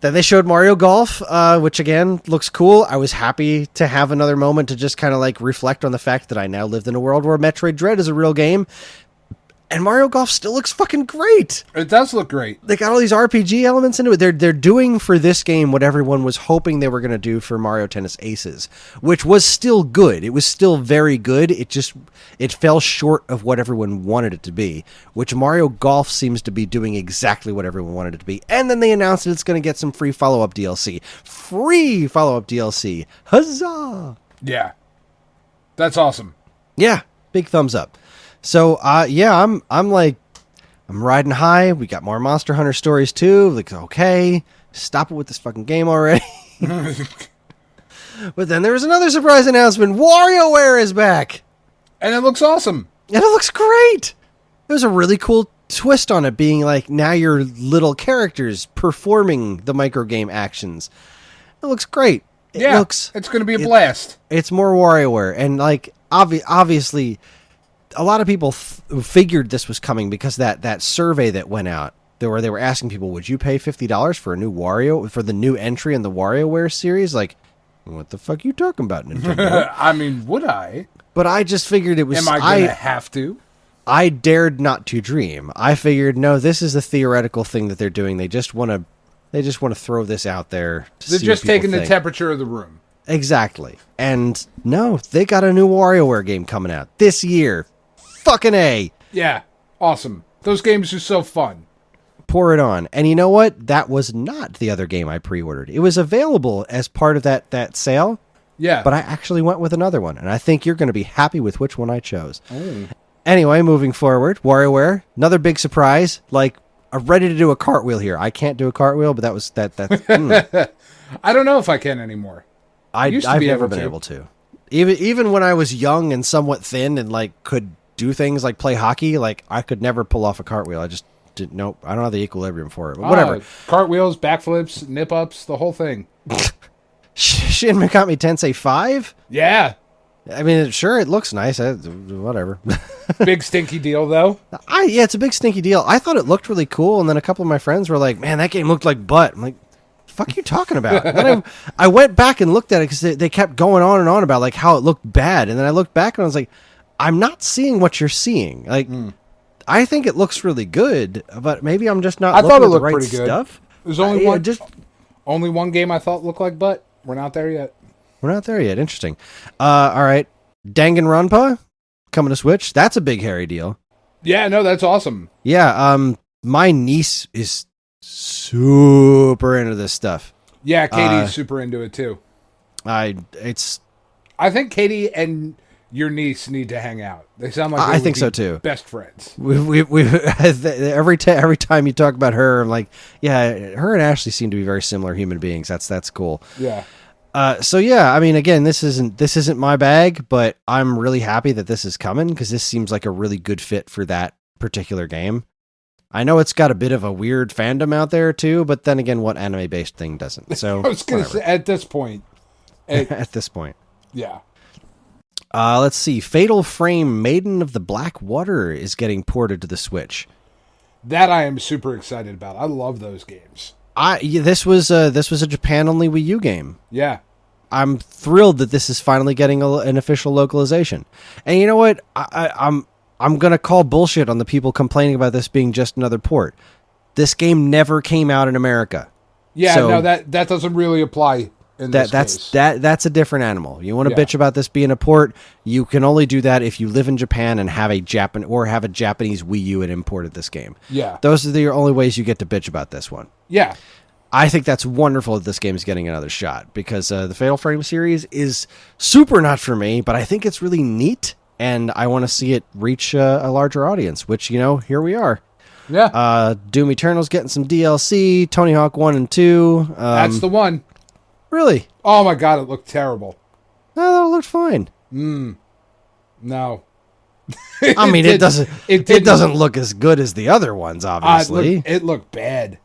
Then they showed Mario Golf, which again looks cool. I was happy to have another moment to just kind of like reflect on the fact that I now lived in a world where Metroid Dread is a real game. And Mario Golf still looks fucking great. It does look great. They got all these RPG elements into it. They're doing for this game what everyone was hoping they were going to do for Mario Tennis Aces, which was still good. It was still very good. It fell short of what everyone wanted it to be, which Mario Golf seems to be doing exactly what everyone wanted it to be. And then they announced that it's going to get some free follow-up DLC. Free follow-up DLC. Huzzah! Yeah. That's awesome. Yeah. Big thumbs up. So, yeah, I'm riding high. We got more Monster Hunter stories, too. Like, okay, stop it with this fucking game already. But then there was another surprise announcement. WarioWare is back. And it looks awesome. And it looks great. There's a really cool twist on it, being like, now you're little characters performing the microgame actions. It looks great. looks. It's going to be a blast. It's more WarioWare, and like obviously, a lot of people figured this was coming because that survey that went out, where they were asking people, would you pay $50 for a new Wario, for the new entry in the WarioWare series? Like, what the fuck are you talking about, Nintendo? I mean, would I? But I just figured it was. Am I going to have to? I dared not to dream. I figured, no, this is a theoretical thing that they're doing. They just want to throw this out there. They're just taking the temperature of the room. Exactly. And no, they got a new WarioWare game coming out this year. Fucking A. Yeah. Awesome. Those games are so fun. Pour it on. And you know what? That was not the other game I pre-ordered. It was available as part of that sale. Yeah. But I actually went with another one. And I think you're going to be happy with which one I chose. Oh. Anyway, moving forward, WarioWare, another big surprise. Like, I'm ready to do a cartwheel here. I can't do a cartwheel, but that was that. I don't know if I can anymore. I've never been able to. Even when I was young and somewhat thin and like could do things like play hockey, like I could never pull off a cartwheel. I just didn't. Nope. I don't have the equilibrium for it. But whatever. Cartwheels, backflips, nip ups, the whole thing. Shin Megami Tensei 5? Yeah. I mean, sure, it looks nice. Whatever. Big stinky deal, though. Yeah, it's a big stinky deal. I thought it looked really cool, and then a couple of my friends were like, "Man, that game looked like butt." I'm like, "Fuck, you talking about?" Then I went back and looked at it because they kept going on and on about like how it looked bad, and then I looked back and I was like, "I'm not seeing what you're seeing." Like, I think it looks really good, but maybe I'm just not. Looking at the right stuff. There's only only one game I thought looked like butt. We're not there yet. We're not there yet. Interesting. All right. Danganronpa coming to Switch. That's a big hairy deal. Yeah, no, that's awesome. Yeah. My niece is super into this stuff. Yeah, Katie's super into it too. I think Katie and your niece need to hang out. They sound like I think so too. Best friends. We every time you talk about her, I'm like, yeah, her and Ashley seem to be very similar human beings. That's cool. Yeah. So yeah, I mean, again, this isn't my bag, but I'm really happy that this is coming because this seems like a really good fit for that particular game. I know it's got a bit of a weird fandom out there too, but then again, what anime-based thing doesn't? So I was going to say at this point. At this point. Yeah. Let's see. Fatal Frame Maiden of the Black Water is getting ported to the Switch. That I am super excited about. I love those games. This was a Japan-only Wii U game. Yeah. I'm thrilled that this is finally getting an official localization. And you know what? I'm gonna call bullshit on the people complaining about this being just another port. This game never came out in America. Yeah, so no, that doesn't really apply in this case. That's a different animal. You want to bitch about this being a port? You can only do that if you live in Japan and have a Japanese Wii U and imported this game. Yeah, those are the only ways you get to bitch about this one. Yeah. I think that's wonderful that this game is getting another shot because the Fatal Frame series is super not for me, but I think it's really neat and I want to see it reach a larger audience, which, here we are. Yeah. Doom Eternal's getting some DLC, Tony Hawk 1 and 2. That's the one. Really? Oh my God, it looked terrible. No, it looked fine. No. I mean, it doesn't look as good as the other ones, obviously. It looked bad.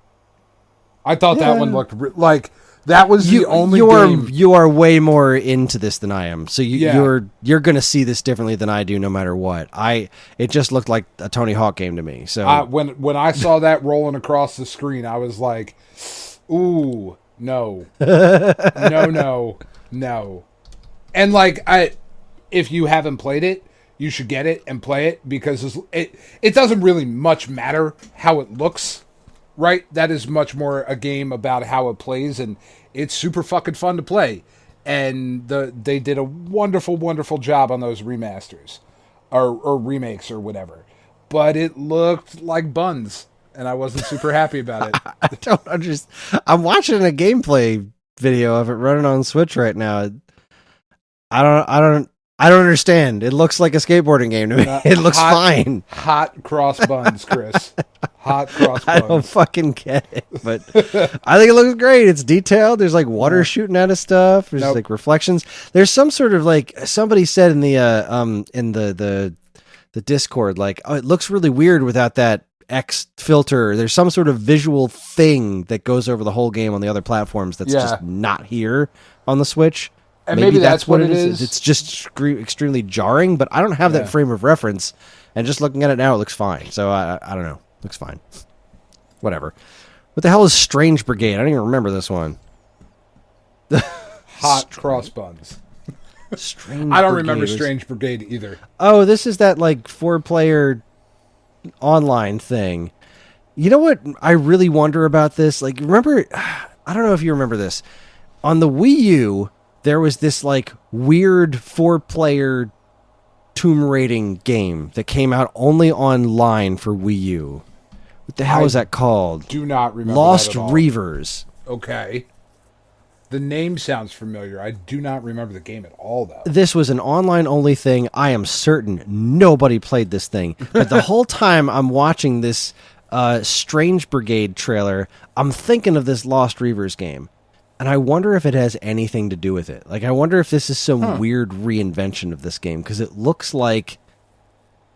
I thought that one looked like that was the only game. You are way more into this than I am, so you're going to see this differently than I do, no matter what. It just looked like a Tony Hawk game to me. So when I saw that rolling across the screen, I was like, "Ooh, no, no." And like, if you haven't played it, you should get it and play it because it doesn't really much matter how it looks. Right, that is much more a game about how it plays, and it's super fucking fun to play. And they did a wonderful, wonderful job on those remasters, or remakes, or whatever. But it looked like buns, and I wasn't super happy about it. I don't understand. I'm watching a gameplay video of it running on Switch right now. I don't understand. It looks like a skateboarding game to me. It looks fine. Hot cross buns, Chris. Hot cross buns. I don't fucking get it, but I think it looks great. It's detailed. There's like water shooting out of stuff. There's like reflections. There's some sort of like somebody said in the Discord, like, oh, it looks really weird without that X filter. There's some sort of visual thing that goes over the whole game on the other platforms that's just not here on the Switch. And maybe that's what it is. It's just extremely jarring, but I don't have that frame of reference. And just looking at it now, it looks fine. So I don't know. Looks fine. Whatever. What the hell is Strange Brigade? I don't even remember this one. Hot cross buns. I don't remember Strange Brigade either. Oh, this is that like 4-player online thing. You know what I really wonder about this? Like, remember, I don't know if you remember this. On the Wii U, there was this like weird 4-player tomb raiding game that came out only online for Wii U. What the hell is that called? Do not remember Lost that at all. Reavers. Okay. The name sounds familiar. I do not remember the game at all, though. This was an online-only thing. I am certain nobody played this thing. But the whole time I'm watching this Strange Brigade trailer, I'm thinking of this Lost Reavers game. And I wonder if it has anything to do with it. Like, I wonder if this is some weird reinvention of this game, because it looks like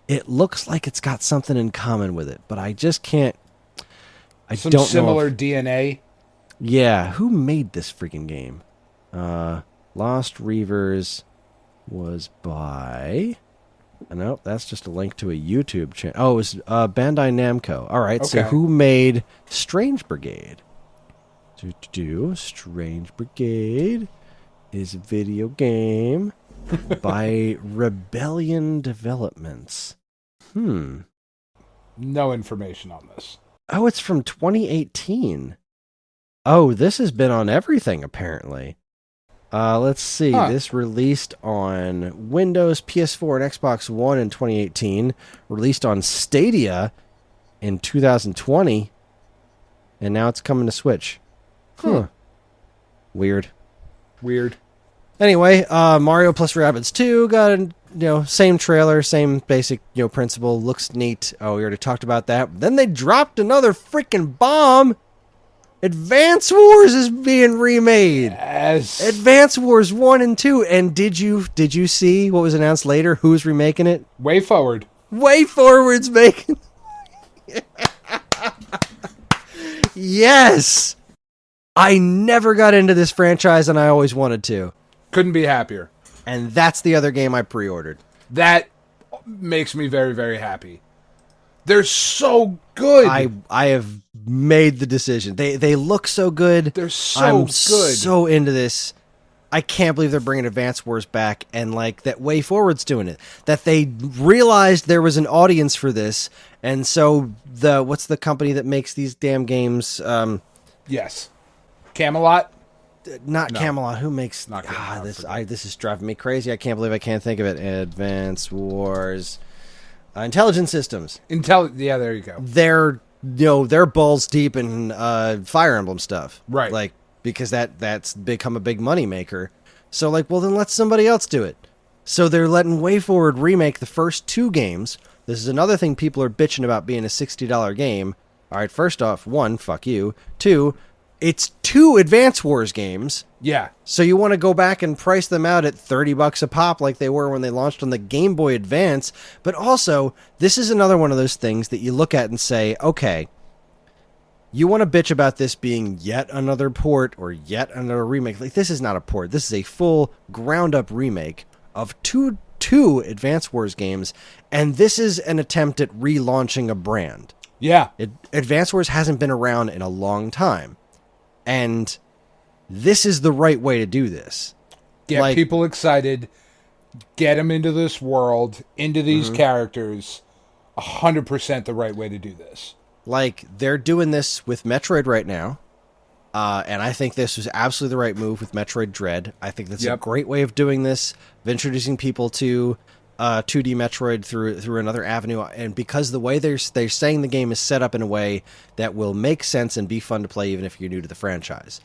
it's got something in common with it. But I just can't... Some similar DNA? Yeah, who made this freaking game? Lost Reavers was by... Nope, that's just a link to a YouTube channel. Oh, it was Bandai Namco. All right, so who made Strange Brigade? Strange Brigade is a video game by Rebellion Developments. No information on this. Oh, it's from 2018. Oh, this has been on everything, apparently. Let's see. This released on Windows, PS4, and Xbox One in 2018. Released on Stadia in 2020. And now it's coming to Switch. Weird. Anyway, Mario plus Rabbids 2 got same trailer, same basic principle. Looks neat. Oh, we already talked about that. Then they dropped another freaking bomb. Advance Wars is being remade. Yes. Advance Wars 1 and 2. And did you see what was announced later? Who's remaking it? WayForward. WayForward's making. Yes. I never got into this franchise, and I always wanted to. Couldn't be happier. And that's the other game I pre-ordered. That makes me very, very happy. They're so good. I have made the decision. They look so good. They're so good. So into this. I can't believe they're bringing Advance Wars back, and like that WayForward's doing it. That they realized there was an audience for this, and so what's the company that makes these damn games? Yes, Camelot. Not Camelot. Who makes? Not Camelot. This is driving me crazy. I can't believe I can't think of it. Advance Wars. Intelligent Systems. Yeah, there you go. They're balls deep in Fire Emblem stuff, right? Like because that's become a big money maker. So like, well then let somebody else do it. So they're letting WayForward remake the first 2 games. This is another thing people are bitching about being a $60 game. All right, first off, 1, fuck you. 2, it's 2 Advance Wars games. Yeah. So you want to go back and price them out at $30 a pop like they were when they launched on the Game Boy Advance. But also, this is another one of those things that you look at and say, okay, you want to bitch about this being yet another port or yet another remake. Like, this is not a port. This is a full ground-up remake of two Advance Wars games, and this is an attempt at relaunching a brand. Yeah. Advance Wars hasn't been around in a long time. And this is the right way to do this. Get people excited. Get them into this world, into these characters. 100% the right way to do this. Like, they're doing this with Metroid right now. And I think this was absolutely the right move with Metroid Dread. I think that's a great way of doing this, of introducing people to 2D Metroid through another avenue. And because the way they're saying the game is set up in a way that will make sense and be fun to play even if you're new to the franchise.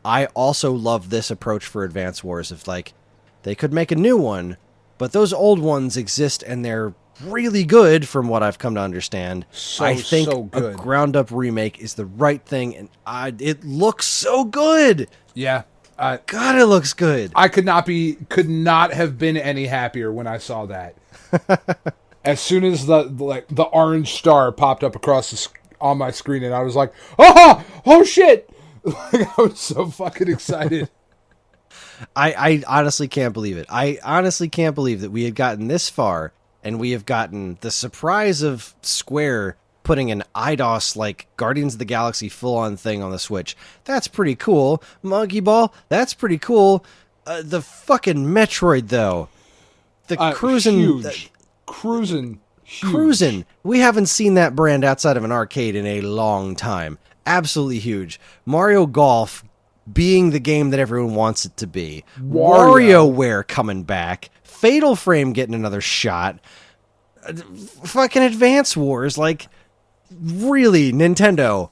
I also love this approach for Advance Wars of like, they could make a new one, but those old ones exist and they're really good from what I've come to understand. I think a ground-up remake is the right thing, and it looks so good. Yeah. God, it looks good. I could not have been any happier when I saw that. as soon as the orange star popped up across on my screen, and I was like, oh shit! Like, I was so fucking excited. I honestly can't believe it. I honestly can't believe that we had gotten this far, and we have gotten the surprise of Square putting an IDOS like Guardians of the Galaxy full-on thing on the Switch. That's pretty cool. Monkey Ball, that's pretty cool. The fucking Metroid, though. The cruising... Huge. Cruising. Huge. Cruising. We haven't seen that brand outside of an arcade in a long time. Absolutely huge. Mario Golf being the game that everyone wants it to be. WarioWare coming back. Fatal Frame getting another shot. Fucking Advance Wars. Like, really, Nintendo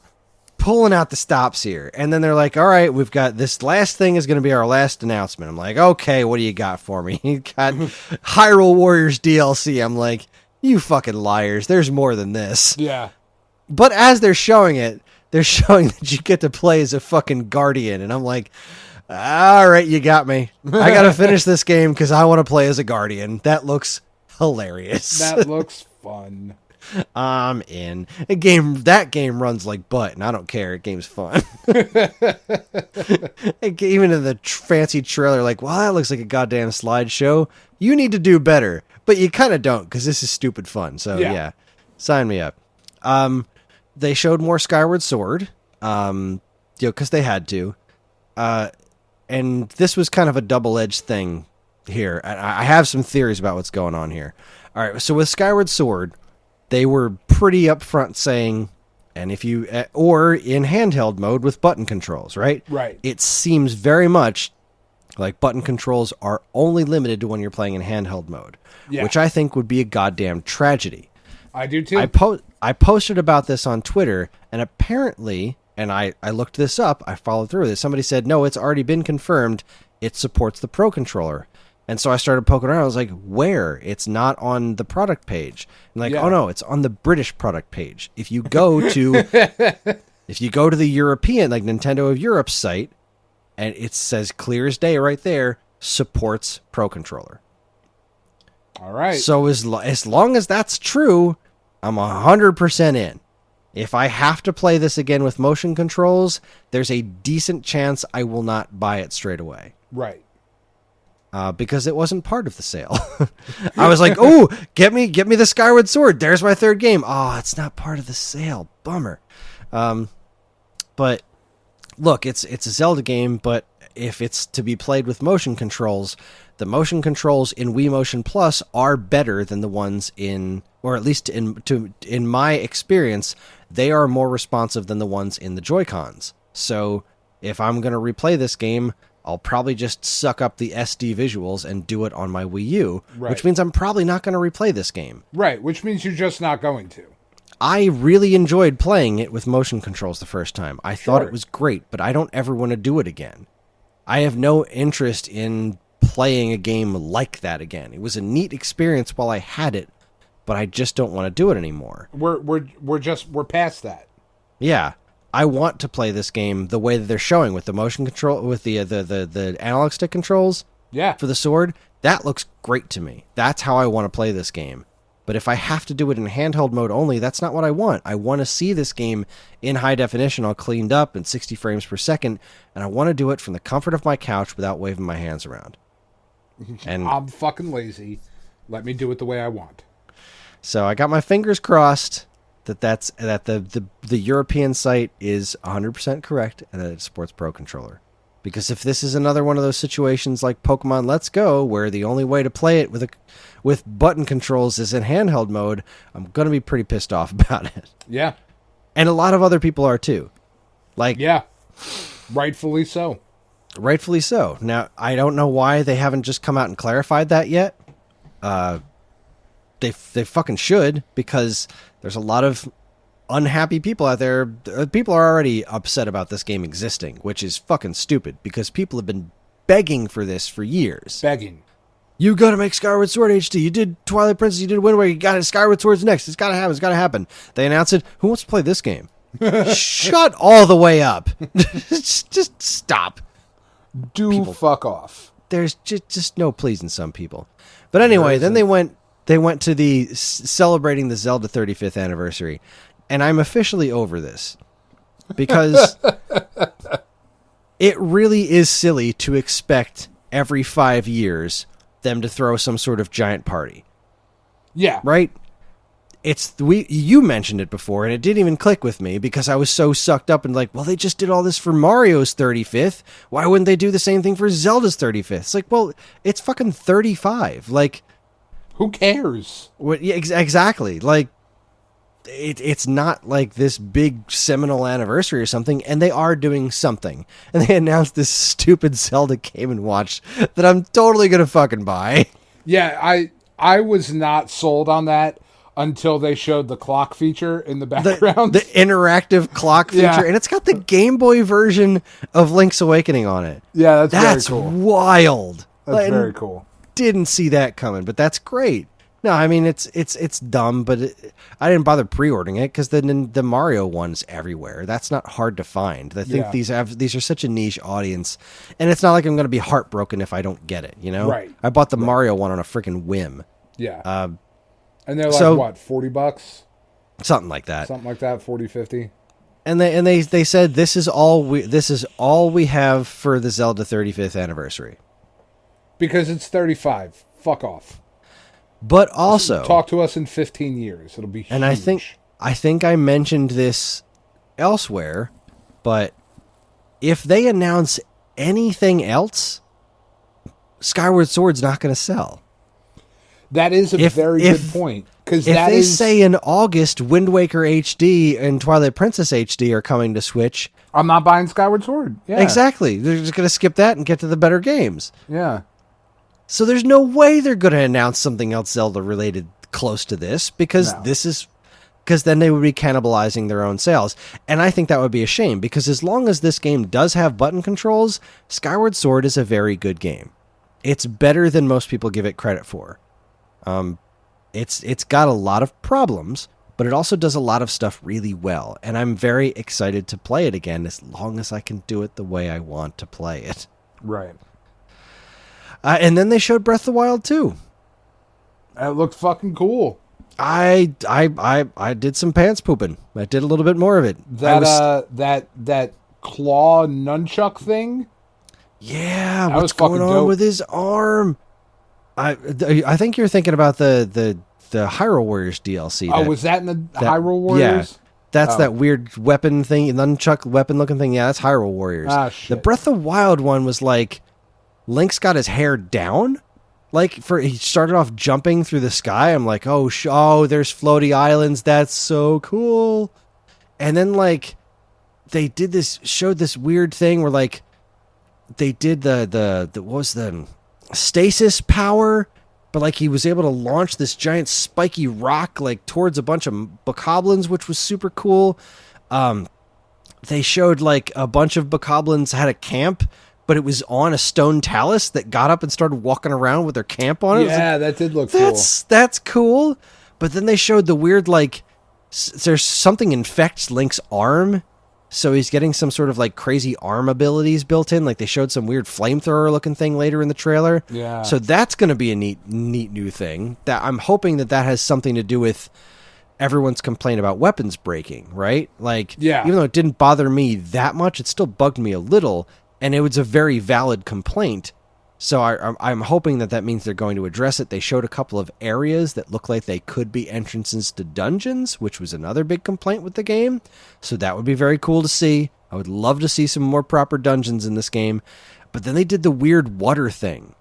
pulling out the stops here. And then they're like, all right, we've got this last thing is going to be our last announcement. I'm like, okay, what do you got for me? You got Hyrule Warriors DLC. I'm like, you fucking liars. There's more than this. Yeah. But as they're showing it, they're showing that you get to play as a fucking Guardian. And I'm like, all right, you got me. I got to finish this game because I want to play as a Guardian. That looks hilarious. That looks fun. I'm in. That game runs like butt, and I don't care. The game's fun. Even in the fancy trailer, like, well, that looks like a goddamn slideshow. You need to do better. But you kind of don't, because this is stupid fun. So, yeah, sign me up. They showed more Skyward Sword, because they had to. And this was kind of a double-edged thing here. I have some theories about what's going on here. All right, so with Skyward Sword, they were pretty upfront saying, and if you, or in handheld mode with button controls, right? Right. It seems very much like button controls are only limited to when you're playing in handheld mode, which I think would be a goddamn tragedy. I do too. I posted about this on Twitter, and apparently, and I looked this up, I followed through with it. Somebody said, no, it's already been confirmed. It supports the Pro Controller. And so I started poking around. I was like, where? It's not on the product page. And like, oh no, it's on the British product page. If you go to the European, like Nintendo of Europe site, and it says clear as day right there, supports Pro Controller. All right. So as long as that's true, I'm 100% in. If I have to play this again with motion controls, there's a decent chance I will not buy it straight away. Right. Because it wasn't part of the sale. I was like, oh, get me the Skyward Sword. There's my third game. Oh, it's not part of the sale. Bummer. But look, it's a Zelda game, but if it's to be played with motion controls, the motion controls in Wii Motion Plus are better than the ones in, or at least in my experience, they are more responsive than the ones in the Joy-Cons. So if I'm going to replay this game, I'll probably just suck up the SD visuals and do it on my Wii U, which means I'm probably not going to replay this game. Right, which means you're just not going to. I really enjoyed playing it with motion controls the first time. I thought it was great, but I don't ever want to do it again. I have no interest in playing a game like that again. It was a neat experience while I had it, but I just don't want to do it anymore. We're past that. Yeah. I want to play this game the way that they're showing with the motion control, with the analog stick controls. Yeah. For the sword. That looks great to me. That's how I want to play this game. But if I have to do it in handheld mode only, that's not what I want. I want to see this game in high definition, all cleaned up and 60 frames per second, and I want to do it from the comfort of my couch without waving my hands around. And I'm fucking lazy. Let me do it the way I want. So I got my fingers crossed that the European site is 100% correct and that it supports Pro Controller. Because if this is another one of those situations like Pokemon Let's Go, where the only way to play it with button controls is in handheld mode, I'm going to be pretty pissed off about it. Yeah. And a lot of other people are too. Like, yeah. Rightfully so. Rightfully so. Now, I don't know why they haven't just come out and clarified that yet. They fucking should, because there's a lot of unhappy people out there. People are already upset about this game existing, which is fucking stupid, because people have been begging for this for years. Begging. You gotta make Skyward Sword HD. You did Twilight Princess, you did Wind Waker, you got it. Skyward Sword's next. It's gotta happen. It's gotta happen. They announced it. Who wants to play this game? Shut all the way up. just stop. Fuck off. There's just no pleasing some people. But anyway, then they went they went to the celebrating the Zelda 35th anniversary, and I'm officially over this because it really is silly to expect every 5 years them to throw some sort of giant party. Yeah. Right? You mentioned it before, and it didn't even click with me because I was so sucked up and like, well, they just did all this for Mario's 35th. Why wouldn't they do the same thing for Zelda's 35th? It's like, well, it's fucking 35. Like, who cares? Yeah, exactly. Like, it's not like this big seminal anniversary or something, and they are doing something. And they announced this stupid Zelda Game & Watch that I'm totally gonna fucking buy. Yeah, I was not sold on that until they showed the clock feature in the background. The interactive clock feature, Yeah. and it's got the Game Boy version of Link's Awakening on it. Yeah, that's very cool. Wild. That's very cool. Didn't see that coming, but that's great. No, I mean it's dumb, but I didn't bother pre-ordering it because the Mario one's everywhere. That's not hard to find. I think these are such a niche audience, and it's not like I'm going to be heartbroken if I don't get it. You know, Right? I bought the Mario one on a freaking whim. Yeah, and they're like what, $40, something like that, 40, 50. And they said this is all we have for the Zelda 35th anniversary because it's 35. Fuck off. But also, talk to us in 15 years. It'll be huge. And I think I mentioned this elsewhere, but if they announce anything else, Skyward Sword's not going to sell. That is a very good point. Because if they say in August Wind Waker HD and Twilight Princess HD are coming to Switch, I'm not buying Skyward Sword. Yeah, exactly. They're just going to skip that and get to the better games. Yeah. So there's no way they're going to announce something else Zelda related close to this because then they would be cannibalizing their own sales. And I think that would be a shame because as long as this game does have button controls, Skyward Sword is a very good game. It's better than most people give it credit for. It's got a lot of problems, but it also does a lot of stuff really well. And I'm very excited to play it again as long as I can do it the way I want to play it. Right. And then they showed Breath of the Wild 2. It looked fucking cool. I did some pants pooping. I did a little bit more of it. That claw nunchuck thing. Yeah, what's going on with his arm? I think you're thinking about the Hyrule Warriors DLC. Was that in the Hyrule Warriors? Yeah, that's that weird weapon thing, nunchuck weapon looking thing. Yeah, that's Hyrule Warriors. Shit. The Breath of the Wild one was like Link's got his hair down. He started off jumping through the sky. I'm like, oh, there's floaty islands. That's so cool. And then they showed this weird thing where they did the what was the stasis power, but he was able to launch this giant spiky rock towards a bunch of bokoblins, which was super cool. They showed a bunch of bokoblins had a camp, but it was on a stone talus that got up and started walking around with their camp on it. Yeah, that did look cool. That's cool. But then they showed the weird, there's something infects Link's arm, so he's getting some sort of crazy arm abilities built in. They showed some weird flamethrower looking thing later in the trailer. Yeah. So that's going to be a neat new thing. That I'm hoping that has something to do with everyone's complaint about weapons breaking, right? Even though it didn't bother me that much, it still bugged me a little. And it was a very valid complaint. So I'm hoping that means they're going to address it. They showed a couple of areas that look like they could be entrances to dungeons, which was another big complaint with the game. So that would be very cool to see. I would love to see some more proper dungeons in this game. But then they did the weird water thing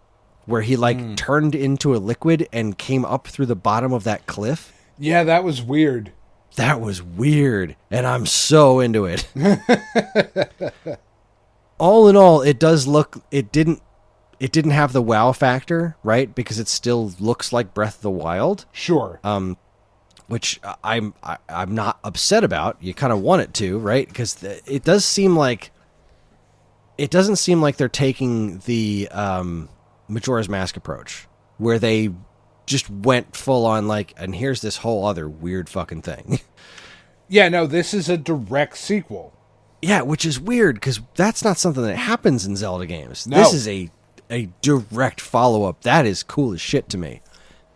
where he turned into a liquid and came up through the bottom of that cliff. Yeah, that was weird. That was weird. And I'm so into it. All in all, it didn't have the wow factor, right? Because it still looks like Breath of the Wild. Sure. Which I'm not upset about. You kind of want it to, right? Because it doesn't seem like they're taking the Majora's Mask approach, where they just went full on and here's this whole other weird fucking thing. Yeah, no, this is a direct sequel. Yeah, which is weird because that's not something that happens in Zelda games. No. This is a direct follow-up. That is cool as shit to me.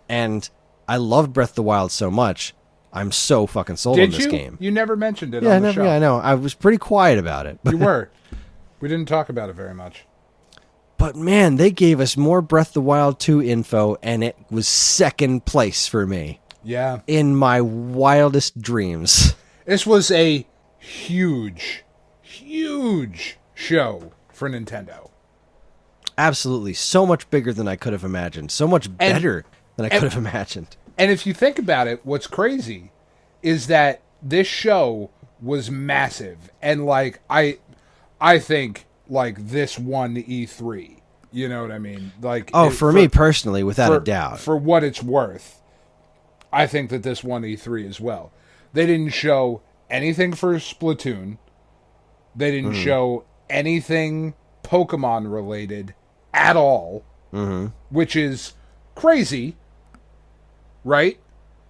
And I loved Breath of the Wild so much. I'm so fucking sold on this game. You never mentioned it Yeah, on the show. Yeah, I know. I was pretty quiet about it. You were. We didn't talk about it very much. But man, they gave us more Breath of the Wild 2 info, and it was second place for me. Yeah. In my wildest dreams. This was a huge, huge show for Nintendo. Absolutely. So much bigger than I could have imagined. So much better than I could have imagined. And if you think about it, what's crazy is that this show was massive. And, like, I think, like, this won E3. You know what I mean? Like, for me personally, without a doubt. For what it's worth, I think that this won E3 as well. They didn't show anything for Splatoon. They didn't show anything Pokemon related at all, which is crazy, right?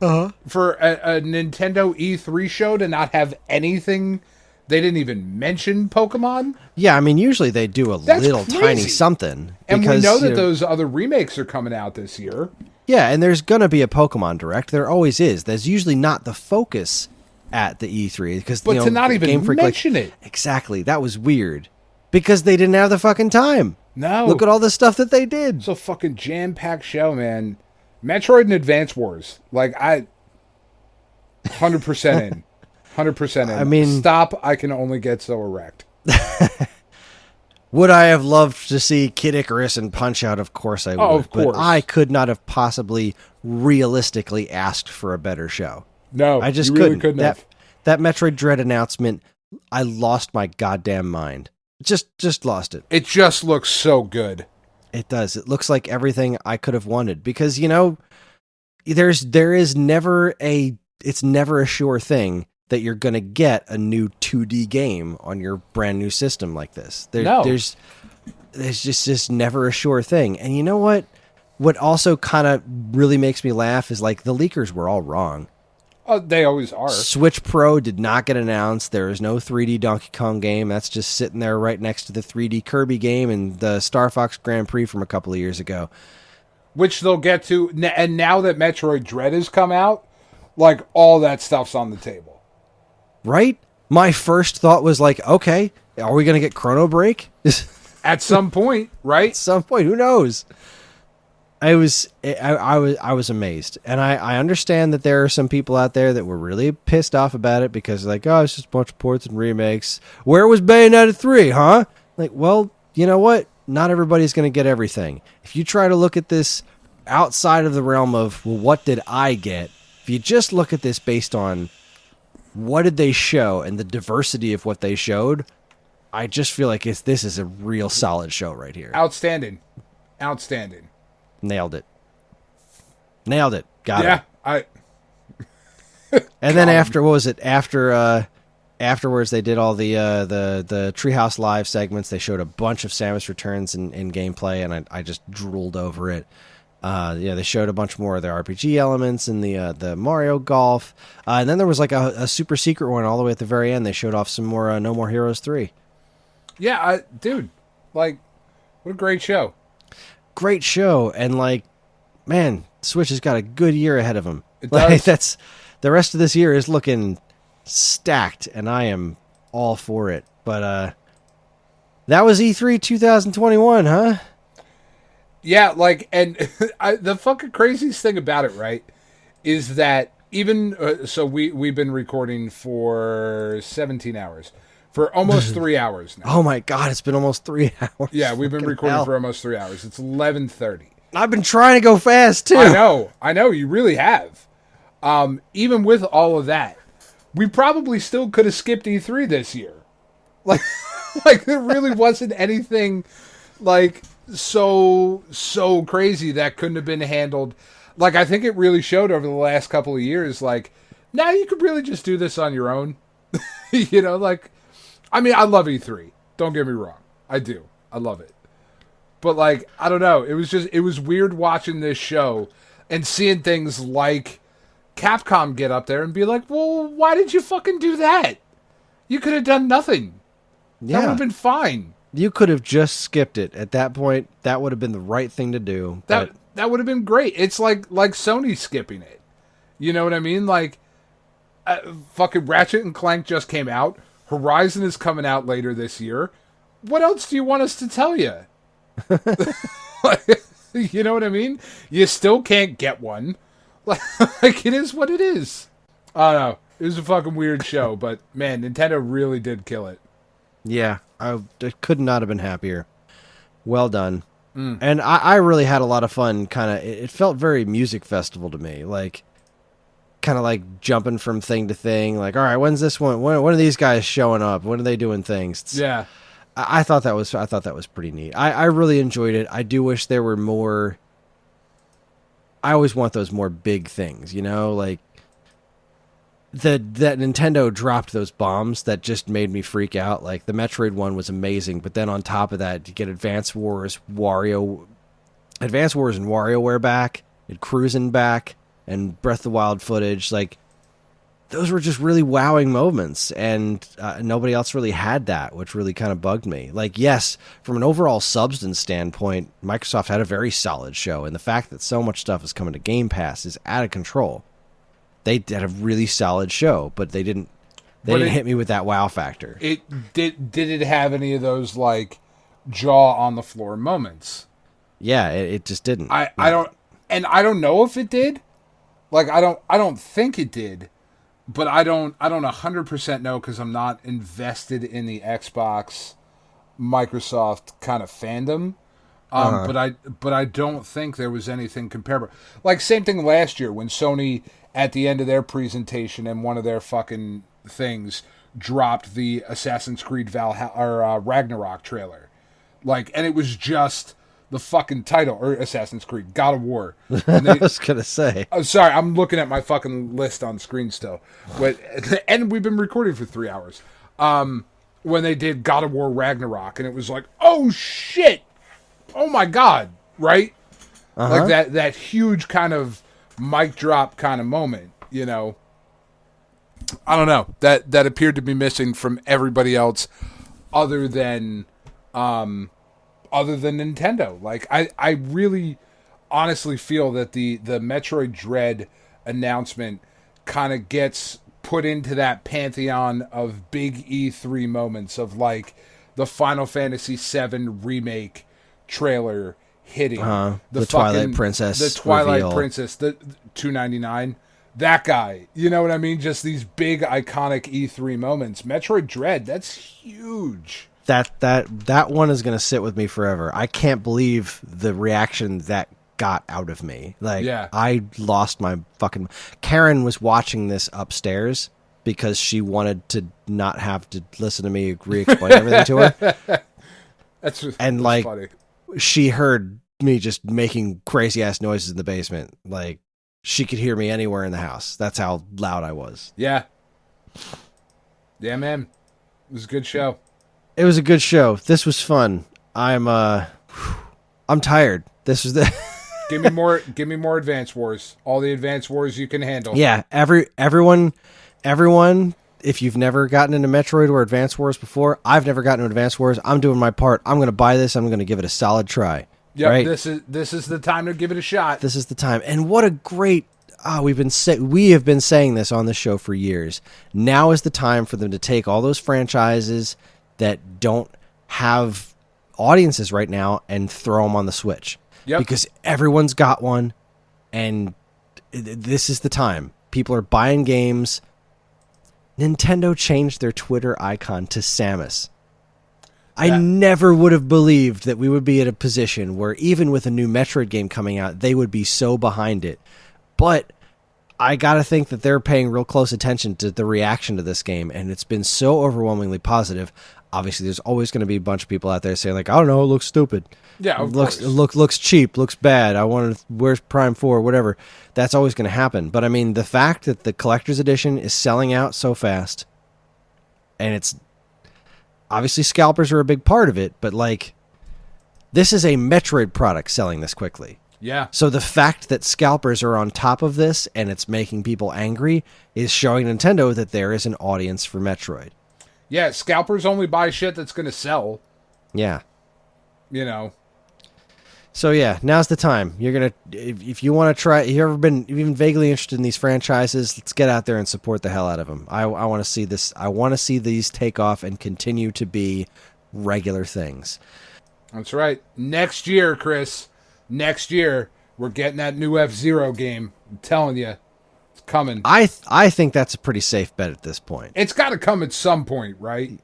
For a Nintendo E3 show to not have anything. They didn't even mention Pokemon. Yeah, I mean, usually they do a little crazy. tiny something. And because, we know that those other remakes are coming out this year. Yeah, and there's going to be a Pokemon Direct. There always is. There's usually not the focus at the E3. Because, but to not even mention it. Exactly. That was weird. Because they didn't have the fucking time. No. Look at all the stuff that they did. It's a fucking jam-packed show, man. Metroid and Advance Wars. Like, 100% in. 100% in. I mean, stop. I can only get so erect. Would I have loved to see Kid Icarus and Punch-Out? Of course I would. Oh, of course. But I could not have possibly realistically asked for a better show. No, I just you really couldn't have. That Metroid Dread announcement, I lost my goddamn mind. Just lost it. It just looks so good. It does. It looks like everything I could have wanted. Because, you know, it's never a sure thing that you're going to get a new 2D game on your brand new system like this. There's just never a sure thing. And you know what? What also kind of really makes me laugh is, like, the leakers were all wrong. Oh, they always are. Switch Pro did not get announced. There is no 3D Donkey Kong game. That's just sitting there right next to the 3D Kirby game and the Star Fox Grand Prix from a couple of years ago. Which they'll get to. And now that Metroid Dread has come out, like, all that stuff's on the table. Right? My first thought was like, okay, are we going to get Chrono Break? At some point, right? At some point, who knows? I was amazed. And I understand that there are some people out there that were really pissed off about it because, like, oh, it's just a bunch of ports and remakes. Where was Bayonetta 3, huh? Like, well, you know what? Not everybody's going to get everything. If you try to look at this outside of the realm of, well, what did I get? If you just look at this based on what did they show and the diversity of what they showed, I just feel like this is a real solid show right here. Outstanding. Nailed it. Got it. Yeah, And then after, what was it? Afterwards, they did all the Treehouse Live segments. They showed a bunch of Samus Returns in gameplay, and I just drooled over it. They showed a bunch more of the RPG elements and the Mario Golf. And then there was like a super secret one all the way at the very end. They showed off some more No More Heroes 3. Yeah, dude, like, what a great show. Great show. And, like, man, Switch has got a good year ahead of them. It like, does. The rest of this year is looking stacked, and I am all for it. But that was E3 2021, huh? Yeah, like, and the fucking craziest thing about it, right, is that even so we've been recording for 17 hours. For almost 3 hours now. Oh my god, it's been almost 3 hours. Yeah, we've been recording for almost 3 hours. It's 11:30. I've been trying to go fast too. I know, you really have. Even with all of that, we probably still could have skipped E3 this year. Like there really wasn't anything like so crazy that couldn't have been handled. Like, I think it really showed over the last couple of years, like, now you could really just do this on your own. You know, like, I mean, I love E3. Don't get me wrong. I do. I love it. But, like, I don't know. It was weird watching this show and seeing things like Capcom get up there and be like, well, why did you fucking do that? You could have done nothing. Yeah. That would have been fine. You could have just skipped it at that point. That would have been the right thing to do. That would have been great. It's like Sony skipping it. You know what I mean? Like, fucking Ratchet and Clank just came out. Horizon is coming out later this year. What else do you want us to tell you? Like, you know what I mean? You still can't get one. Like, it is what it is. I don't know. It was a fucking weird show, but man, Nintendo really did kill it. Yeah, I could not have been happier. Well done. And I really had a lot of fun. Kind of, it felt very music festival to me. Like, kind of like jumping from thing to thing. Like, all right, when's this one? When are these guys showing up? When are they doing things? Yeah, I thought that was pretty neat. I really enjoyed it. I do wish there were more. I always want those more big things, you know, like that Nintendo dropped those bombs that just made me freak out. Like the Metroid one was amazing, but then on top of that, you get Advance Wars and WarioWare back, and Cruisin' back, and Breath of the Wild footage. Like those were just really wowing moments, and nobody else really had that, which really kind of bugged me. Like, yes, from an overall substance standpoint, Microsoft had a very solid show, and the fact that so much stuff is coming to Game Pass is out of control. They had a really solid show, but they didn't hit me with that wow factor. Did it have any of those like jaw on the floor moments? Yeah, it just didn't. I don't know if it did. Like I don't think it did. But I don't 100% know because I'm not invested in the Xbox Microsoft kind of fandom. But I don't think there was anything comparable. Like same thing last year when Sony at the end of their presentation and one of their fucking things dropped the Assassin's Creed Valhalla or Ragnarok trailer. Like, and it was just the fucking title, or Assassin's Creed, God of War. And I was going to say. Oh, sorry, I'm looking at my fucking list on screen still. And we've been recording for 3 hours. When they did God of War Ragnarok, and it was like, oh shit! Oh my god, right? Like that huge kind of mic drop kind of moment, you know? I don't know. That appeared to be missing from everybody else other than Nintendo. Like, I really honestly feel that the Metroid Dread announcement kind of gets put into that pantheon of big E3 moments of, like, the Final Fantasy VII Remake trailer hitting. The Twilight Princess. The Twilight reveal. Princess, the $2.99. That guy. You know what I mean? Just these big, iconic E3 moments. Metroid Dread, that's huge. That one is going to sit with me forever. I can't believe the reaction that got out of me. Like, yeah. I lost my fucking... Karen was watching this upstairs because she wanted to not have to listen to me re-explain everything to her. That's like, funny. She heard me just making crazy-ass noises in the basement. Like, she could hear me anywhere in the house. That's how loud I was. Yeah. Yeah, man. It was a good show. It was a good show. This was fun. I'm tired. This was the Give me more Advance Wars. All the Advance Wars you can handle. Yeah, everyone if you've never gotten into Metroid or Advance Wars before, I've never gotten into Advance Wars. I'm doing my part. I'm going to buy this. I'm going to give it a solid try. Yep, right? This is the time to give it a shot. This is the time. And what a great we have been saying this on the show for years. Now is the time for them to take all those franchises that don't have audiences right now and throw them on the Switch. Yep. Because everyone's got one, and this is the time. People are buying games. Nintendo changed their Twitter icon to Samus. I never would have believed that we would be in a position where even with a new Metroid game coming out, they would be so behind it. But I got to think that they're paying real close attention to the reaction to this game, and it's been so overwhelmingly positive. Obviously, there's always going to be a bunch of people out there saying, like, I don't know, it looks stupid. Yeah, it looks cheap, looks bad. Where's Prime 4, whatever. That's always going to happen. But, I mean, the fact that the collector's edition is selling out so fast, and it's... Obviously, scalpers are a big part of it, but, like, this is a Metroid product selling this quickly. Yeah. So the fact that scalpers are on top of this and it's making people angry is showing Nintendo that there is an audience for Metroid. Yeah, scalpers only buy shit that's going to sell. Yeah. You know. So yeah, now's the time. You're gonna, if you want to try, if you've ever been even vaguely interested in these franchises, let's get out there and support the hell out of them. I want to see this. I want to see these take off and continue to be regular things. That's right. Next year, Chris. Next year, we're getting that new F-Zero game. I'm telling you, it's coming. I think that's a pretty safe bet at this point. It's got to come at some point, right?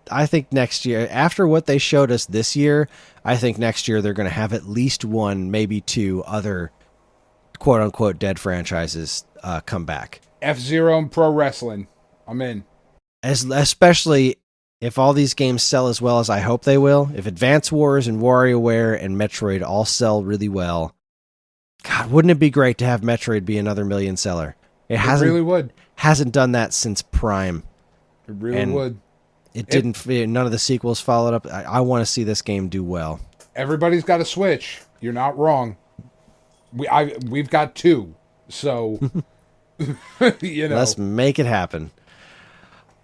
I think next year, after what they showed us this year, I think next year they're going to have at least one, maybe two other quote-unquote dead franchises come back. F-Zero and Pro Wrestling. I'm in. Especially if all these games sell as well as I hope they will. If Advance Wars and WarioWare and Metroid all sell really well, God, wouldn't it be great to have Metroid be another million seller? It really would. Hasn't done that since Prime. It really would. It didn't. None of the sequels followed up. I want to see this game do well. Everybody's got a Switch. You're not wrong. We've got two. So, you know. Let's make it happen.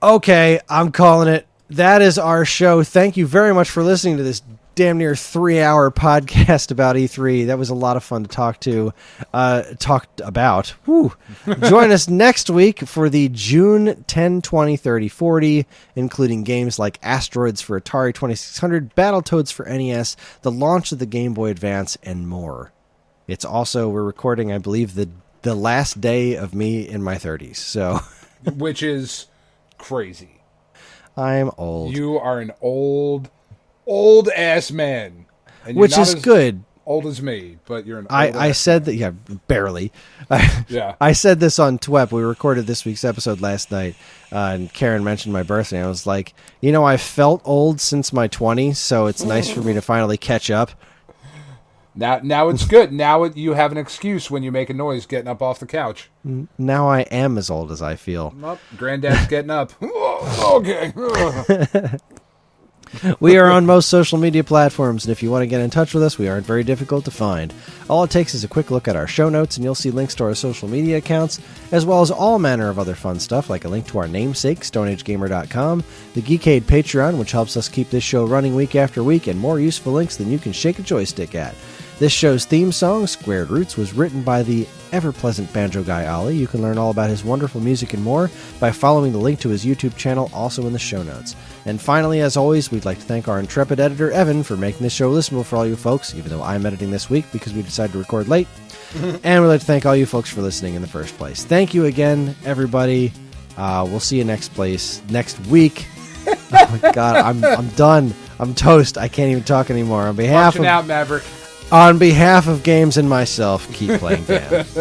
Okay, I'm calling it. That is our show. Thank you very much for listening to this damn near 3-hour podcast about E3. That was a lot of fun to talk about. Whew. Join us next week for the June 10, 20, 30, 40, including games like Asteroids for Atari 2600, Battletoads for NES, the launch of the Game Boy Advance, and more. It's also, we're recording, I believe, the last day of me in my 30s. So, which is crazy. I'm old. You are an old ass man, and which is good. Old as me, but you're an. I said that, yeah, barely. Yeah, I said this on TWEP. We recorded this week's episode last night, and Karen mentioned my birthday. I was like, I felt old since my 20s, so it's nice for me to finally catch up. Now it's good. Now you have an excuse when you make a noise getting up off the couch. Now I am as old as I feel. Oh, Granddad's getting up. Okay. We are on most social media platforms, and if you want to get in touch with us, we aren't very difficult to find. All it takes is a quick look at our show notes, and you'll see links to our social media accounts, as well as all manner of other fun stuff, like a link to our namesake, StoneAgeGamer.com, the Geekade Patreon, which helps us keep this show running week after week, and more useful links than you can shake a joystick at. This show's theme song, Squared Roots, was written by the ever-pleasant banjo guy Ollie. You can learn all about his wonderful music and more by following the link to his YouTube channel, also in the show notes. And finally, as always, we'd like to thank our intrepid editor, Evan, for making this show listenable for all you folks, even though I'm editing this week because we decided to record late. And we'd like to thank all you folks for listening in the first place. Thank you again, everybody. We'll see you next week. Oh my God, I'm done. I'm toast. I can't even talk anymore. On behalf Watching out, Maverick. On behalf of Games and myself, keep playing games.